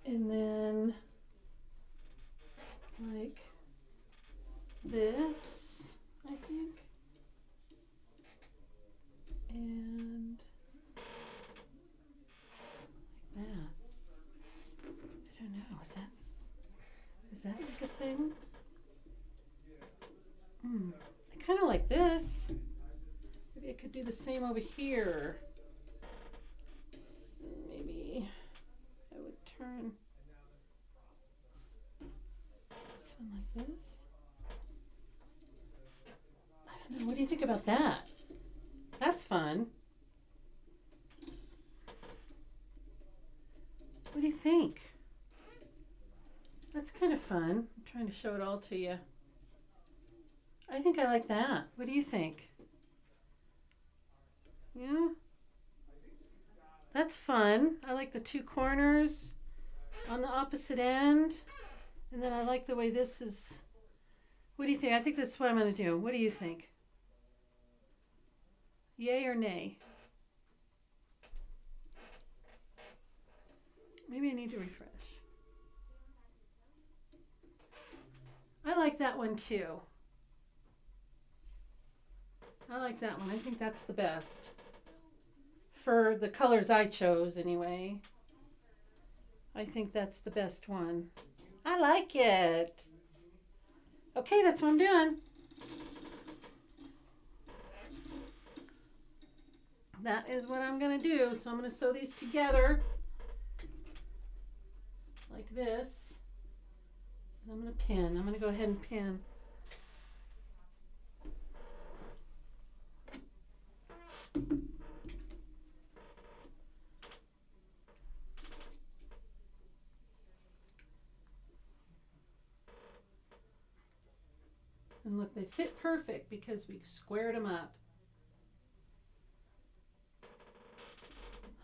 And then like this, I think. And like that. I don't know, is that like a thing? I kind of like this. Maybe I could do the same over here. So maybe I would turn this one like this. I don't know, what do you think about that? That's fun. What do you think? That's kind of fun. I'm trying to show it all to you. I think I like that. What do you think? Yeah? That's fun. I like the 2 corners on the opposite end. And then I like the way this is. What do you think? I think this is what I'm going to do. What do you think? Yay or nay? Maybe I need to refresh. I like that one too. I like that one. I think that's the best. For the colors I chose anyway. I think that's the best one. I like it. Okay, that's what I'm doing. That is what I'm going to do. So I'm going to sew these together like this. And I'm going to pin. I'm going to go ahead and pin. And look, they fit perfect because we squared them up.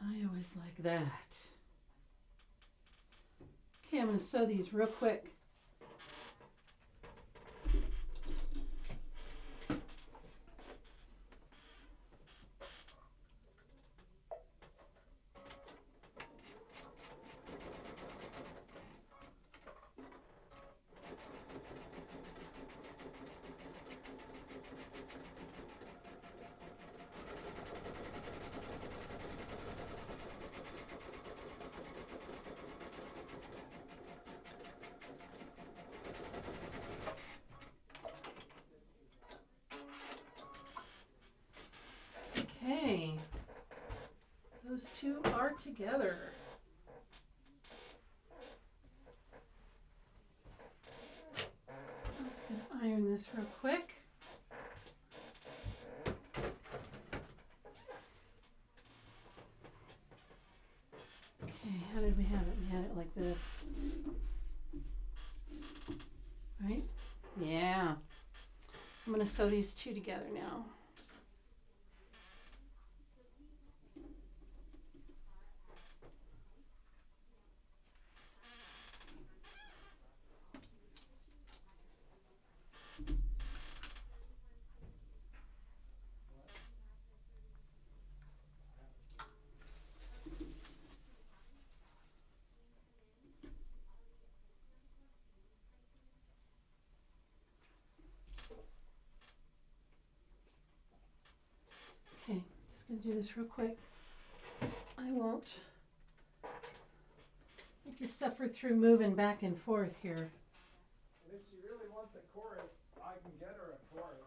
I always like that. Okay, I'm going to sew these real quick. Okay, those 2 are together. I'm just going to iron this real quick. Okay, how did we have it? We had it like this. Right? Yeah. I'm going to sew these 2 together now. gonna do this real quick. I won't make you suffer through moving back and forth here. And if she really wants a chorus, I can get her a chorus.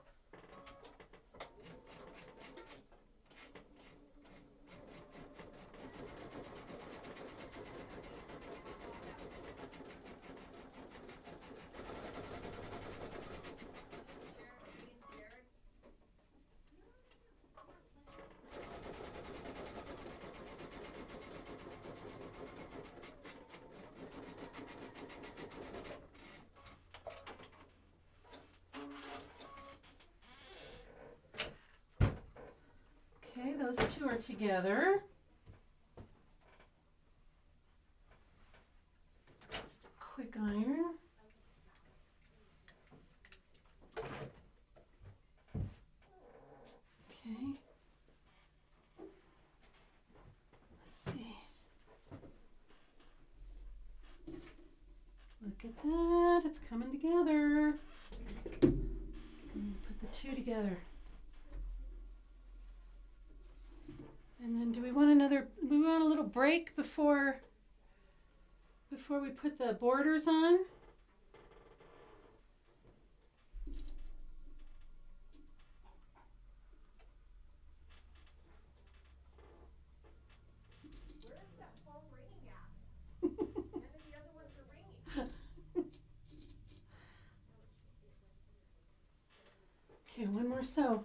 Okay, those two are together. Just a quick iron. Okay. Let's see. Look at that, it's coming together. Put the two together. And then do we want a little break before we put the borders on? Where is that phone ringing at? None of the other ones are ringing. Okay, one more sew.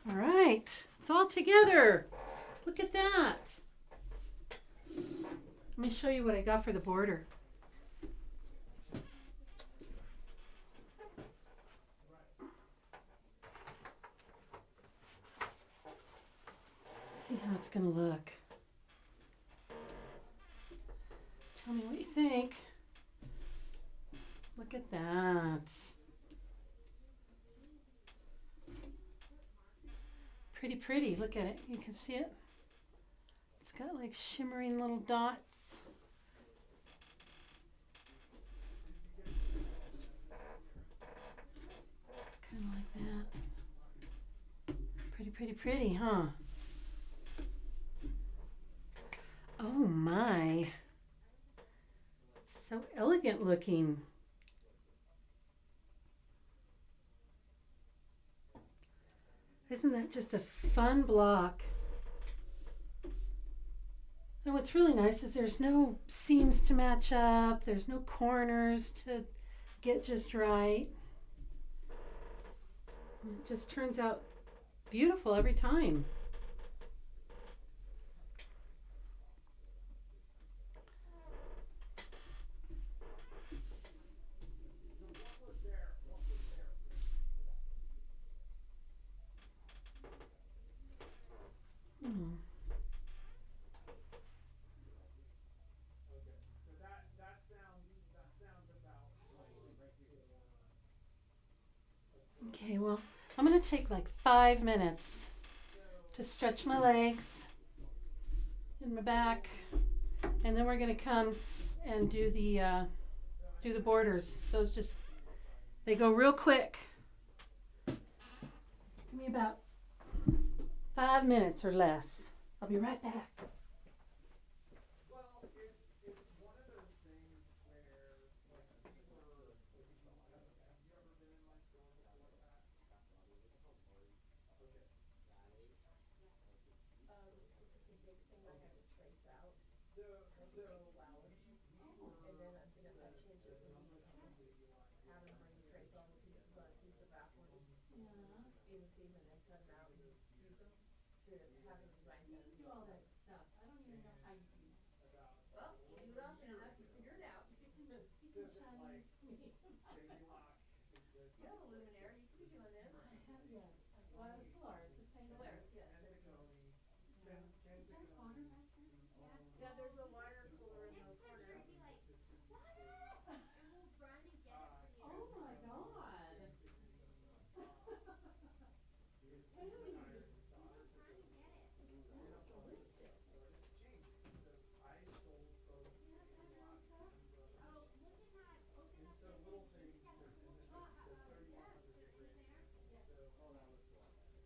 All right, it's all together. Look at that. Let me show you what I got for the border. See how it's gonna look. Tell me what you think. Look at that. Pretty pretty, look at it, you can see it. It's got like shimmering little dots. Kind of like that. Pretty, pretty, pretty, huh? Oh my. It's so elegant looking. Isn't that just a fun block? And what's really nice is there's no seams to match up, there's no corners to get just right. And it just turns out beautiful every time. Okay, well, I'm going to take like 5 minutes to stretch my legs and my back, and then we're going to come and do the borders. Those just, they go real quick. Give me about 5 minutes or less. I'll be right back. This is a big thing I had to trace out. Yeah. Steam seam and then cut them out and use them to have a design You center. can do all that stuff. I don't even know how you do it. Well, you do it often enough, you figure it out. Speak in Chinese to me. Baby lock. You have a luminaire, you could be doing this. I have, yes. Well, it's Solaris, but same. Solaris, yes, there you go. Is there water back there? Yeah, there's a water cooler in the Next time corner. you're gonna be like, water! And we'll run and get it for you. Oh my God. We'll run and get it. It's delicious. Oh, look at that, open up the little thing. things, It's got and a this is whole the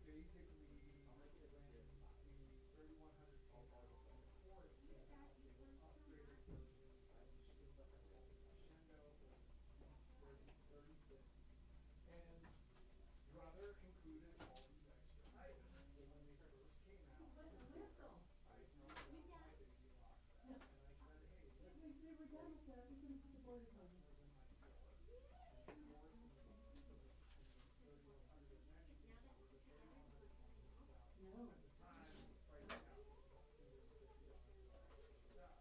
3100 Is it in there? Basically, when the 3100 came out, the Forest came out, they were upgraded versions of the Shendo, it's called Shendo 3050. And Brother included all these extra items. So when they first came out, Whistle. I brought my baby lock back, and I said, hey, listen, We were done with that. We're gonna put the border on. customers in my store, and of course, for the 3100 of next year, Now that so we the put together, 3100 it's like, oh. No. at the time, price out was about $250 of extra stuff.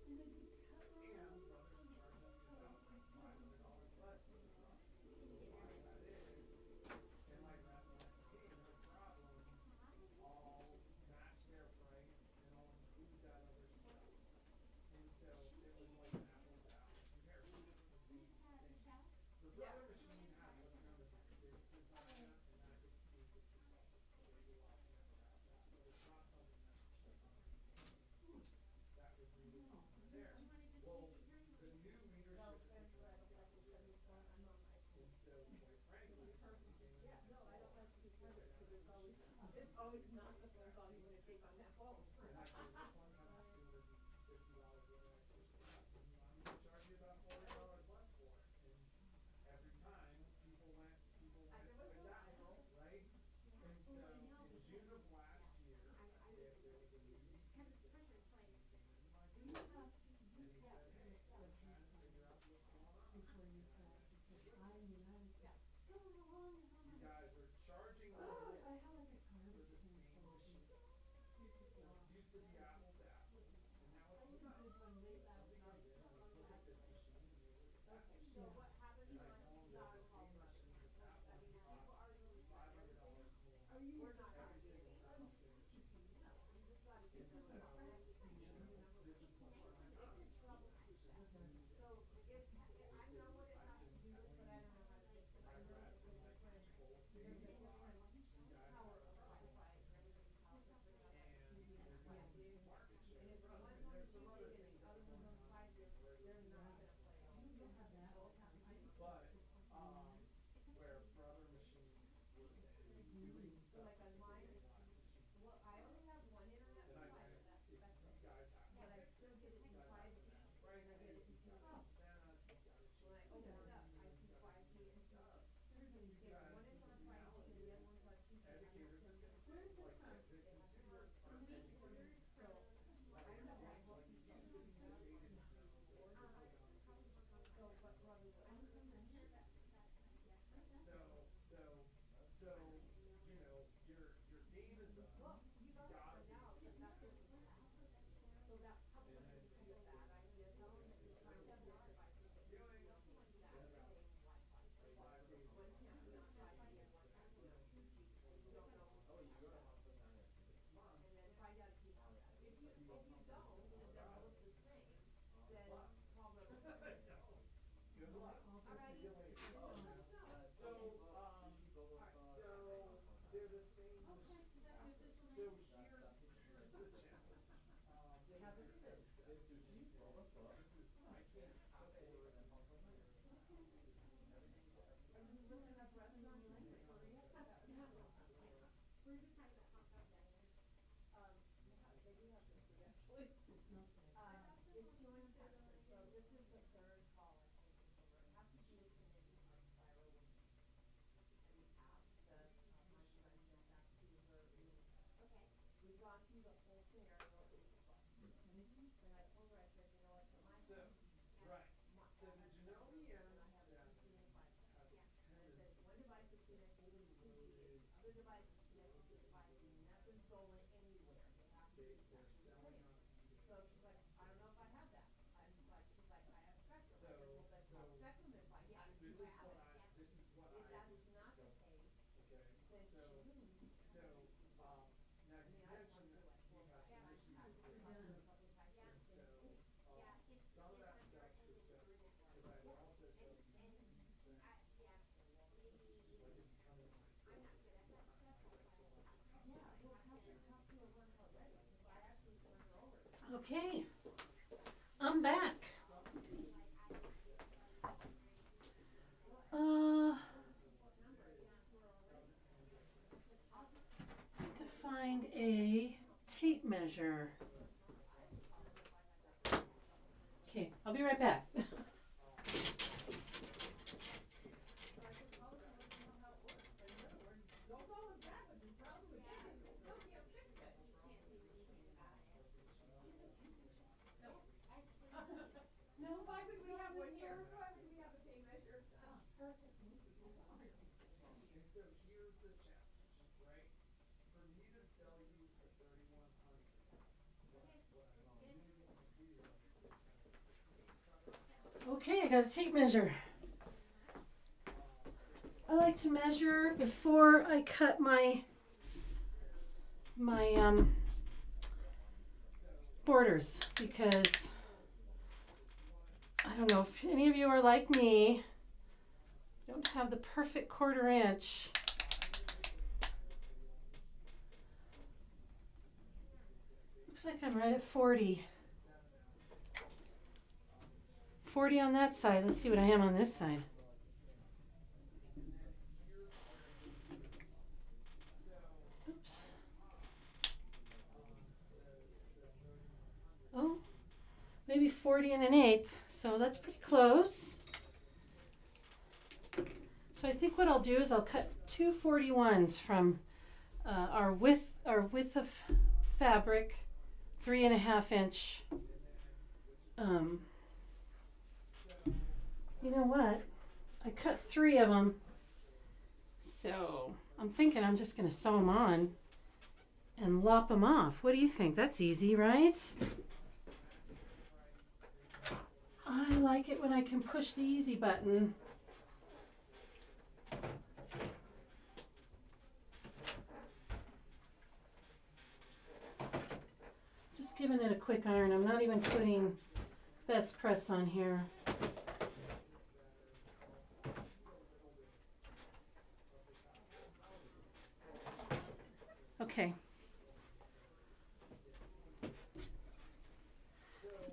And then you cut And off. Brothers charged us about $500 less for the product. Why that is, and my rep went, hey, no problem, I'll match their price and I'll include that other stuff. And so it was like an apples to apples comparison, it's the same thing. The Brother machine has what's known as a stick design, and that's exclusive to Brother. Baby locks never have that, but it's not something that's on people's machines. That was needed on there. Do you wanna just Well, take it here? the new leadership is taking and so quite frankly, it's something Yeah, no, I don't like to be sit private down because and it's always not the phone call you wanna take on that phone. And I said, this one comes with $250 worth of extra stuff, and I'm gonna charge you about $40 less for it. And every time, people went with that, right? And so in June of last year, there was a meeting, Cause it's pressure, it's like, in my store, and he said, hey, I'm trying to figure out what's going on. Before you cut, because I mean, I was going along and I'm You like, guys are charging oh, more I had like a for garbage the can same full of machines. stupid So stuff. it used to be apples to apples, and now I it's even not. did one late last Somebody night. comes in and they look at this machine and they look at that machine. So what happens And when I tell them that the same machine with that one costs $500 more Are you? We're not every happy. single time you say machine. You just gotta get And them so, out. this is the one I got. So it's, I know what it has to do with, but I don't know how to fix it. I I know read it's a from like different, people, there's a baby different lock, you guys power have of a problem. Wi-Fi in everybody's house. And there's like these market share. And if growth. one's And on there's 2 some other gig and things the that other are one's going on on. 5 gig, they're not gonna play all. You don't have that. But, where Brother machines were doing So stuff like on that mine, baby lock machines. well, I only have one internet Then I provider, went, that's if you Spectrum. guys have. But I still get it in You guys 5G, have and prices, I get it in you've got 2G. antennas, you've got a When I cheap open it port, up, I see you've got 5G and stuff. Everybody's You if guys, one is on the 5G and the other one's on 2G, I'm not educators sending are it. Where is this like, from? the consumers so aren't we educated. ordered So, from. Like, I don't know, I hope like, you it get used to be the dated zone, So, but probably what I'm So, you know, your game is up. Well, you got it Gotta for be now, sticky. but that is, so that probably And then would be a bad idea, tell them that you're trying to have devices that you doing don't use that send same out Wi-Fi. So 5 days. one can't be on 5G and one can't be on 2G, you don't know. Oh, you go to house sometime in 6 months. And then find out if you have that. If you don't, and they're both the same, then call them. Good luck. Alrighty. See you later. So, so they're the same machine. So here's the challenge. They have everything. They have sushi, roll up This is, I can't afford and pump Are you looking up restaurants in Korea? We're just talking about hot dog diners. They do have to food actually. It's not bad. It's showing Texas, so this is the third call I'm taking over. It has to do with Committee on Spiral Week. And we have the, my president back to her room. Okay. We've gone through the whole scenario at least twice. And I told her, I said, you know what, for my. So, right, so the Genome And I have EM7 15 and 5. has a And I said, tendency one device is gonna hold you going anywhere. They have to be exactly the same. So she's like, I don't know if I have that. I'm just like, she's like, I have spectrum. I said, well, then tell spectrum if I have it, you have it. This is what If I that would is not the double. case, Okay. then So she needs to so come in. now I you mean, I had mentioned to that do like 4 you've or had 5 some times. issues We've with talked this. a couple times for the And same so thing. some of that stuff is just because I would also tell you you spend like if you come into my store, it's behind my desk a bunch of tough Yeah, stuff. well, how's your top tour runs already? Because I actually turned her over. Okay, I'm back. To find a tape measure. Okay, I'll be right back. So I said, call us and let me know how it works. But in other words, don't call us back with this problem again. We still can't fix it. Do you have a tape measure? No. No? Why would we have one here? Why would we have a tape measure? Perfect, thank you. And so here's the challenge, right? For me to sell you for 3,100, what I really want to do is kind of please cover my costs. Okay, I got a tape measure. I like to measure before I cut my borders because I don't know if any of you are like me, don't have the perfect 1/4 inch. Looks like I'm right at 40. 40 on that side. Let's see what I am on this side. Oops. Oh, maybe 40 and 1/8. So that's pretty close. So I think what I'll do is I'll cut 2 41s from our width of fabric, 3.5 inch. You know what? I cut 3 of them. So I'm thinking I'm just going to sew them on and lop them off. What do you think? That's easy, right? I like it when I can push the easy button. Just giving it a quick iron. I'm not even putting best press on here. Okay. It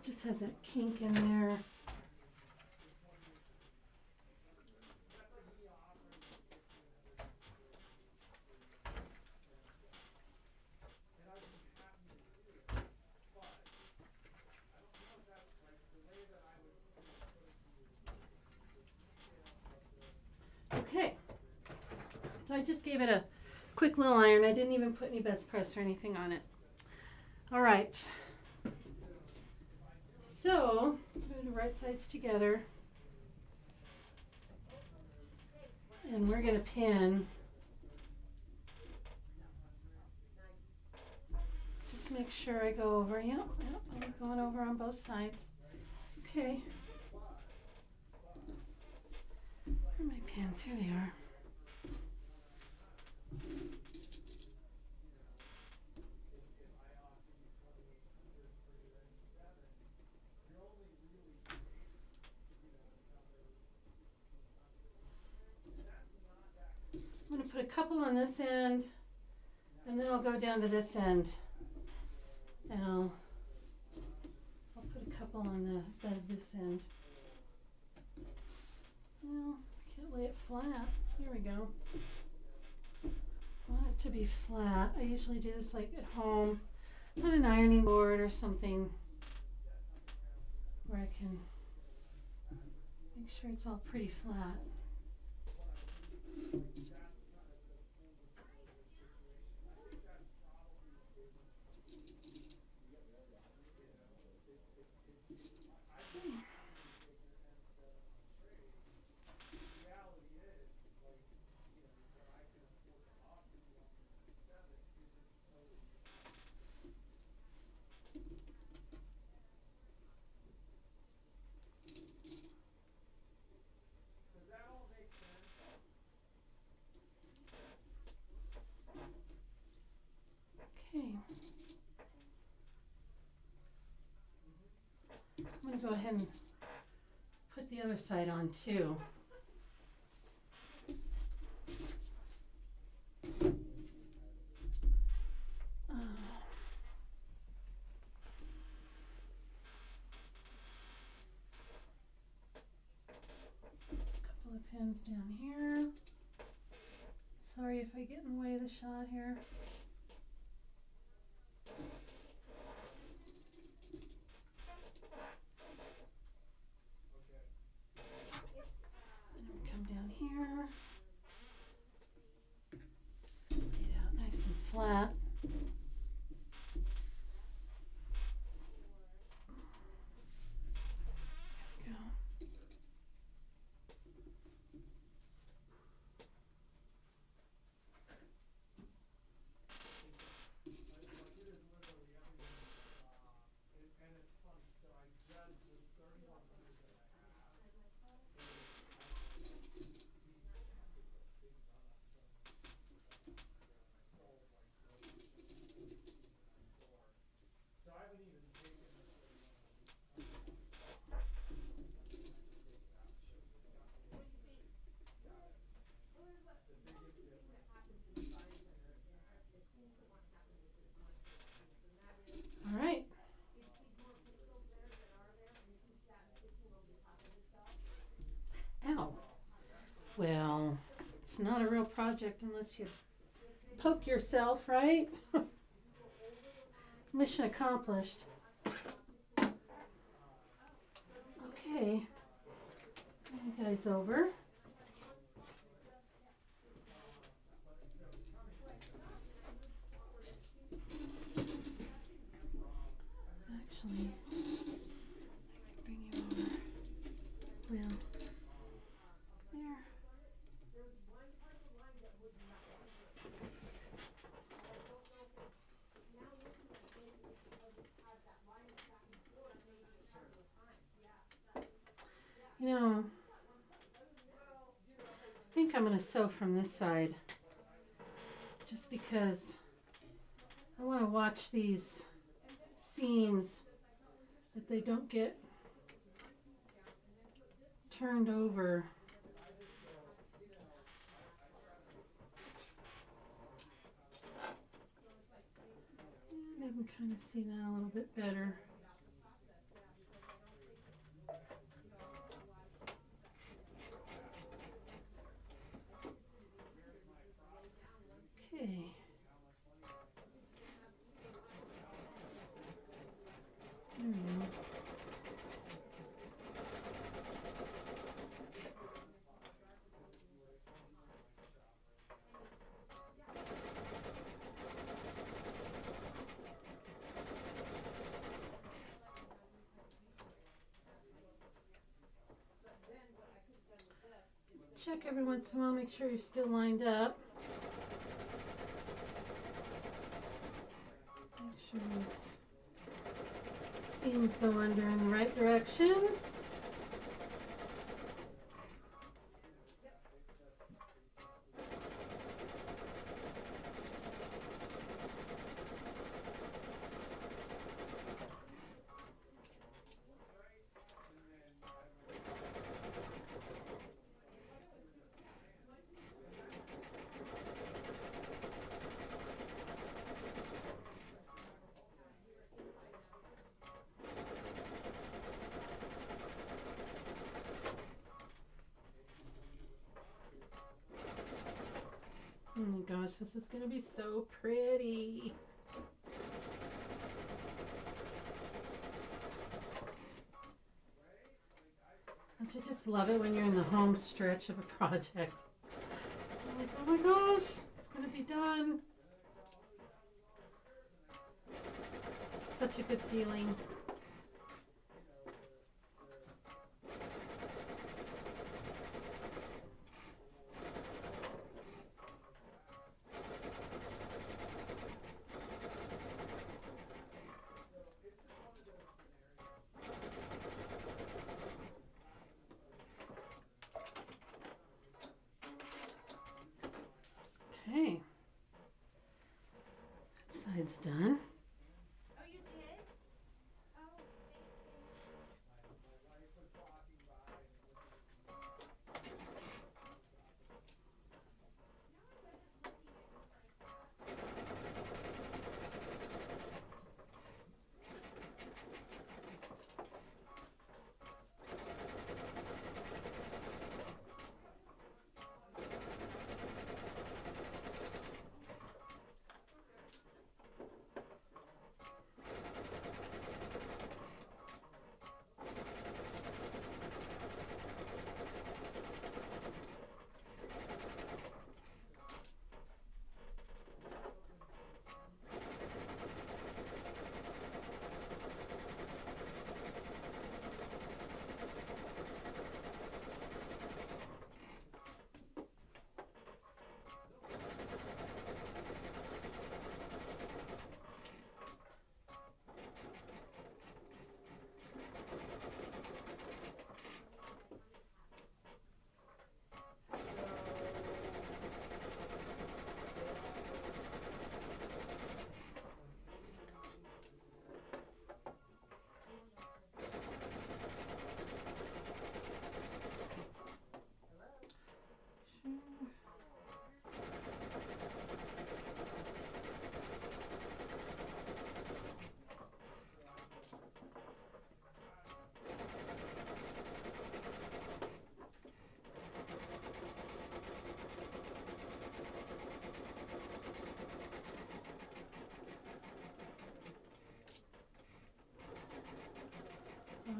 just has that kink in there. Okay. So I just gave it a quick little iron. I didn't even put any best press or anything on it. All right. So, put the right sides together. And we're going to pin. Just make sure I go over. Yep, I'm going over on both sides. Okay. Where are my pins? Here they are. I'm going to put a couple on this end, and then I'll go down to this end, and I'll put a couple on this end. Well, can't lay it flat. There we go. I want it to be flat. I usually do this like at home on an ironing board or something where I can make sure it's all pretty flat. Okay. I'm going to go ahead and put the other side on too. Couple of pins down here. Sorry if I get in the way of the shot here. And then come down here. Lay it out nice and flat. There we go. And it's funny, so I just with 31 years that I have, big run up some I sold like so I haven't even taken the 31. All right. Ow. Well, it's not a real project unless you poke yourself, right? Mission accomplished. Okay. Bring you guys over. Actually, bring you over. Well, there. You know, I think I'm going to sew from this side just because I want to watch these seams that they don't get turned over. And I can kind of see that a little bit better. Okay. There we go. Check every once in a while, make sure you're still lined up. Make sure these seams go under in the right direction. Oh my gosh, this is going to be so pretty. Don't you just love it when you're in the home stretch of a project? You're like, oh my gosh, it's going to be done. It's such a good feeling. Okay. That side's done. Oh, you did? Oh, thanks, babe. My wife was walking by and looking at me.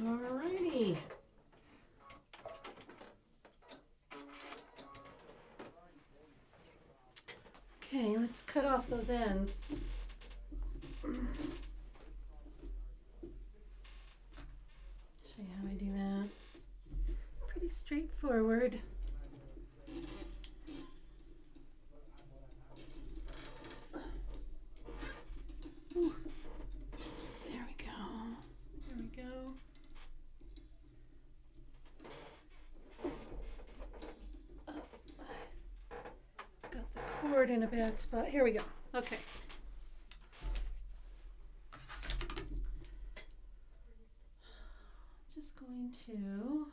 Alrighty. Okay, let's cut off those ends. Show you how I do that. Pretty straightforward. Ooh. There we go. There we go. Got the cord in a bad spot. Here we go. Okay. Just going to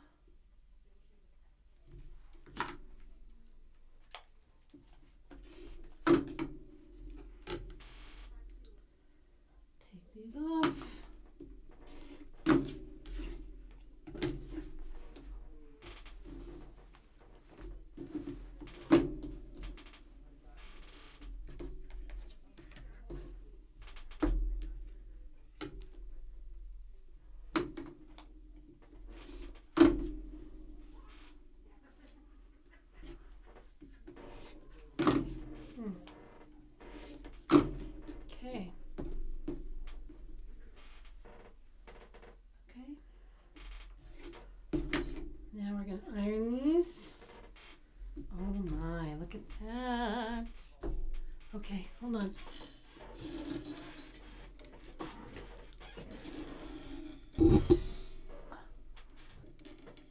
take these off. Okay. Okay. Now we're gonna iron these. Oh my, look at that. Okay, hold on.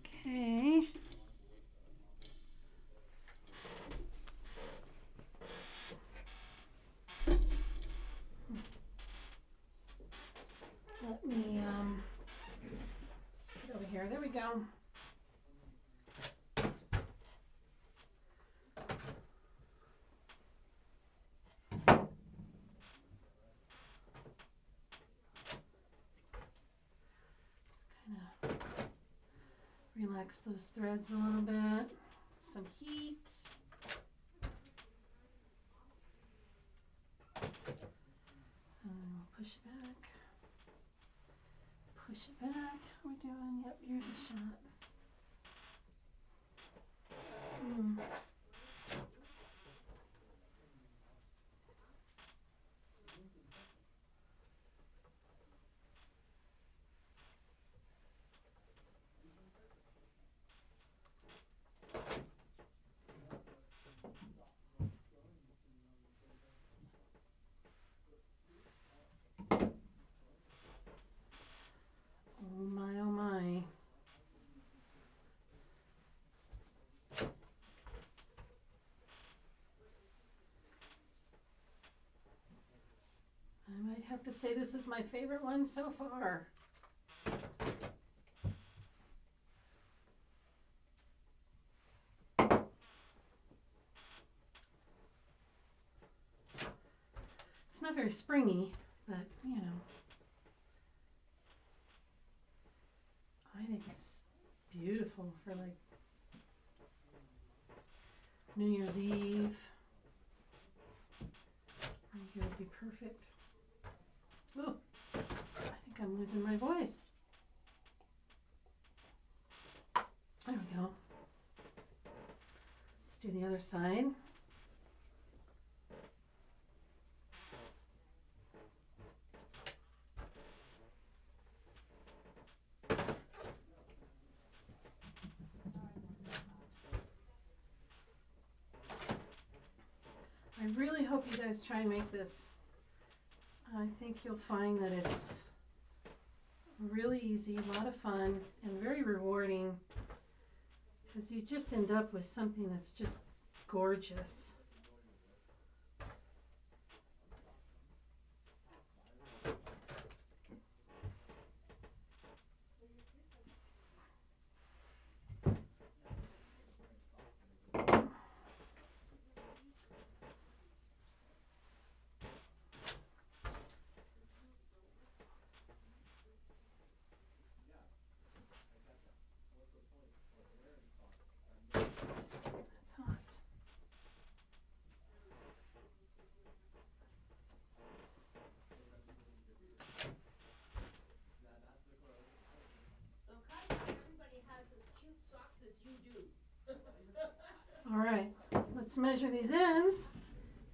Okay. Let me get over here. There we go. Let's kind of relax those threads a little bit. Some heat. And then we'll push it back. Push it back. How are we doing? Yep, you're the shot. Oh my, oh my. have to say this is my favorite one so far. It's not very springy, but you know, I think it's beautiful for like New Year's Eve. I think it would be perfect. Oh, I think I'm losing my voice. There we go. Let's do the other side. I really hope you guys try and make this. I think you'll find that it's really easy, a lot of fun, and very rewarding, because you just end up with something that's just gorgeous. It's hot. So kind of everybody has as cute socks as you do. All right, let's measure these ends.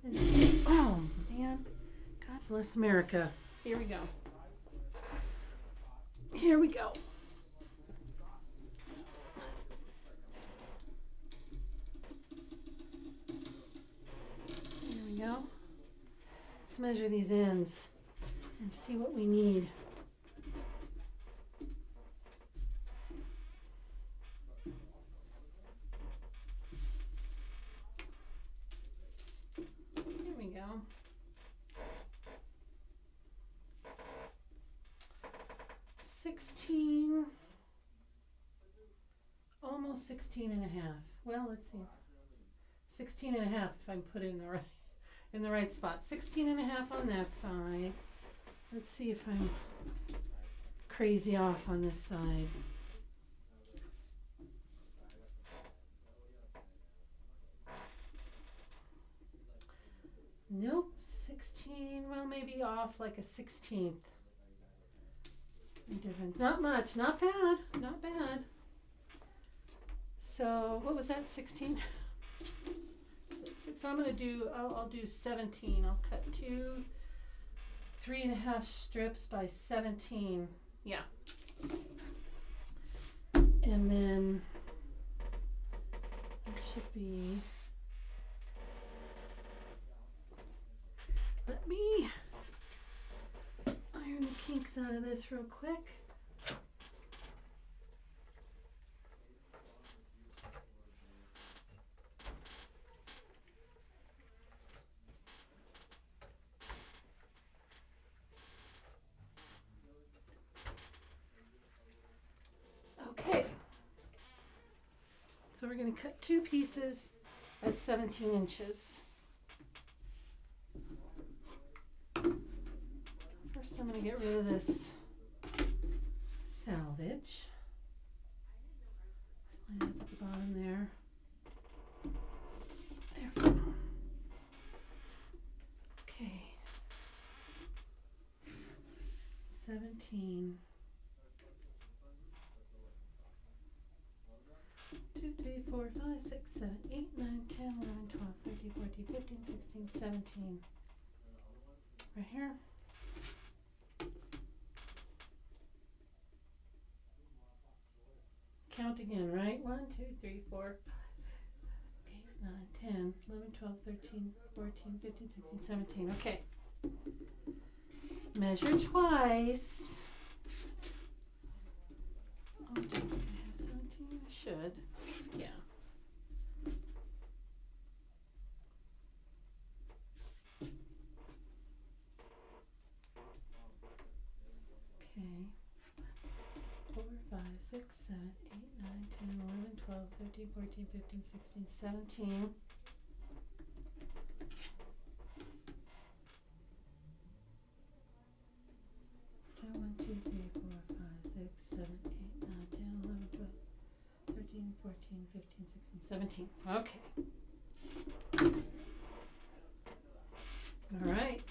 And see. Oh man, God bless America. Here we go. Here we go. There we go. Let's measure these ends and see what we need. There we go. 16, almost 16 and a half. Well, let's see. 16 and a half if I'm put in the right spot. 16 and a half on that side. Let's see if I'm crazy off on this side. Nope, 16, well maybe off like a 16th. Difference. Not much, not bad, not bad. So what was that, 16? So I'm gonna do, I'll do 17. I'll cut 3.5 strips by 17. Yeah. And then that should be, let me iron the kinks out of this real quick. Okay, so we're going to cut 2 pieces at 17 inches. First I'm going to get rid of this salvage. Slide it up at the bottom there. There we go. Okay. 17. 2, 3, 4, 5, 6, 7, 8, 9, 10, 11, 12, 13, 14, 15, 16, 17. Right here. Count again, right? 1, 2, 3, 4, 8, 9, 10, 11, 12, 13, 14, 15, 16, 17. Okay. Measure twice. Oh, do I have 17? I should. Yeah. 7, 8, 9, 10, 11, 12, 13, 14, 15, 16, 17. One, 2, 3, 4, 5, 6, 7, 8, 9, 10, 11, 12, 13, 14, 15, 16, 17. Okay. All right.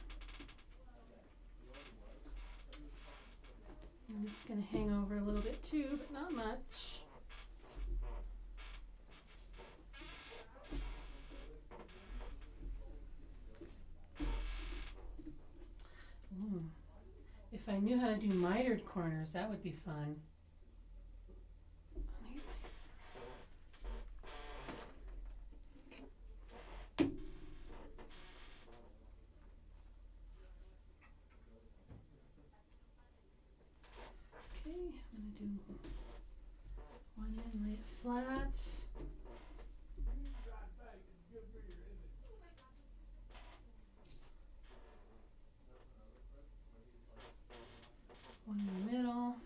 And this is going to hang over a little bit too, but not much. Ooh. If I knew how to do mitered corners, that would be fun. Okay, I'm going to do one end, lay it flat. One in the middle. One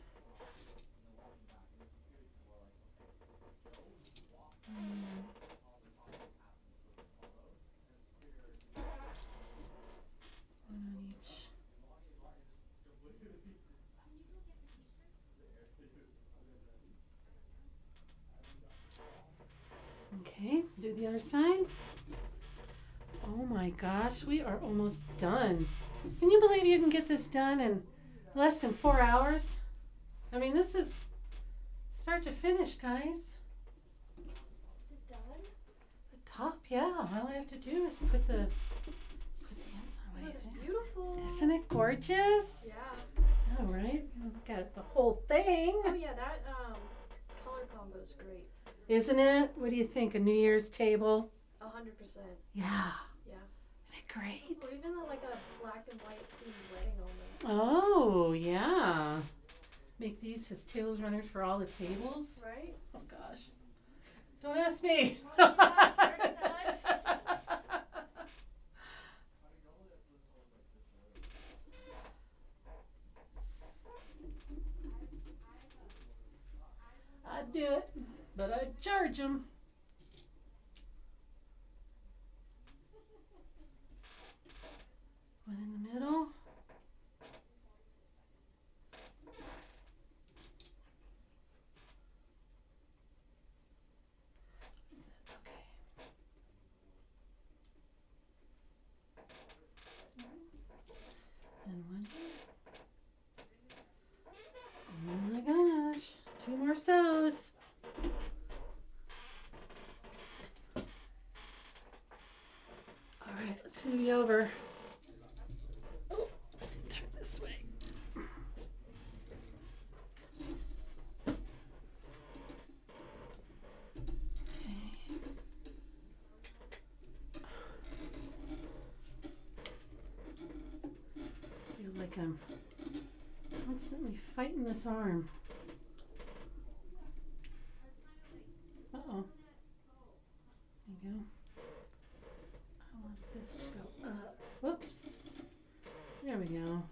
on each. Okay, do the other side. Oh my gosh, we are almost done. Can you believe you can get this done in less than 4 hours? I mean, this is start to finish, guys. Is it done? The top, yeah. All I have to do is put the ends on. What do you Looks think? beautiful. Isn't it gorgeous? Yeah. All right, look at the whole thing. Oh yeah, that color combo is great. Isn't it? What do you think? A New Year's table? 100%. Yeah. Yeah. Isn't it great? Or even like a black and white themed wedding almost. Oh, yeah. Make these as tables runners for all the tables. Right? Oh, gosh. Don't ask me. I'd do it, but I'd charge them. One in the middle. Okay. And one here. Oh my gosh. 2 more sews. All right, let's move you over. Oh, turn this way. Okay. Feel like I'm constantly fighting this arm. Uh-oh. There you go. I want this to go up. Whoops. There we go.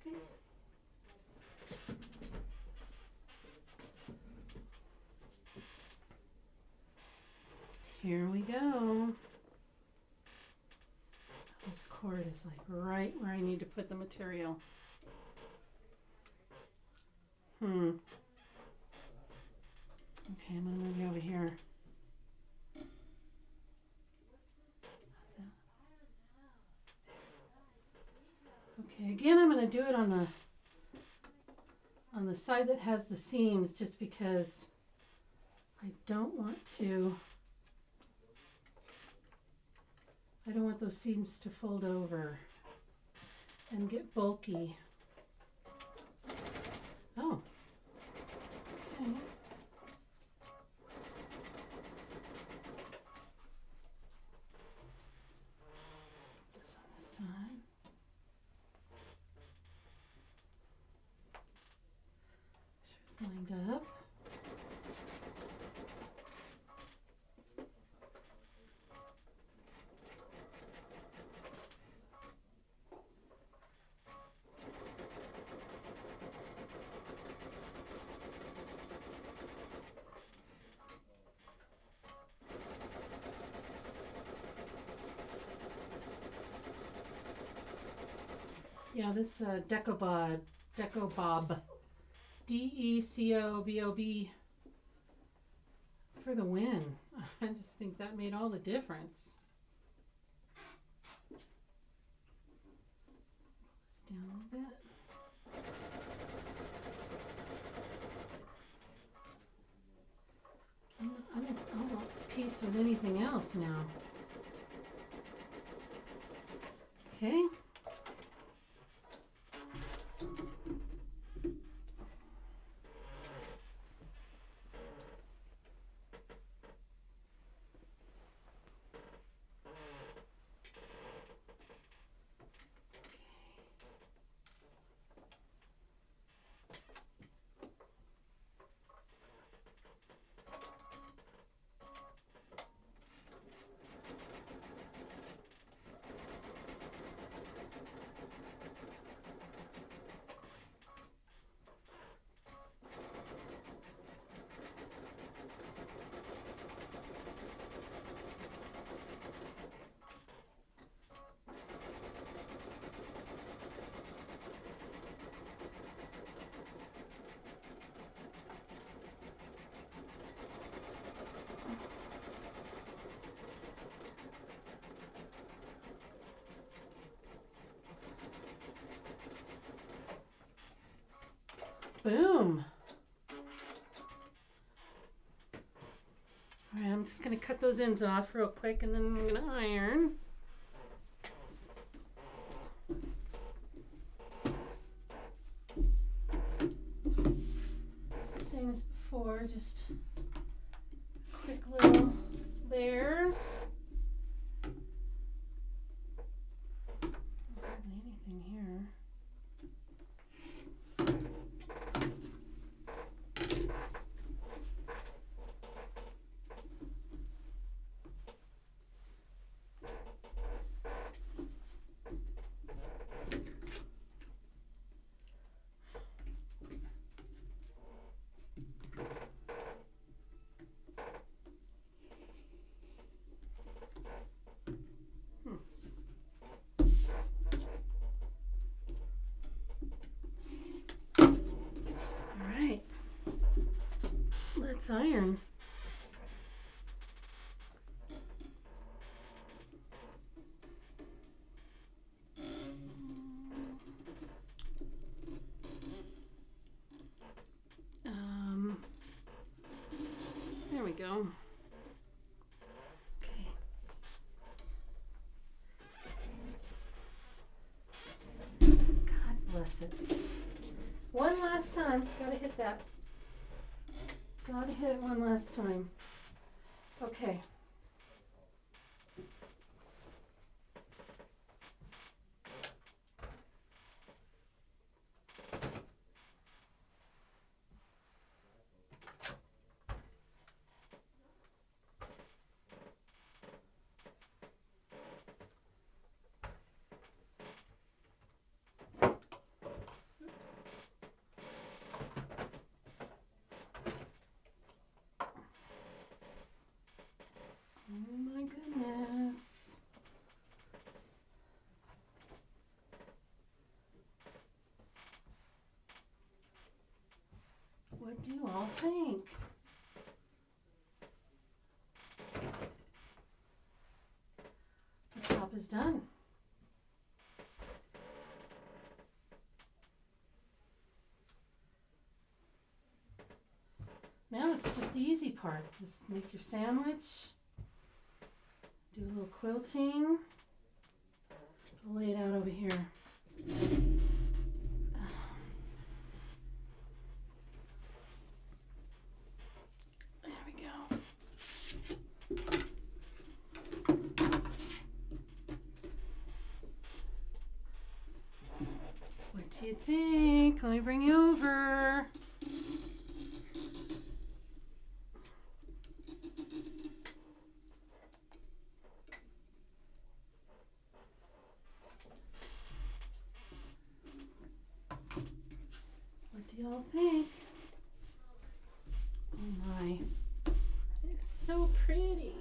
Okay. Here we go. This cord is like right where I need to put the material. Okay, I'm gonna move you over here. How's that? Okay, again, I'm gonna do it on the side that has the seams, just because I don't want those seams to fold over and get bulky. Oh. Okay. This on the side. Make sure it's lined up. Yeah, this Decobob, DECOBOB for the win. I just think that made all the difference. Let's down a little bit. I don't want peace with anything else now. Okay. Boom. All right, I'm just going to cut those ends off real quick and then I'm going to iron. It's the same as before, just a quick little layer. Hardly anything here. Let's iron. There we go. Okay. God bless it. One last time. Gotta hit that. Gotta hit it one last time. Okay. Oh my goodness. What do you all think? The top is done. Now it's just the easy part. Just make your sandwich. Do a little quilting. I'll lay it out over here. There we go. What do you think? Let me bring you over. What do y'all think? Oh my, it's so pretty.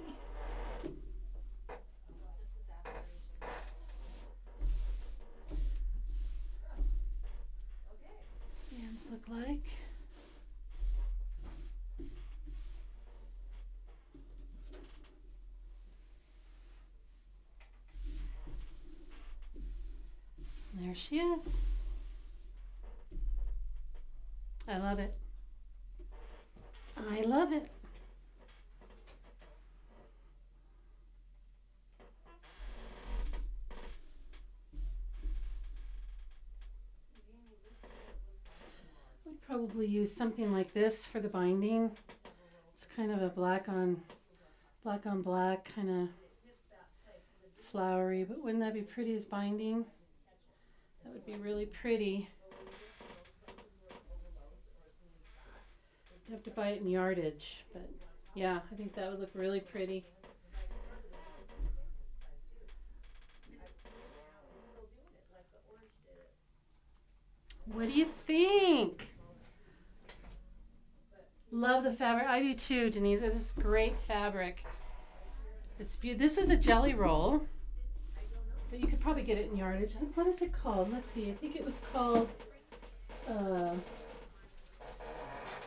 like. There she is. I love it. I love it. I'd probably use something like this for the binding. It's kind of a black on black kind of flowery, but wouldn't that be pretty as binding? That would be really pretty. You have to buy it in yardage, but yeah, I think that would look really pretty. What do you think? Love the fabric. I do too, Denise. This is great fabric. It's beautiful. This is a jelly roll, but you could probably get it in yardage. What is it called? Let's see. I think it was called.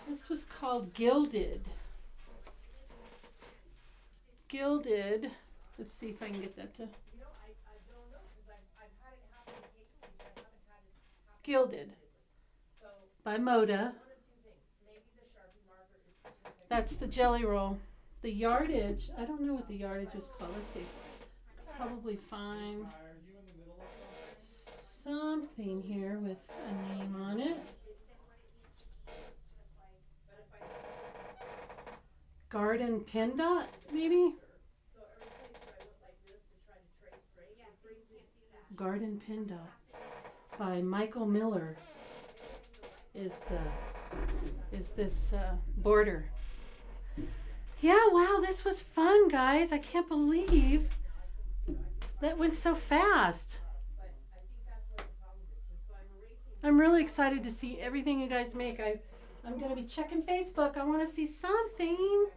This was called Gilded. Gilded. Let's see if I can get that to. You know, I don't know, because I've had it happen occasionally, but I haven't had it happen. Gilded So, by Moda. one of two things. Maybe the Sharpie marker is too thick. That's the jelly roll. The yardage. I don't know what the yardage was called. Let's see. Probably find Are you in the middle of something? something here with a name on it. Garden Pin Dot, maybe? So every place where I went like this to try to trace straight, it brings it. Garden Pin Dot by Michael Miller is this border. Yeah, wow, this was fun, guys. I can't believe that went so fast. But I think that's what the problem is. So I'm erasing. I'm really excited to see everything you guys make. I'm going to be checking Facebook. I want to see something.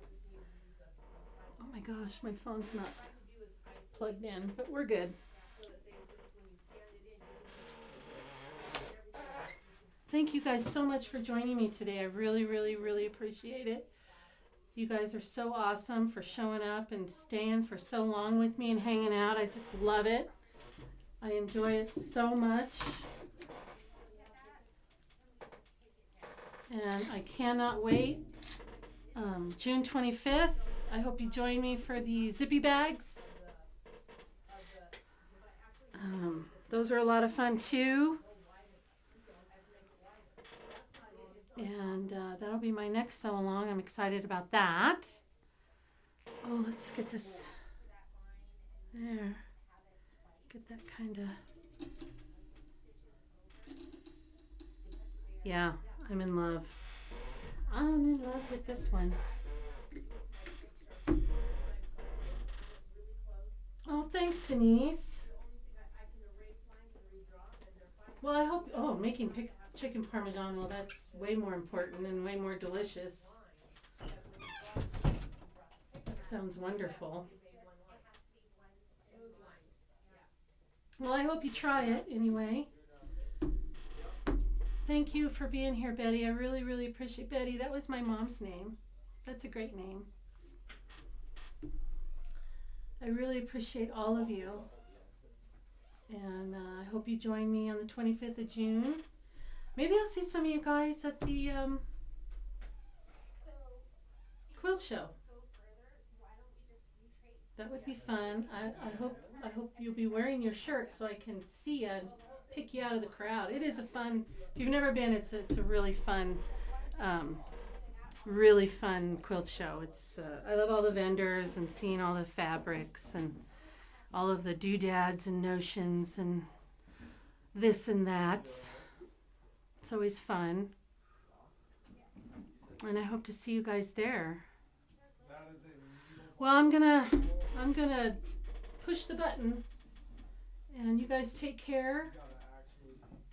Oh my gosh, my phone's not plugged in, but we're good. Thank you guys so much for joining me today. I really, really, really appreciate it. You guys are so awesome for showing up and staying for so long with me and hanging out. I just love it. I enjoy it so much. And I cannot wait. June 25th, I hope you join me for the zippy bags. Those are a lot of fun too. And that'll be my next sew along. I'm excited about that. Oh, let's get this there. Get that kind of. Yeah, I'm in love. I'm in love with this one. Oh, thanks, Denise. Well, I hope. Oh, making chicken parmesan. Well, that's way more important and way more delicious. That sounds wonderful. Well, I hope you try it anyway. Thank you for being here, Betty. I really, really appreciate Betty. That was my mom's name. That's a great name. I really appreciate all of you. And I hope you join me on the 25th of June. Maybe I'll see some of you guys at the quilt show. That would be fun. I hope you'll be wearing your shirt so I can see you and pick you out of the crowd. It is a fun. If you've never been, it's a really fun quilt show. It's I love all the vendors and seeing all the fabrics and all of the doodads and notions and this and that. It's always fun. And I hope to see you guys there. Well, I'm gonna push the button and you guys take care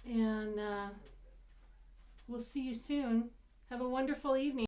and we'll see you soon. Have a wonderful evening.